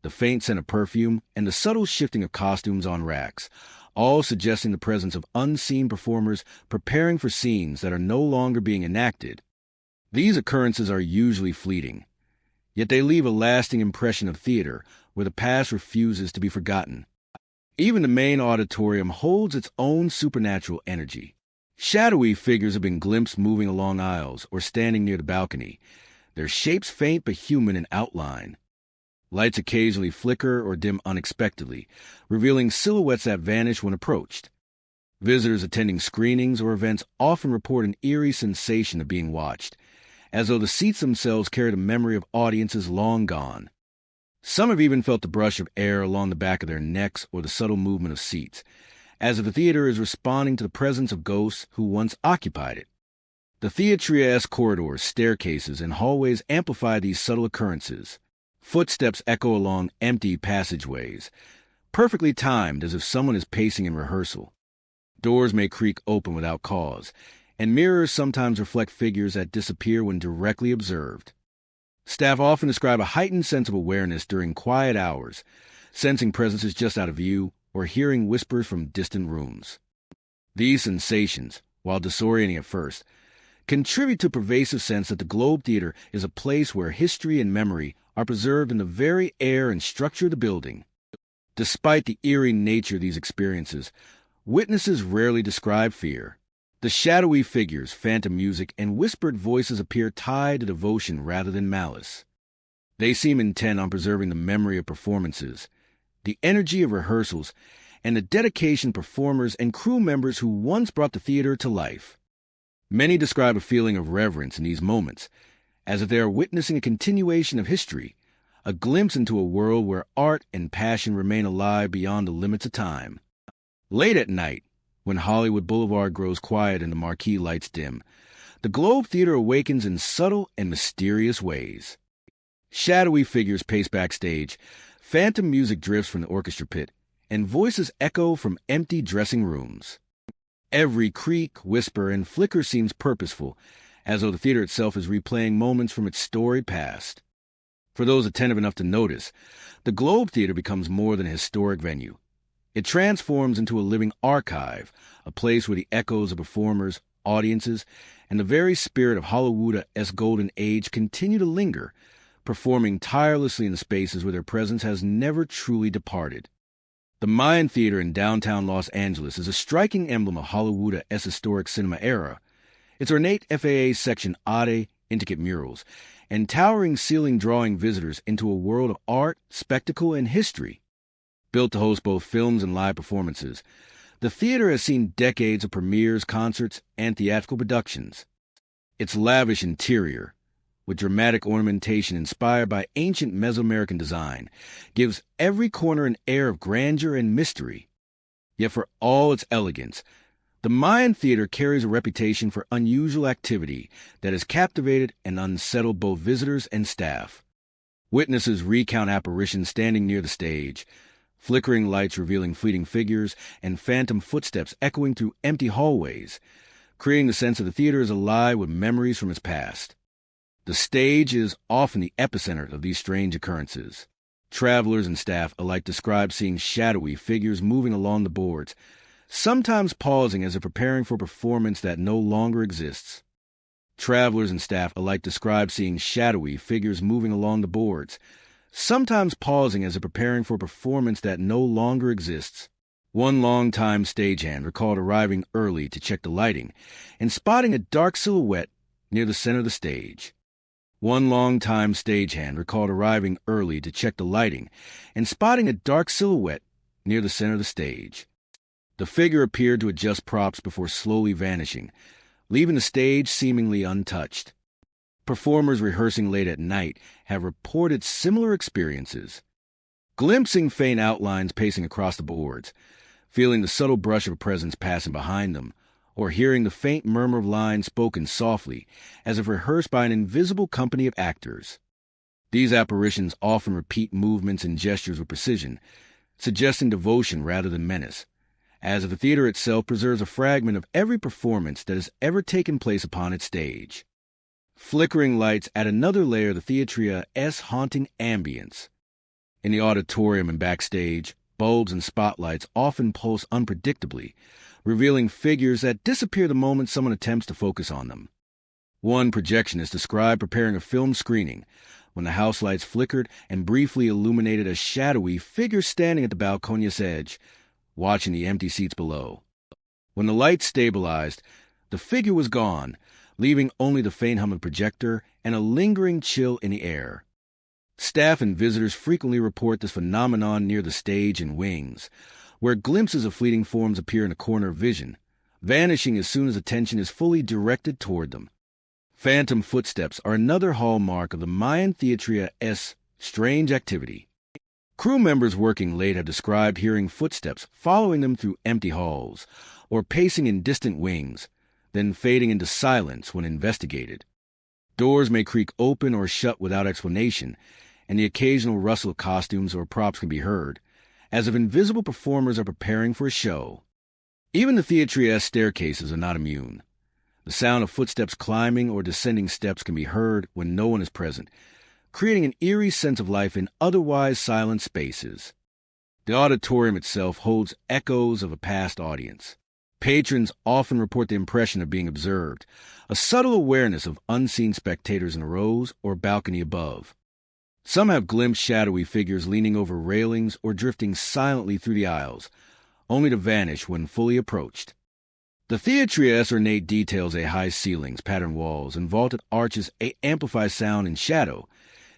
the faint scent of perfume, and the subtle shifting of costumes on racks, all suggesting the presence of unseen performers preparing for scenes that are no longer being enacted. These occurrences are usually fleeting, yet they leave a lasting impression of theater where the past refuses to be forgotten. Even the main auditorium holds its own supernatural energy. Shadowy figures have been glimpsed moving along aisles or standing near the balcony, their shapes faint but human in outline. Lights occasionally flicker or dim unexpectedly, revealing silhouettes that vanish when approached. Visitors attending screenings or events often report an eerie sensation of being watched, as though the seats themselves carry the memory of audiences long gone. Some have even felt the brush of air along the back of their necks or the subtle movement of seats, as if the theater is responding to the presence of ghosts who once occupied it. The theatriesque corridors, staircases, and hallways amplify these subtle occurrences. Footsteps echo along empty passageways, perfectly timed as if someone is pacing in rehearsal. Doors may creak open without cause, and mirrors sometimes reflect figures that disappear when directly observed. Staff often describe a heightened sense of awareness during quiet hours, sensing presences just out of view or hearing whispers from distant rooms. These sensations, while disorienting at first, contribute to a pervasive sense that the Globe Theater is a place where history and memory are preserved in the very air and structure of the building. Despite the eerie nature of these experiences, witnesses rarely describe fear. The shadowy figures, phantom music, and whispered voices appear tied to devotion rather than malice. They seem intent on preserving the memory of performances, the energy of rehearsals, and the dedication of performers and crew members who once brought the theater to life. Many describe a feeling of reverence in these moments, as if they are witnessing a continuation of history, a glimpse into a world where art and passion remain alive beyond the limits of time. Late at night, when Hollywood Boulevard grows quiet and the marquee lights dim, the Globe Theater awakens in subtle and mysterious ways. Shadowy figures pace backstage, phantom music drifts from the orchestra pit, and voices echo from empty dressing rooms. Every creak, whisper, and flicker seems purposeful, as though the theater itself is replaying moments from its storied past. For those attentive enough to notice, the Globe Theater becomes more than a historic venue. It transforms into a living archive, a place where the echoes of performers, audiences, and the very spirit of Hollywood's golden age continue to linger, performing tirelessly in the spaces where their presence has never truly departed. The Mayan Theater in downtown Los Angeles is a striking emblem of Hollywood's historic cinema era. Its ornate FAA section ade, intricate murals, and towering ceiling drawing visitors into a world of art, spectacle, and history. Built to host both films and live performances, the theater has seen decades of premieres, concerts, and theatrical productions. Its lavish interior, with dramatic ornamentation inspired by ancient Mesoamerican design, gives every corner an air of grandeur and mystery. Yet for all its elegance, the Mayan Theater carries a reputation for unusual activity that has captivated and unsettled both visitors and staff. Witnesses recount apparitions standing near the stage, flickering lights revealing fleeting figures, and phantom footsteps echoing through empty hallways, creating the sense of the theater is alive with memories from its past. The stage is often the epicenter of these strange occurrences. Travelers and staff alike describe seeing shadowy figures moving along the boards, sometimes pausing as if preparing for a performance that no longer exists. Travelers and staff alike describe seeing shadowy figures moving along the boards, sometimes pausing as if preparing for a performance that no longer exists. One long-time stagehand recalled arriving early to check the lighting and spotting a dark silhouette near the center of the stage. One long-time stagehand recalled arriving early to check the lighting and spotting a dark silhouette near the center of the stage. The figure appeared to adjust props before slowly vanishing, leaving the stage seemingly untouched. Performers rehearsing late at night have reported similar experiences, glimpsing faint outlines pacing across the boards, feeling the subtle brush of a presence passing behind them, or hearing the faint murmur of lines spoken softly, as if rehearsed by an invisible company of actors. These apparitions often repeat movements and gestures with precision, suggesting devotion rather than menace, as if the theater itself preserves a fragment of every performance that has ever taken place upon its stage. Flickering lights add another layer of the theatria's haunting ambience. In the auditorium and backstage, bulbs and spotlights often pulse unpredictably, revealing figures that disappear the moment someone attempts to focus on them. One projectionist described preparing a film screening when the house lights flickered and briefly illuminated a shadowy figure standing at the balcony's edge, watching the empty seats below. When the lights stabilized, the figure was gone, leaving only the faint hum of the projector and a lingering chill in the air. Staff and visitors frequently report this phenomenon near the stage and wings, where glimpses of fleeting forms appear in the corner of vision, vanishing as soon as attention is fully directed toward them. Phantom footsteps are another hallmark of the Mayan theatria's strange activity. Crew members working late have described hearing footsteps following them through empty halls, or pacing in distant wings, then fading into silence when investigated. Doors may creak open or shut without explanation, and the occasional rustle of costumes or props can be heard, as if invisible performers are preparing for a show. Even the theatria's staircases are not immune. The sound of footsteps climbing or descending steps can be heard when no one is present, creating an eerie sense of life in otherwise silent spaces. The auditorium itself holds echoes of a past audience. Patrons often report the impression of being observed, a subtle awareness of unseen spectators in rows or balcony above. Some have glimpsed shadowy figures leaning over railings or drifting silently through the aisles, only to vanish when fully approached. The theatria's ornate details, high ceilings, patterned walls, and vaulted arches amplify sound and shadow,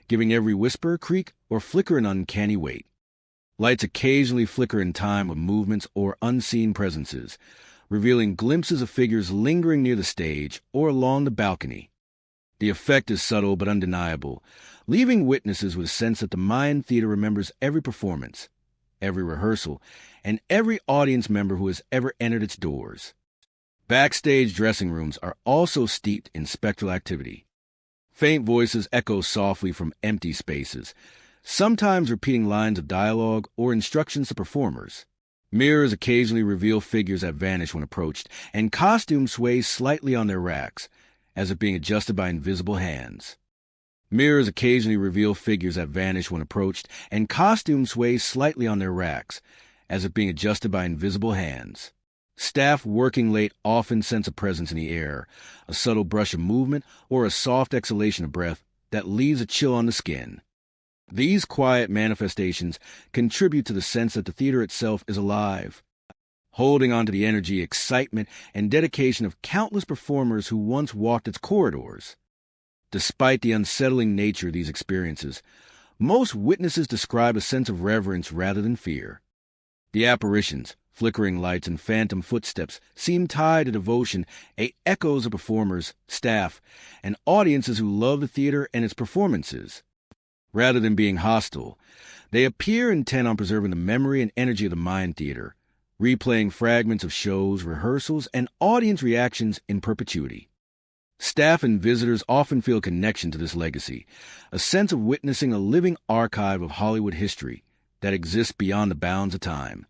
giving every whisper, creak, or flicker an uncanny weight. Lights occasionally flicker in time with movements or unseen presences, revealing glimpses of figures lingering near the stage or along the balcony. The effect is subtle but undeniable, leaving witnesses with a sense that the Mayan theater remembers every performance, every rehearsal, and every audience member who has ever entered its doors. Backstage dressing rooms are also steeped in spectral activity. Faint voices echo softly from empty spaces, sometimes repeating lines of dialogue or instructions to performers. Mirrors occasionally reveal figures that vanish when approached, and costumes sway slightly on their racks, as if being adjusted by invisible hands. Mirrors occasionally reveal figures that vanish when approached, and costumes sway slightly on their racks, as if being adjusted by invisible hands. Staff working late often sense a presence in the air, a subtle brush of movement or a soft exhalation of breath that leaves a chill on the skin. These quiet manifestations contribute to the sense that the theater itself is alive, holding on to the energy, excitement, and dedication of countless performers who once walked its corridors. Despite the unsettling nature of these experiences, most witnesses describe a sense of reverence rather than fear. The apparitions, flickering lights, and phantom footsteps seem tied to devotion, echoes of performers, staff, and audiences who love the theater and its performances. Rather than being hostile, they appear intent on preserving the memory and energy of the Mayan theater, replaying fragments of shows, rehearsals, and audience reactions in perpetuity. Staff and visitors often feel a connection to this legacy, a sense of witnessing a living archive of Hollywood history that exists beyond the bounds of time.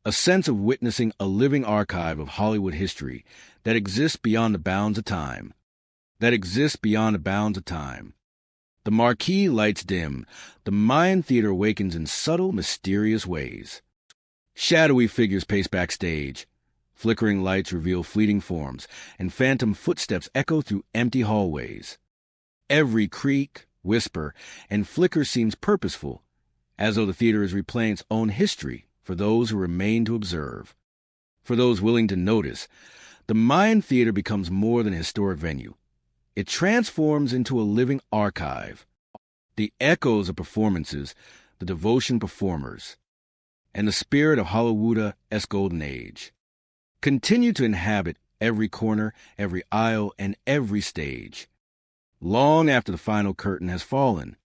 A sense of witnessing a living archive of Hollywood history that exists beyond the bounds of time. The marquee lights dim. The Mayan theater awakens in subtle, mysterious ways. Shadowy figures pace backstage. Flickering lights reveal fleeting forms, and phantom footsteps echo through empty hallways. Every creak, whisper, and flicker seems purposeful, as though the theater is replaying its own history for those who remain to observe. For those willing to notice, the Mayan theater becomes more than a historic venue. It transforms into a living archive. The echoes of performances, the devotion performers, and the spirit of Hollywood's golden age continue to inhabit every corner, every aisle, and every stage. Long after the final curtain has fallen,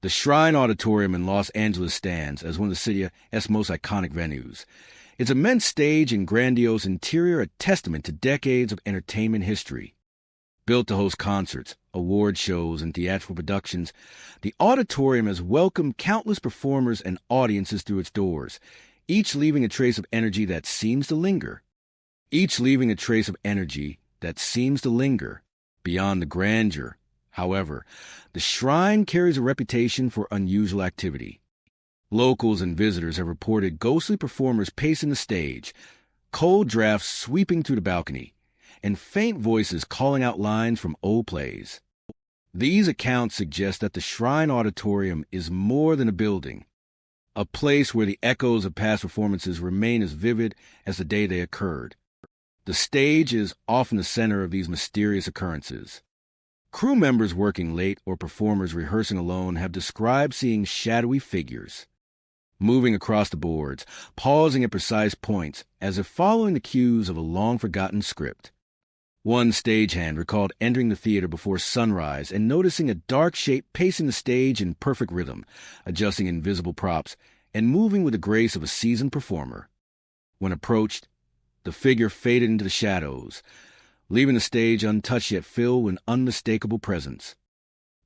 the Shrine Auditorium in Los Angeles stands as one of the city's most iconic venues, Its immense stage and grandiose interior are a testament to decades of entertainment history. Built to host concerts, award shows, and theatrical productions, the auditorium has welcomed countless performers and audiences through its doors, each leaving a trace of energy that seems to linger. Beyond the grandeur, however, the shrine carries a reputation for unusual activity. Locals and visitors have reported ghostly performers pacing the stage, cold drafts sweeping through the balcony, and faint voices calling out lines from old plays. These accounts suggest that the Shrine Auditorium is more than a building, a place where the echoes of past performances remain as vivid as the day they occurred. The stage is often the center of these mysterious occurrences. Crew members working late or performers rehearsing alone have described seeing shadowy figures, moving across the boards, pausing at precise points, as if following the cues of a long-forgotten script. One stagehand recalled entering the theater before sunrise and noticing a dark shape pacing the stage in perfect rhythm, adjusting invisible props, and moving with the grace of a seasoned performer. When approached, the figure faded into the shadows, leaving the stage untouched yet filled with an unmistakable presence.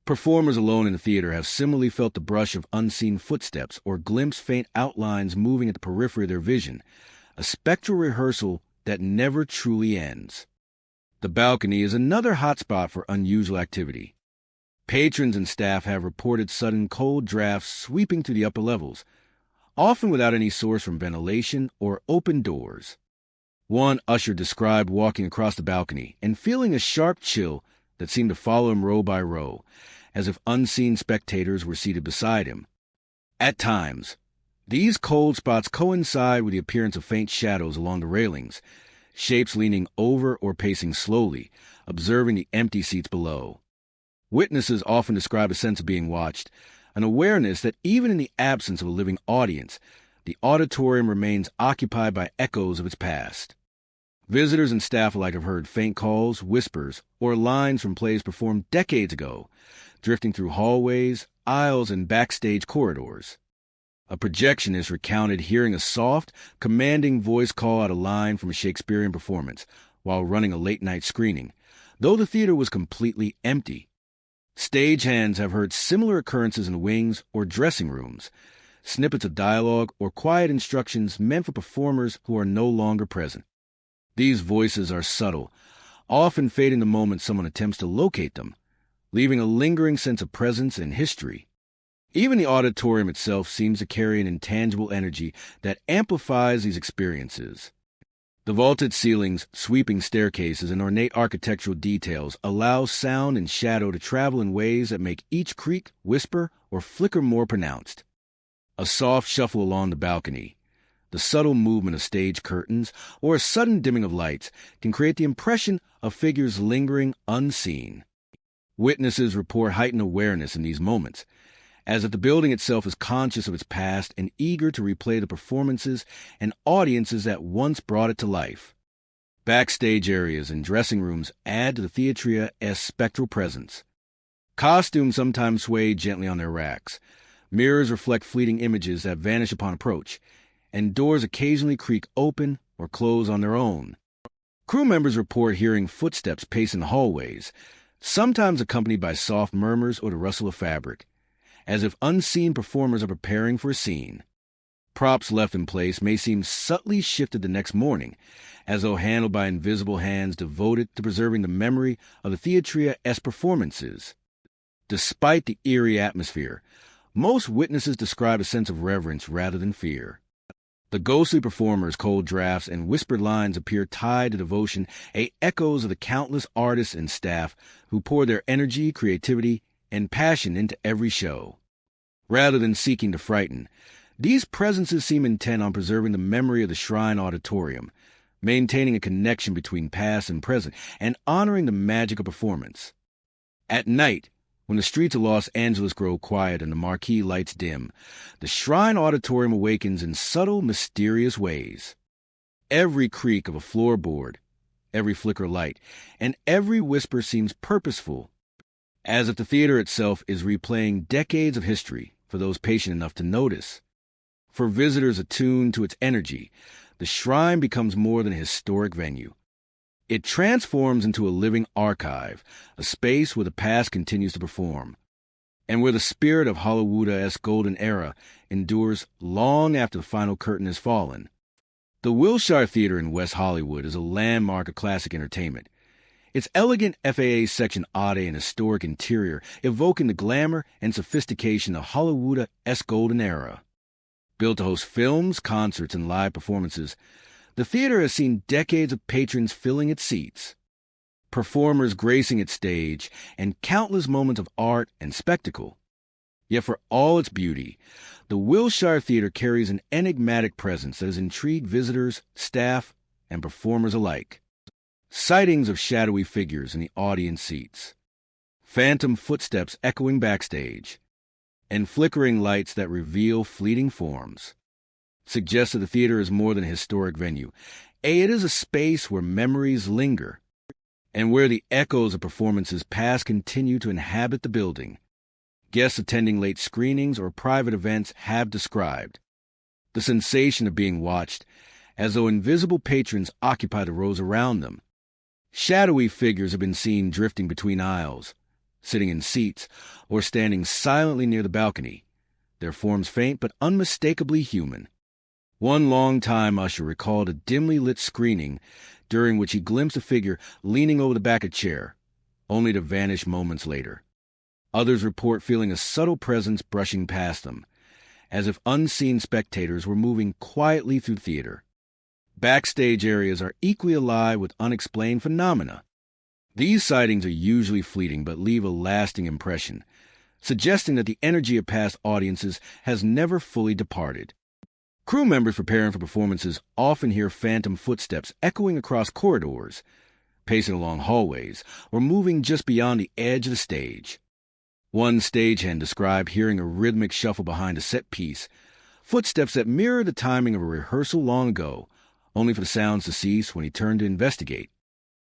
Performers alone in the theater have similarly felt the brush of unseen footsteps or glimpsed faint outlines moving at the periphery of their vision, a spectral rehearsal that never truly ends. The balcony is another hotspot for unusual activity. Patrons and staff have reported sudden cold drafts sweeping through the upper levels, often without any source from ventilation or open doors. One usher described walking across the balcony and feeling a sharp chill that seemed to follow him row by row, as if unseen spectators were seated beside him. At times, these cold spots coincide with the appearance of faint shadows along the railings, shapes leaning over or pacing slowly, observing the empty seats below. Witnesses often describe a sense of being watched, an awareness that even in the absence of a living audience, the auditorium remains occupied by echoes of its past. Visitors and staff alike have heard faint calls, whispers, or lines from plays performed decades ago, drifting through hallways, aisles, and backstage corridors. A projectionist recounted hearing a soft, commanding voice call out a line from a Shakespearean performance while running a late-night screening, though the theater was completely empty. Stagehands have heard similar occurrences in the wings or dressing rooms, snippets of dialogue or quiet instructions meant for performers who are no longer present. These voices are subtle, often fading the moment someone attempts to locate them, leaving a lingering sense of presence and history. Even the auditorium itself seems to carry an intangible energy that amplifies these experiences. The vaulted ceilings, sweeping staircases, and ornate architectural details allow sound and shadow to travel in ways that make each creak, whisper, or flicker more pronounced. A soft shuffle along the balcony, the subtle movement of stage curtains, or a sudden dimming of lights can create the impression of figures lingering unseen. Witnesses report heightened awareness in these moments, as if the building itself is conscious of its past and eager to replay the performances and audiences that once brought it to life. Backstage areas and dressing rooms add to the theatria's spectral presence. Costumes sometimes sway gently on their racks. Mirrors reflect fleeting images that vanish upon approach, and doors occasionally creak open or close on their own. Crew members report hearing footsteps pacing the hallways, sometimes accompanied by soft murmurs or the rustle of fabric, as if unseen performers are preparing for a scene. Props left in place may seem subtly shifted the next morning, as though handled by invisible hands devoted to preserving the memory of the theatria's performances. Despite the eerie atmosphere, most witnesses describe a sense of reverence rather than fear. The ghostly performers' cold drafts and whispered lines appear tied to devotion, echoes of the countless artists and staff who pour their energy, creativity, and passion into every show. Rather than seeking to frighten, these presences seem intent on preserving the memory of the Shrine Auditorium, maintaining a connection between past and present, and honoring the magic of performance. At night, when the streets of Los Angeles grow quiet and the marquee lights dim, the Shrine Auditorium awakens in subtle, mysterious ways. Every creak of a floorboard, every flicker of light, and every whisper seems purposeful, as if the theater itself is replaying decades of history for those patient enough to notice. For visitors attuned to its energy, the shrine becomes more than a historic venue. It transforms into a living archive, a space where the past continues to perform, and where the spirit of Hollywood's golden era endures long after the final curtain has fallen. The Wilshire Theater in West Hollywood is a landmark of classic entertainment. Its elegant FAA section Ade and historic interior evoking the glamour and sophistication of Hollywood's golden era. Built to host films, concerts, and live performances, the theater has seen decades of patrons filling its seats, performers gracing its stage, and countless moments of art and spectacle. Yet for all its beauty, the Wilshire Theater carries an enigmatic presence that has intrigued visitors, staff, and performers alike. Sightings of shadowy figures in the audience seats, phantom footsteps echoing backstage, and flickering lights that reveal fleeting forms suggest that the theater is more than a historic venue. It is a space where memories linger, and where the echoes of performances past continue to inhabit the building. Guests attending late screenings or private events have described the sensation of being watched as though invisible patrons occupy the rows around them. Shadowy figures have been seen drifting between aisles, sitting in seats, or standing silently near the balcony, their forms faint but unmistakably human. One long-time usher recalled a dimly lit screening during which he glimpsed a figure leaning over the back of a chair, only to vanish moments later. Others report feeling a subtle presence brushing past them, as if unseen spectators were moving quietly through the theater. Backstage areas are equally alive with unexplained phenomena. These sightings are usually fleeting but leave a lasting impression, suggesting that the energy of past audiences has never fully departed. Crew members preparing for performances often hear phantom footsteps echoing across corridors, pacing along hallways, or moving just beyond the edge of the stage. One stagehand described hearing a rhythmic shuffle behind a set piece, footsteps that mirror the timing of a rehearsal long ago, only for the sounds to cease when he turned to investigate.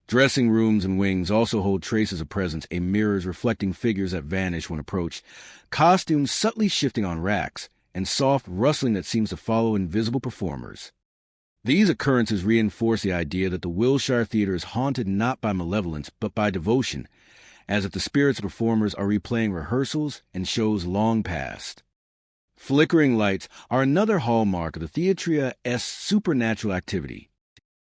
Dressing rooms and wings also hold traces of presence, mirrors reflecting figures that vanish when approached, costumes subtly shifting on racks, and soft rustling that seems to follow invisible performers. These occurrences reinforce the idea that the Wilshire Theater is haunted not by malevolence but by devotion, as if the spirits of performers are replaying rehearsals and shows long past. Flickering lights are another hallmark of the theatria's supernatural activity.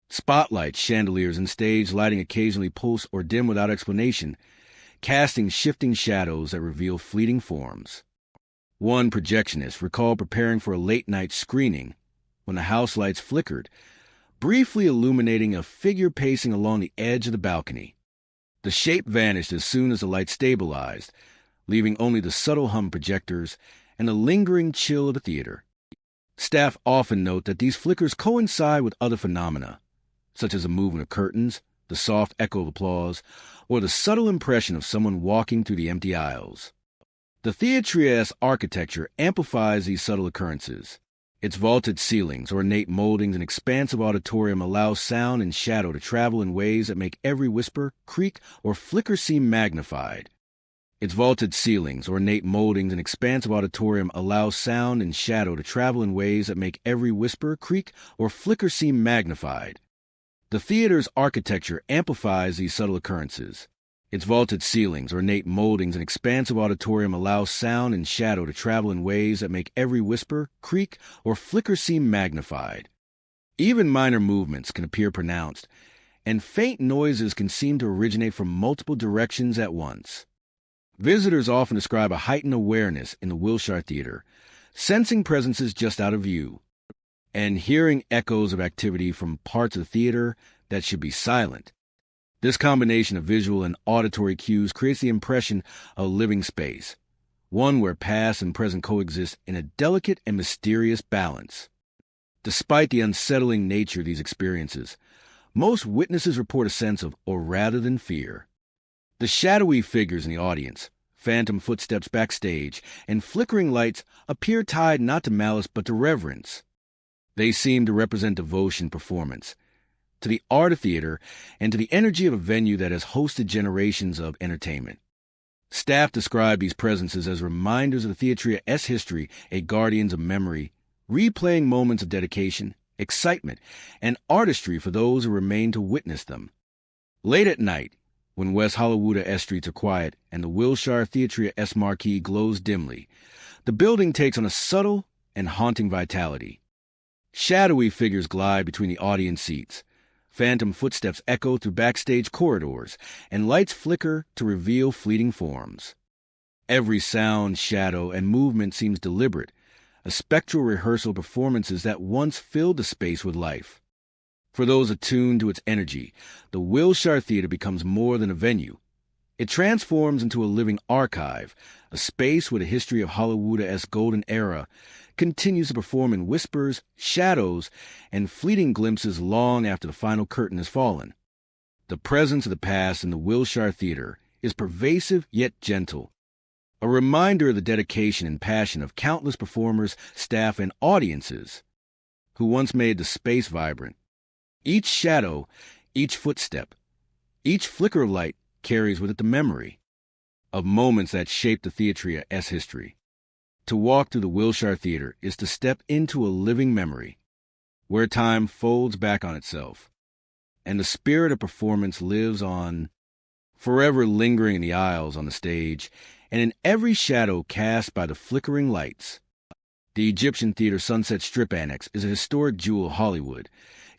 Spotlights, chandeliers, and stage lighting occasionally pulse or dim without explanation, casting shifting shadows that reveal fleeting forms. One projectionist recalled preparing for a late-night screening when the house lights flickered, briefly illuminating a figure pacing along the edge of the balcony. The shape vanished as soon as the light stabilized, leaving only the subtle hum of projectors and the lingering chill of the theater. Staff often note that these flickers coincide with other phenomena, such as the movement of curtains, the soft echo of applause, or the subtle impression of someone walking through the empty aisles. The theatria's architecture amplifies these subtle occurrences. Its vaulted ceilings, ornate moldings, and expansive auditorium allow sound and shadow to travel in ways that make every whisper, creak, or flicker seem magnified. Its vaulted ceilings, ornate moldings, and expansive auditorium allow sound and shadow to travel in ways that make every whisper, creak, or flicker seem magnified. The theater's architecture amplifies these subtle occurrences. Its vaulted ceilings, ornate moldings, and expansive auditorium allow sound and shadow to travel in ways that make every whisper, creak, or flicker seem magnified. Even minor movements can appear pronounced, and faint noises can seem to originate from multiple directions at once. Visitors often describe a heightened awareness in the Wilshire Theater, sensing presences just out of view, and hearing echoes of activity from parts of the theater that should be silent. This combination of visual and auditory cues creates the impression of a living space, one where past and present coexist in a delicate and mysterious balance. Despite the unsettling nature of these experiences, most witnesses report a sense of awe rather than fear. The shadowy figures in the audience, phantom footsteps backstage, and flickering lights appear tied not to malice but to reverence. They seem to represent devotion performance, to the art of theater, and to the energy of a venue that has hosted generations of entertainment. Staff describe these presences as reminders of the theatria's history, guardians of memory, replaying moments of dedication excitement, and artistry for those who remain to witness them. Late at night, when West Hollywood S streets are quiet and the Wilshire Theatre S marquee glows dimly, the building takes on a subtle and haunting vitality. Shadowy figures glide between the audience seats. Phantom footsteps echo through backstage corridors, and lights flicker to reveal fleeting forms. Every sound, shadow, and movement seems deliberate, a spectral rehearsal of performances that once filled the space with life. For those attuned to its energy, the Wilshire Theatre becomes more than a venue. It transforms into a living archive, a space where the history of Hollywood's golden era continues to perform in whispers, shadows, and fleeting glimpses long after the final curtain has fallen. The presence of the past in the Wilshire Theatre is pervasive yet gentle, a reminder of the dedication and passion of countless performers, staff, and audiences who once made the space vibrant. Each shadow, each footstep, each flicker of light carries with it the memory of moments that shaped the theatre's history. To walk through the Wilshire Theatre is to step into a living memory, where time folds back on itself, and the spirit of performance lives on, forever lingering in the aisles, on the stage, and in every shadow cast by the flickering lights. The Egyptian Theatre Sunset Strip Annex is a historic jewel of Hollywood,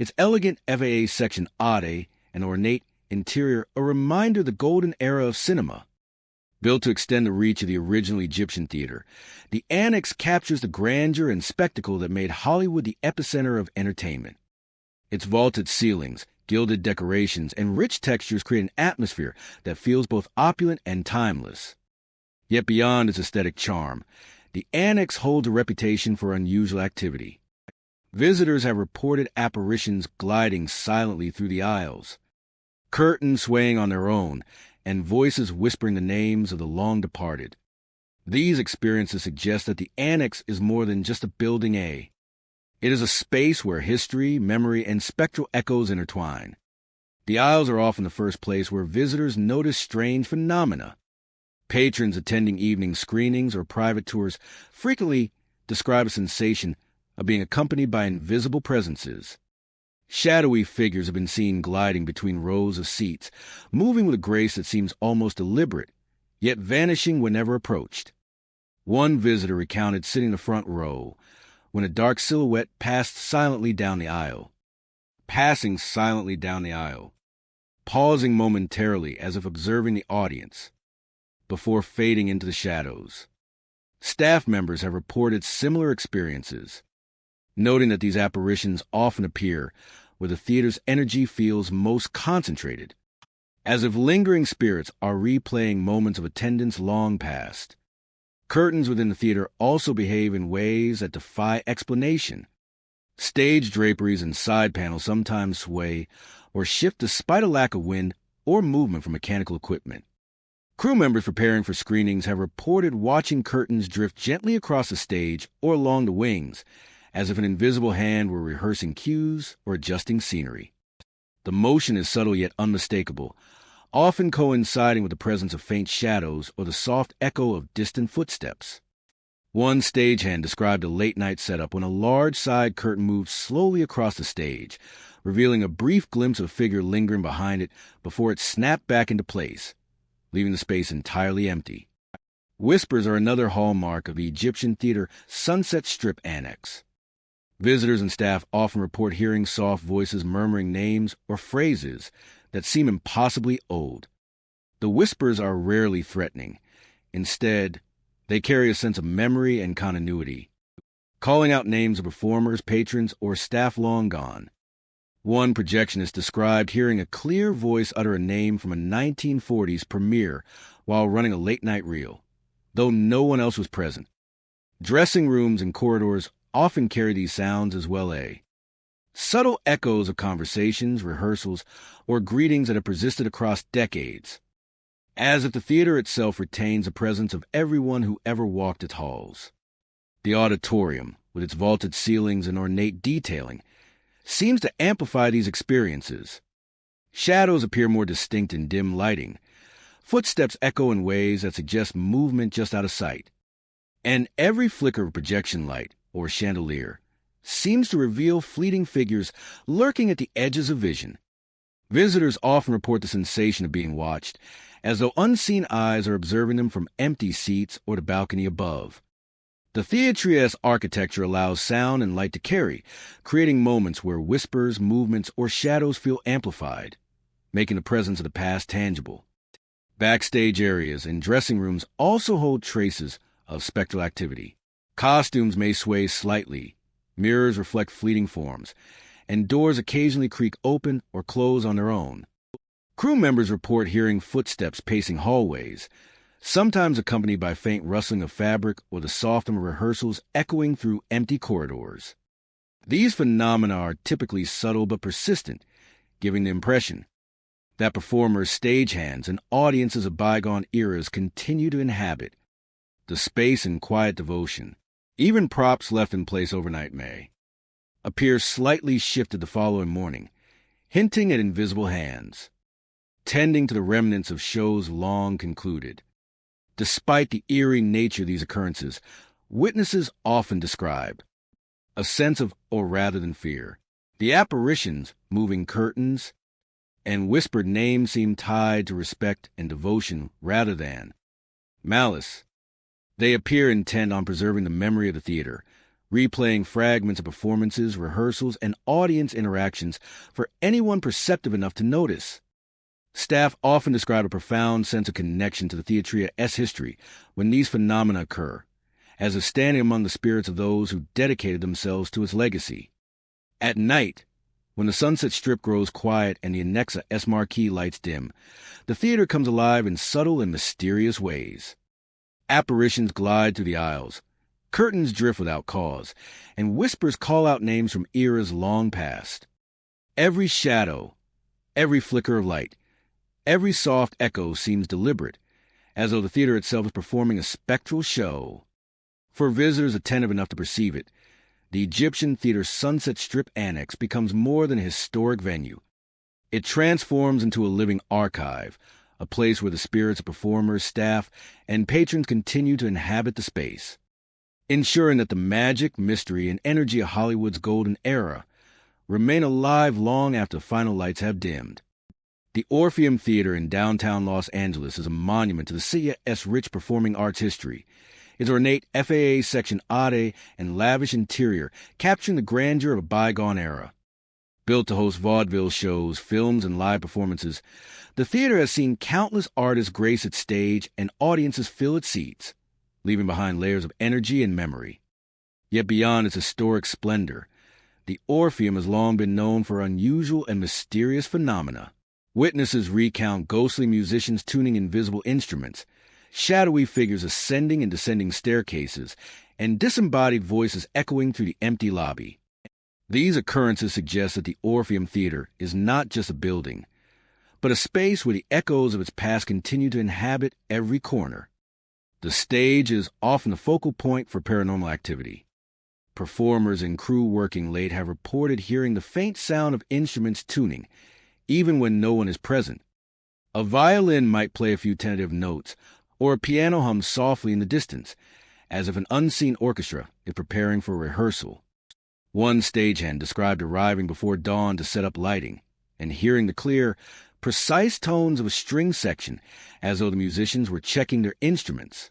its elegant FAA section Ade and ornate interior a reminder of the golden era of cinema. Built to extend the reach of the original Egyptian theater, the annex captures the grandeur and spectacle that made Hollywood the epicenter of entertainment. Its vaulted ceilings, gilded decorations, and rich textures create an atmosphere that feels both opulent and timeless. Yet beyond its aesthetic charm, the annex holds a reputation for unusual activity. Visitors have reported apparitions gliding silently through the aisles, curtains swaying on their own, and voices whispering the names of the long-departed. These experiences suggest that the annex is more than just a building A. It is a space where history, memory, and spectral echoes intertwine. The aisles are often the first place where visitors notice strange phenomena. Patrons attending evening screenings or private tours frequently describe a sensation of being accompanied by invisible presences. Shadowy figures have been seen gliding between rows of seats, moving with a grace that seems almost deliberate, yet vanishing whenever approached. One visitor recounted sitting in the front row when a dark silhouette passing silently down the aisle, pausing momentarily as if observing the audience, before fading into the shadows. Staff members have reported similar experiences, noting that these apparitions often appear where the theater's energy feels most concentrated, as if lingering spirits are replaying moments of attendance long past. Curtains within the theater also behave in ways that defy explanation. Stage draperies and side panels sometimes sway or shift despite a lack of wind or movement from mechanical equipment. Crew members preparing for screenings have reported watching curtains drift gently across the stage or along the wings, as if an invisible hand were rehearsing cues or adjusting scenery. The motion is subtle yet unmistakable, often coinciding with the presence of faint shadows or the soft echo of distant footsteps. One stagehand described a late-night setup when a large side curtain moved slowly across the stage, revealing a brief glimpse of a figure lingering behind it before it snapped back into place, leaving the space entirely empty. Whispers are another hallmark of the Egyptian Theatre Sunset Strip Annex. Visitors and staff often report hearing soft voices murmuring names or phrases that seem impossibly old. The whispers are rarely threatening. Instead, they carry a sense of memory and continuity, calling out names of performers, patrons, or staff long gone. One projectionist described hearing a clear voice utter a name from a 1940s premiere while running a late-night reel, though no one else was present. Dressing rooms and corridors often carry these sounds as well. Subtle echoes of conversations, rehearsals, or greetings that have persisted across decades, as if the theater itself retains the presence of everyone who ever walked its halls. The auditorium, with its vaulted ceilings and ornate detailing, seems to amplify these experiences. Shadows appear more distinct in dim lighting. Footsteps echo in ways that suggest movement just out of sight. And every flicker of projection light or chandelier seems to reveal fleeting figures lurking at the edges of vision. Visitors often report the sensation of being watched, as though unseen eyes are observing them from empty seats or the balcony above. The theater's architecture allows sound and light to carry, creating moments where whispers, movements, or shadows feel amplified, making the presence of the past tangible. Backstage areas and dressing rooms also hold traces of spectral activity. Costumes may sway slightly, mirrors reflect fleeting forms, and doors occasionally creak open or close on their own. Crew members report hearing footsteps pacing hallways, sometimes accompanied by faint rustling of fabric or the soft hum of rehearsals echoing through empty corridors. These phenomena are typically subtle but persistent, giving the impression that performers, stagehands, and audiences of bygone eras continue to inhabit the space in quiet devotion. Even props left in place overnight may appear slightly shifted the following morning, hinting at invisible hands, tending to the remnants of shows long concluded. Despite the eerie nature of these occurrences, witnesses often describe a sense of awe rather than fear. The apparitions, moving curtains, and whispered names seem tied to respect and devotion rather than malice. They appear intent on preserving the memory of the theater, replaying fragments of performances, rehearsals, and audience interactions for anyone perceptive enough to notice. Staff often describe a profound sense of connection to the theater's history when these phenomena occur, as if standing among the spirits of those who dedicated themselves to its legacy. At night, when the Sunset Strip grows quiet and the Anexa S marquee lights dim, the theater comes alive in subtle and mysterious ways. Apparitions glide through the aisles, curtains drift without cause, and whispers call out names from eras long past. Every shadow, every flicker of light, every soft echo seems deliberate, as though the theater itself is performing a spectral show. For visitors attentive enough to perceive it, the Egyptian Theater's Sunset Strip Annex becomes more than a historic venue. It transforms into a living archive, a place where the spirits of performers, staff, and patrons continue to inhabit the space, ensuring that the magic, mystery, and energy of Hollywood's golden era remain alive long after the final lights have dimmed. The Orpheum Theater in downtown Los Angeles is a monument to the city's rich performing arts history. Its ornate FAA Section Ade and lavish interior capturing the grandeur of a bygone era. Built to host vaudeville shows, films, and live performances, the theater has seen countless artists grace its stage and audiences fill its seats, leaving behind layers of energy and memory. Yet beyond its historic splendor, the Orpheum has long been known for unusual and mysterious phenomena. Witnesses recount ghostly musicians tuning invisible instruments, shadowy figures ascending and descending staircases, and disembodied voices echoing through the empty lobby. These occurrences suggest that the Orpheum Theater is not just a building, but a space where the echoes of its past continue to inhabit every corner. The stage is often the focal point for paranormal activity. Performers and crew working late have reported hearing the faint sound of instruments tuning, even when no one is present. A violin might play a few tentative notes, or a piano hums softly in the distance, as if an unseen orchestra is preparing for a rehearsal. One stagehand described arriving before dawn to set up lighting, and hearing the clear, precise tones of a string section as though the musicians were checking their instruments.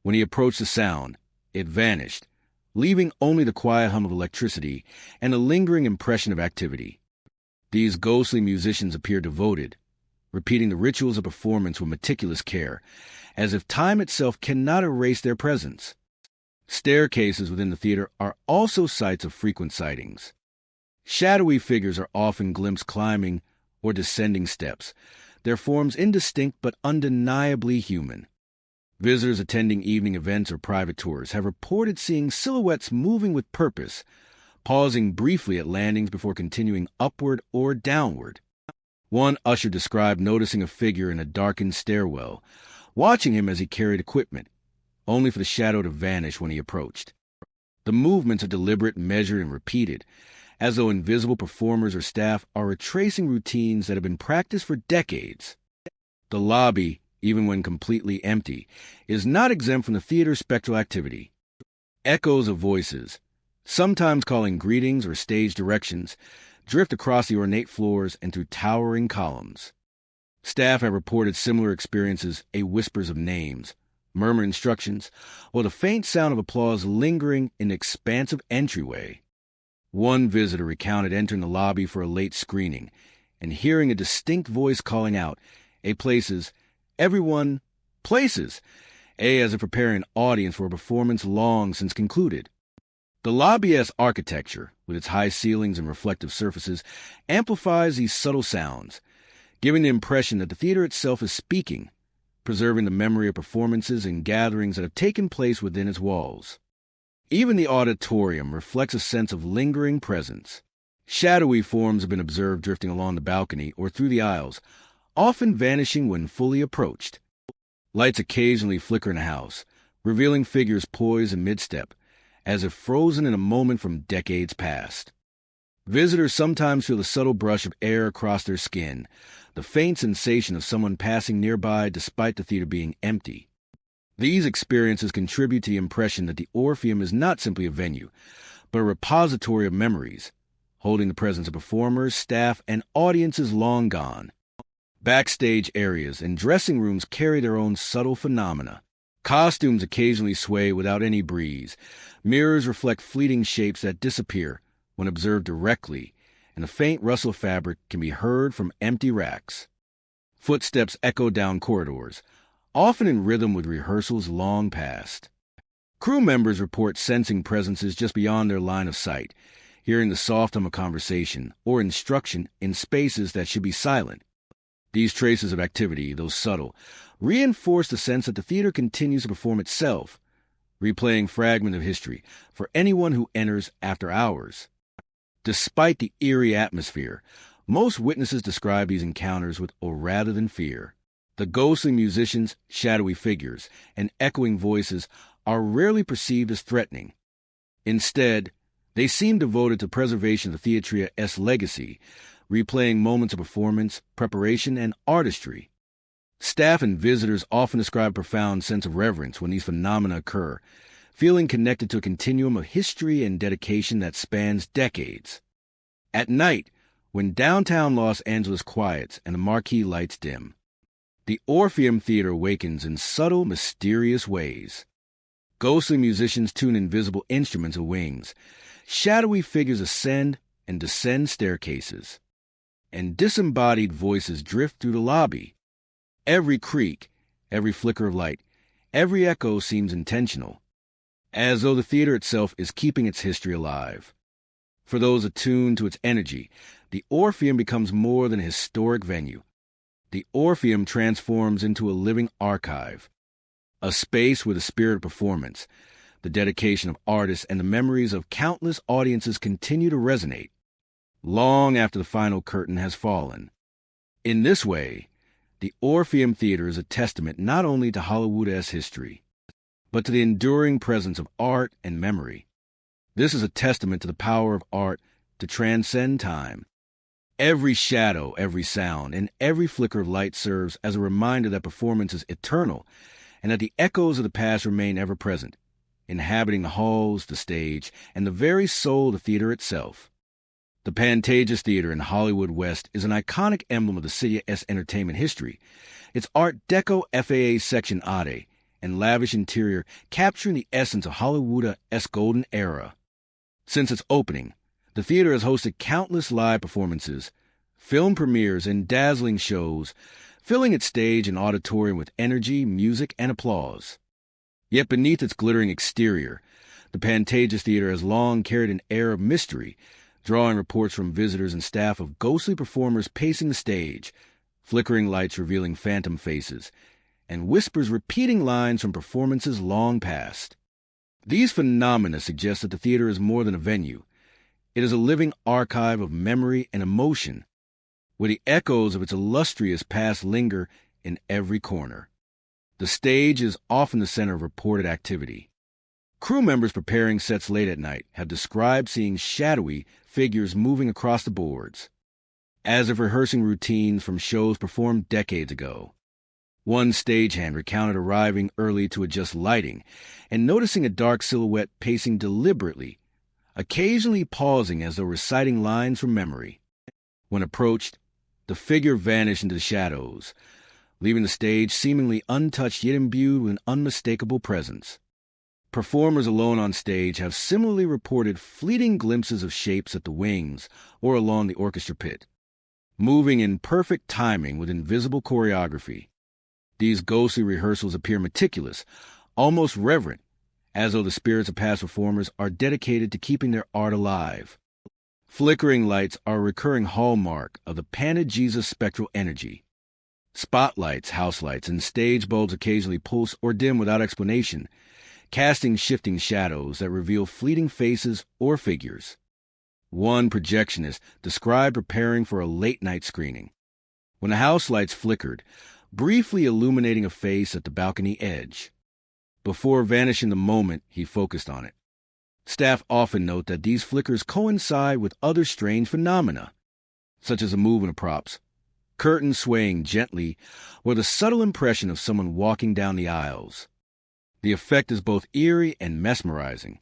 When he approached the sound, it vanished, leaving only the quiet hum of electricity and a lingering impression of activity. These ghostly musicians appear devoted, repeating the rituals of performance with meticulous care, as if time itself cannot erase their presence. Staircases within the theater are also sites of frequent sightings. Shadowy figures are often glimpsed climbing or descending steps, their forms indistinct but undeniably human. Visitors attending evening events or private tours have reported seeing silhouettes moving with purpose, pausing briefly at landings before continuing upward or downward. One usher described noticing a figure in a darkened stairwell, watching him as he carried equipment, only for the shadow to vanish when he approached. The movements are deliberate, measured, and repeated, as though invisible performers or staff are retracing routines that have been practiced for decades. The lobby, even when completely empty, is not exempt from the theater's spectral activity. Echoes of voices, sometimes calling greetings or stage directions, drift across the ornate floors and through towering columns. Staff have reported similar experiences, whispers of names, murmur instructions, or the faint sound of applause lingering in the expansive entryway. One visitor recounted entering the lobby for a late screening and hearing a distinct voice calling out, places, everyone, places, as if preparing an audience for a performance long since concluded. The lobby-esque architecture, with its high ceilings and reflective surfaces, amplifies these subtle sounds, giving the impression that the theater itself is speaking, preserving the memory of performances and gatherings that have taken place within its walls. Even the auditorium reflects a sense of lingering presence. Shadowy forms have been observed drifting along the balcony or through the aisles, often vanishing when fully approached. Lights occasionally flicker in the house, revealing figures poised in mid-step, as if frozen in a moment from decades past. Visitors sometimes feel the subtle brush of air across their skin, the faint sensation of someone passing nearby despite the theater being empty. These experiences contribute to the impression that the Orpheum is not simply a venue, but a repository of memories, holding the presence of performers, staff, and audiences long gone. Backstage areas and dressing rooms carry their own subtle phenomena. Costumes occasionally sway without any breeze. Mirrors reflect fleeting shapes that disappear when observed directly, and a faint rustle of fabric can be heard from empty racks. Footsteps echo down corridors, often in rhythm with rehearsals long past. Crew members report sensing presences just beyond their line of sight, hearing the soft hum of conversation or instruction in spaces that should be silent. These traces of activity, though subtle, reinforce the sense that the theater continues to perform itself, replaying fragments of history for anyone who enters after hours. Despite the eerie atmosphere, most witnesses describe these encounters with awe rather than fear. The ghostly musicians, shadowy figures, and echoing voices are rarely perceived as threatening. Instead, they seem devoted to preservation of the theatria's legacy, replaying moments of performance, preparation, and artistry. Staff and visitors often describe a profound sense of reverence when these phenomena occur, feeling connected to a continuum of history and dedication that spans decades. At night, when downtown Los Angeles quiets and the marquee lights dim, the Orpheum Theater awakens in subtle, mysterious ways. Ghostly musicians tune invisible instruments of wings. Shadowy figures ascend and descend staircases, and disembodied voices drift through the lobby. Every creak, every flicker of light, every echo seems intentional, as though the theater itself is keeping its history alive. For those attuned to its energy, the Orpheum becomes more than a historic venue. The Orpheum transforms into a living archive, a space where the spirit of performance, the dedication of artists, and the memories of countless audiences continue to resonate, long after the final curtain has fallen. In this way, the Orpheum Theater is a testament not only to Hollywood's history, but to the enduring presence of art and memory. This is a testament to the power of art to transcend time. Every shadow, every sound, and every flicker of light serves as a reminder that performance is eternal and that the echoes of the past remain ever present, inhabiting the halls, the stage, and the very soul of the theater itself. The Pantages Theater in Hollywood West is an iconic emblem of the city's entertainment history. Its Art Deco FAA section ade and lavish interior capturing the essence of Hollywood's golden era. Since its opening, the theater has hosted countless live performances, film premieres, and dazzling shows, filling its stage and auditorium with energy, music, and applause. Yet beneath its glittering exterior, the Pantages Theater has long carried an air of mystery, drawing reports from visitors and staff of ghostly performers pacing the stage, flickering lights revealing phantom faces, and whispers repeating lines from performances long past. These phenomena suggest that the theater is more than a venue. It is a living archive of memory and emotion, where the echoes of its illustrious past linger in every corner. The stage is often the center of reported activity. Crew members preparing sets late at night have described seeing shadowy figures moving across the boards, as if rehearsing routines from shows performed decades ago. One stagehand recounted arriving early to adjust lighting and noticing a dark silhouette pacing deliberately, occasionally pausing as though reciting lines from memory. When approached, the figure vanished into the shadows, leaving the stage seemingly untouched yet imbued with an unmistakable presence. Performers alone on stage have similarly reported fleeting glimpses of shapes at the wings or along the orchestra pit, moving in perfect timing with invisible choreography. These ghostly rehearsals appear meticulous, almost reverent, as though the spirits of past performers are dedicated to keeping their art alive. Flickering lights are a recurring hallmark of the Pan-Jesus spectral energy. Spotlights, house lights, and stage bulbs occasionally pulse or dim without explanation, casting shifting shadows that reveal fleeting faces or figures. One projectionist described preparing for a late-night screening, when the house lights flickered, briefly illuminating a face at the balcony edge, before vanishing the moment he focused on it. Staff often note that these flickers coincide with other strange phenomena, such as the movement of props, curtains swaying gently, or the subtle impression of someone walking down the aisles. The effect is both eerie and mesmerizing,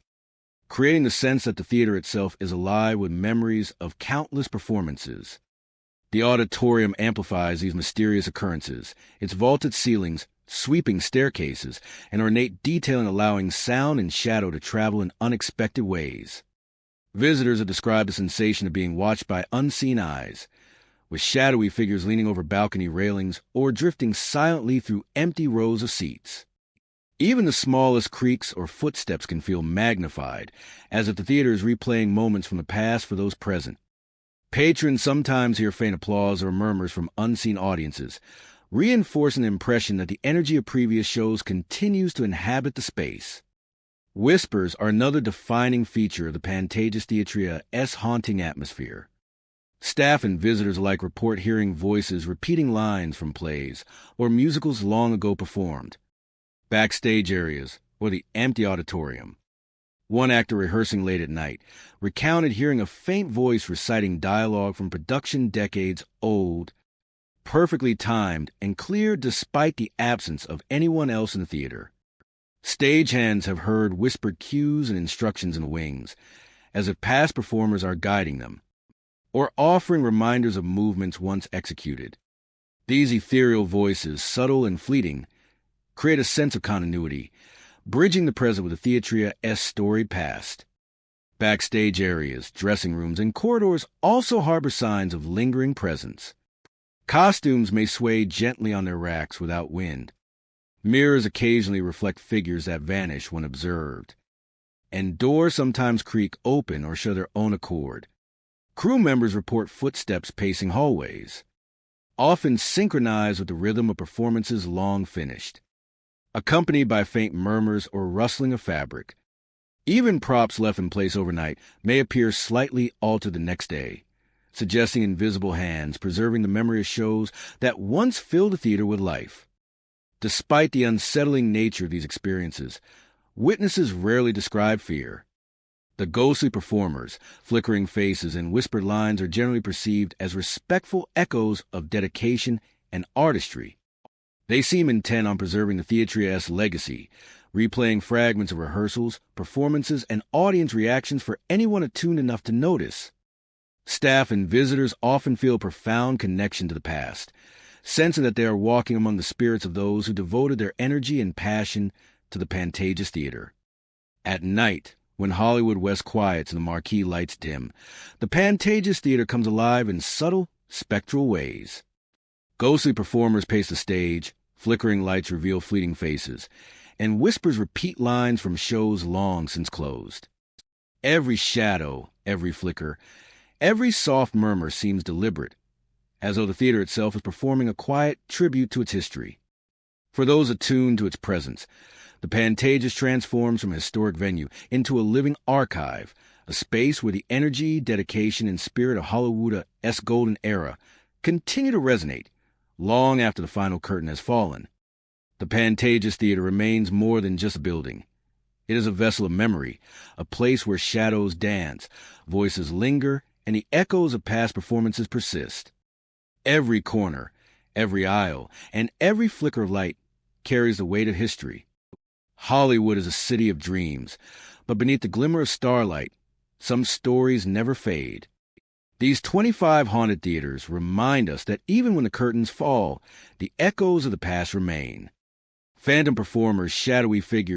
creating the sense that the theater itself is alive with memories of countless performances. The auditorium amplifies these mysterious occurrences, its vaulted ceilings, sweeping staircases, and ornate detailing allowing sound and shadow to travel in unexpected ways. Visitors have described the sensation of being watched by unseen eyes, with shadowy figures leaning over balcony railings or drifting silently through empty rows of seats. Even the smallest creaks or footsteps can feel magnified, as if the theater is replaying moments from the past for those present. Patrons sometimes hear faint applause or murmurs from unseen audiences, reinforcing the impression that the energy of previous shows continues to inhabit the space. Whispers are another defining feature of the Pantages Theatria's haunting atmosphere. Staff and visitors alike report hearing voices repeating lines from plays or musicals long ago performed. Backstage areas, or the empty auditorium. One actor rehearsing late at night recounted hearing a faint voice reciting dialogue from production decades old, perfectly timed and clear despite the absence of anyone else in the theater. Stagehands have heard whispered cues and instructions in the wings, as if past performers are guiding them, or offering reminders of movements once executed. These ethereal voices, subtle and fleeting, create a sense of continuity, bridging the present with the Theatria's storied past. Backstage areas, dressing rooms, and corridors also harbor signs of lingering presence. Costumes may sway gently on their racks without wind. Mirrors occasionally reflect figures that vanish when observed. And doors sometimes creak open or show their own accord. Crew members report footsteps pacing hallways, often synchronized with the rhythm of performances long finished, accompanied by faint murmurs or rustling of fabric. Even props left in place overnight may appear slightly altered the next day, suggesting invisible hands preserving the memory of shows that once filled the theater with life. Despite the unsettling nature of these experiences, witnesses rarely describe fear. The ghostly performers, flickering faces, and whispered lines are generally perceived as respectful echoes of dedication and artistry. They seem intent on preserving the Theatria's legacy, replaying fragments of rehearsals, performances, and audience reactions for anyone attuned enough to notice. Staff and visitors often feel a profound connection to the past, sensing that they are walking among the spirits of those who devoted their energy and passion to the Pantages Theater. At night, when Hollywood West quiets and the marquee lights dim, the Pantages Theater comes alive in subtle, spectral ways. Ghostly performers pace the stage, flickering lights reveal fleeting faces, and whispers repeat lines from shows long since closed. Every shadow, every flicker, every soft murmur seems deliberate, as though the theater itself is performing a quiet tribute to its history. For those attuned to its presence, the Pantages transforms from a historic venue into a living archive, a space where the energy, dedication, and spirit of Hollywood's golden era continue to resonate long after the final curtain has fallen. The Pantages Theater remains more than just a building. It is a vessel of memory, a place where shadows dance, voices linger, and the echoes of past performances persist. Every corner, every aisle, and every flicker of light carries the weight of history. Hollywood is a city of dreams, but beneath the glimmer of starlight, Some stories never fade. These 25 haunted theaters remind us that even when the curtains fall, the echoes of the past remain. Phantom performers, shadowy figures,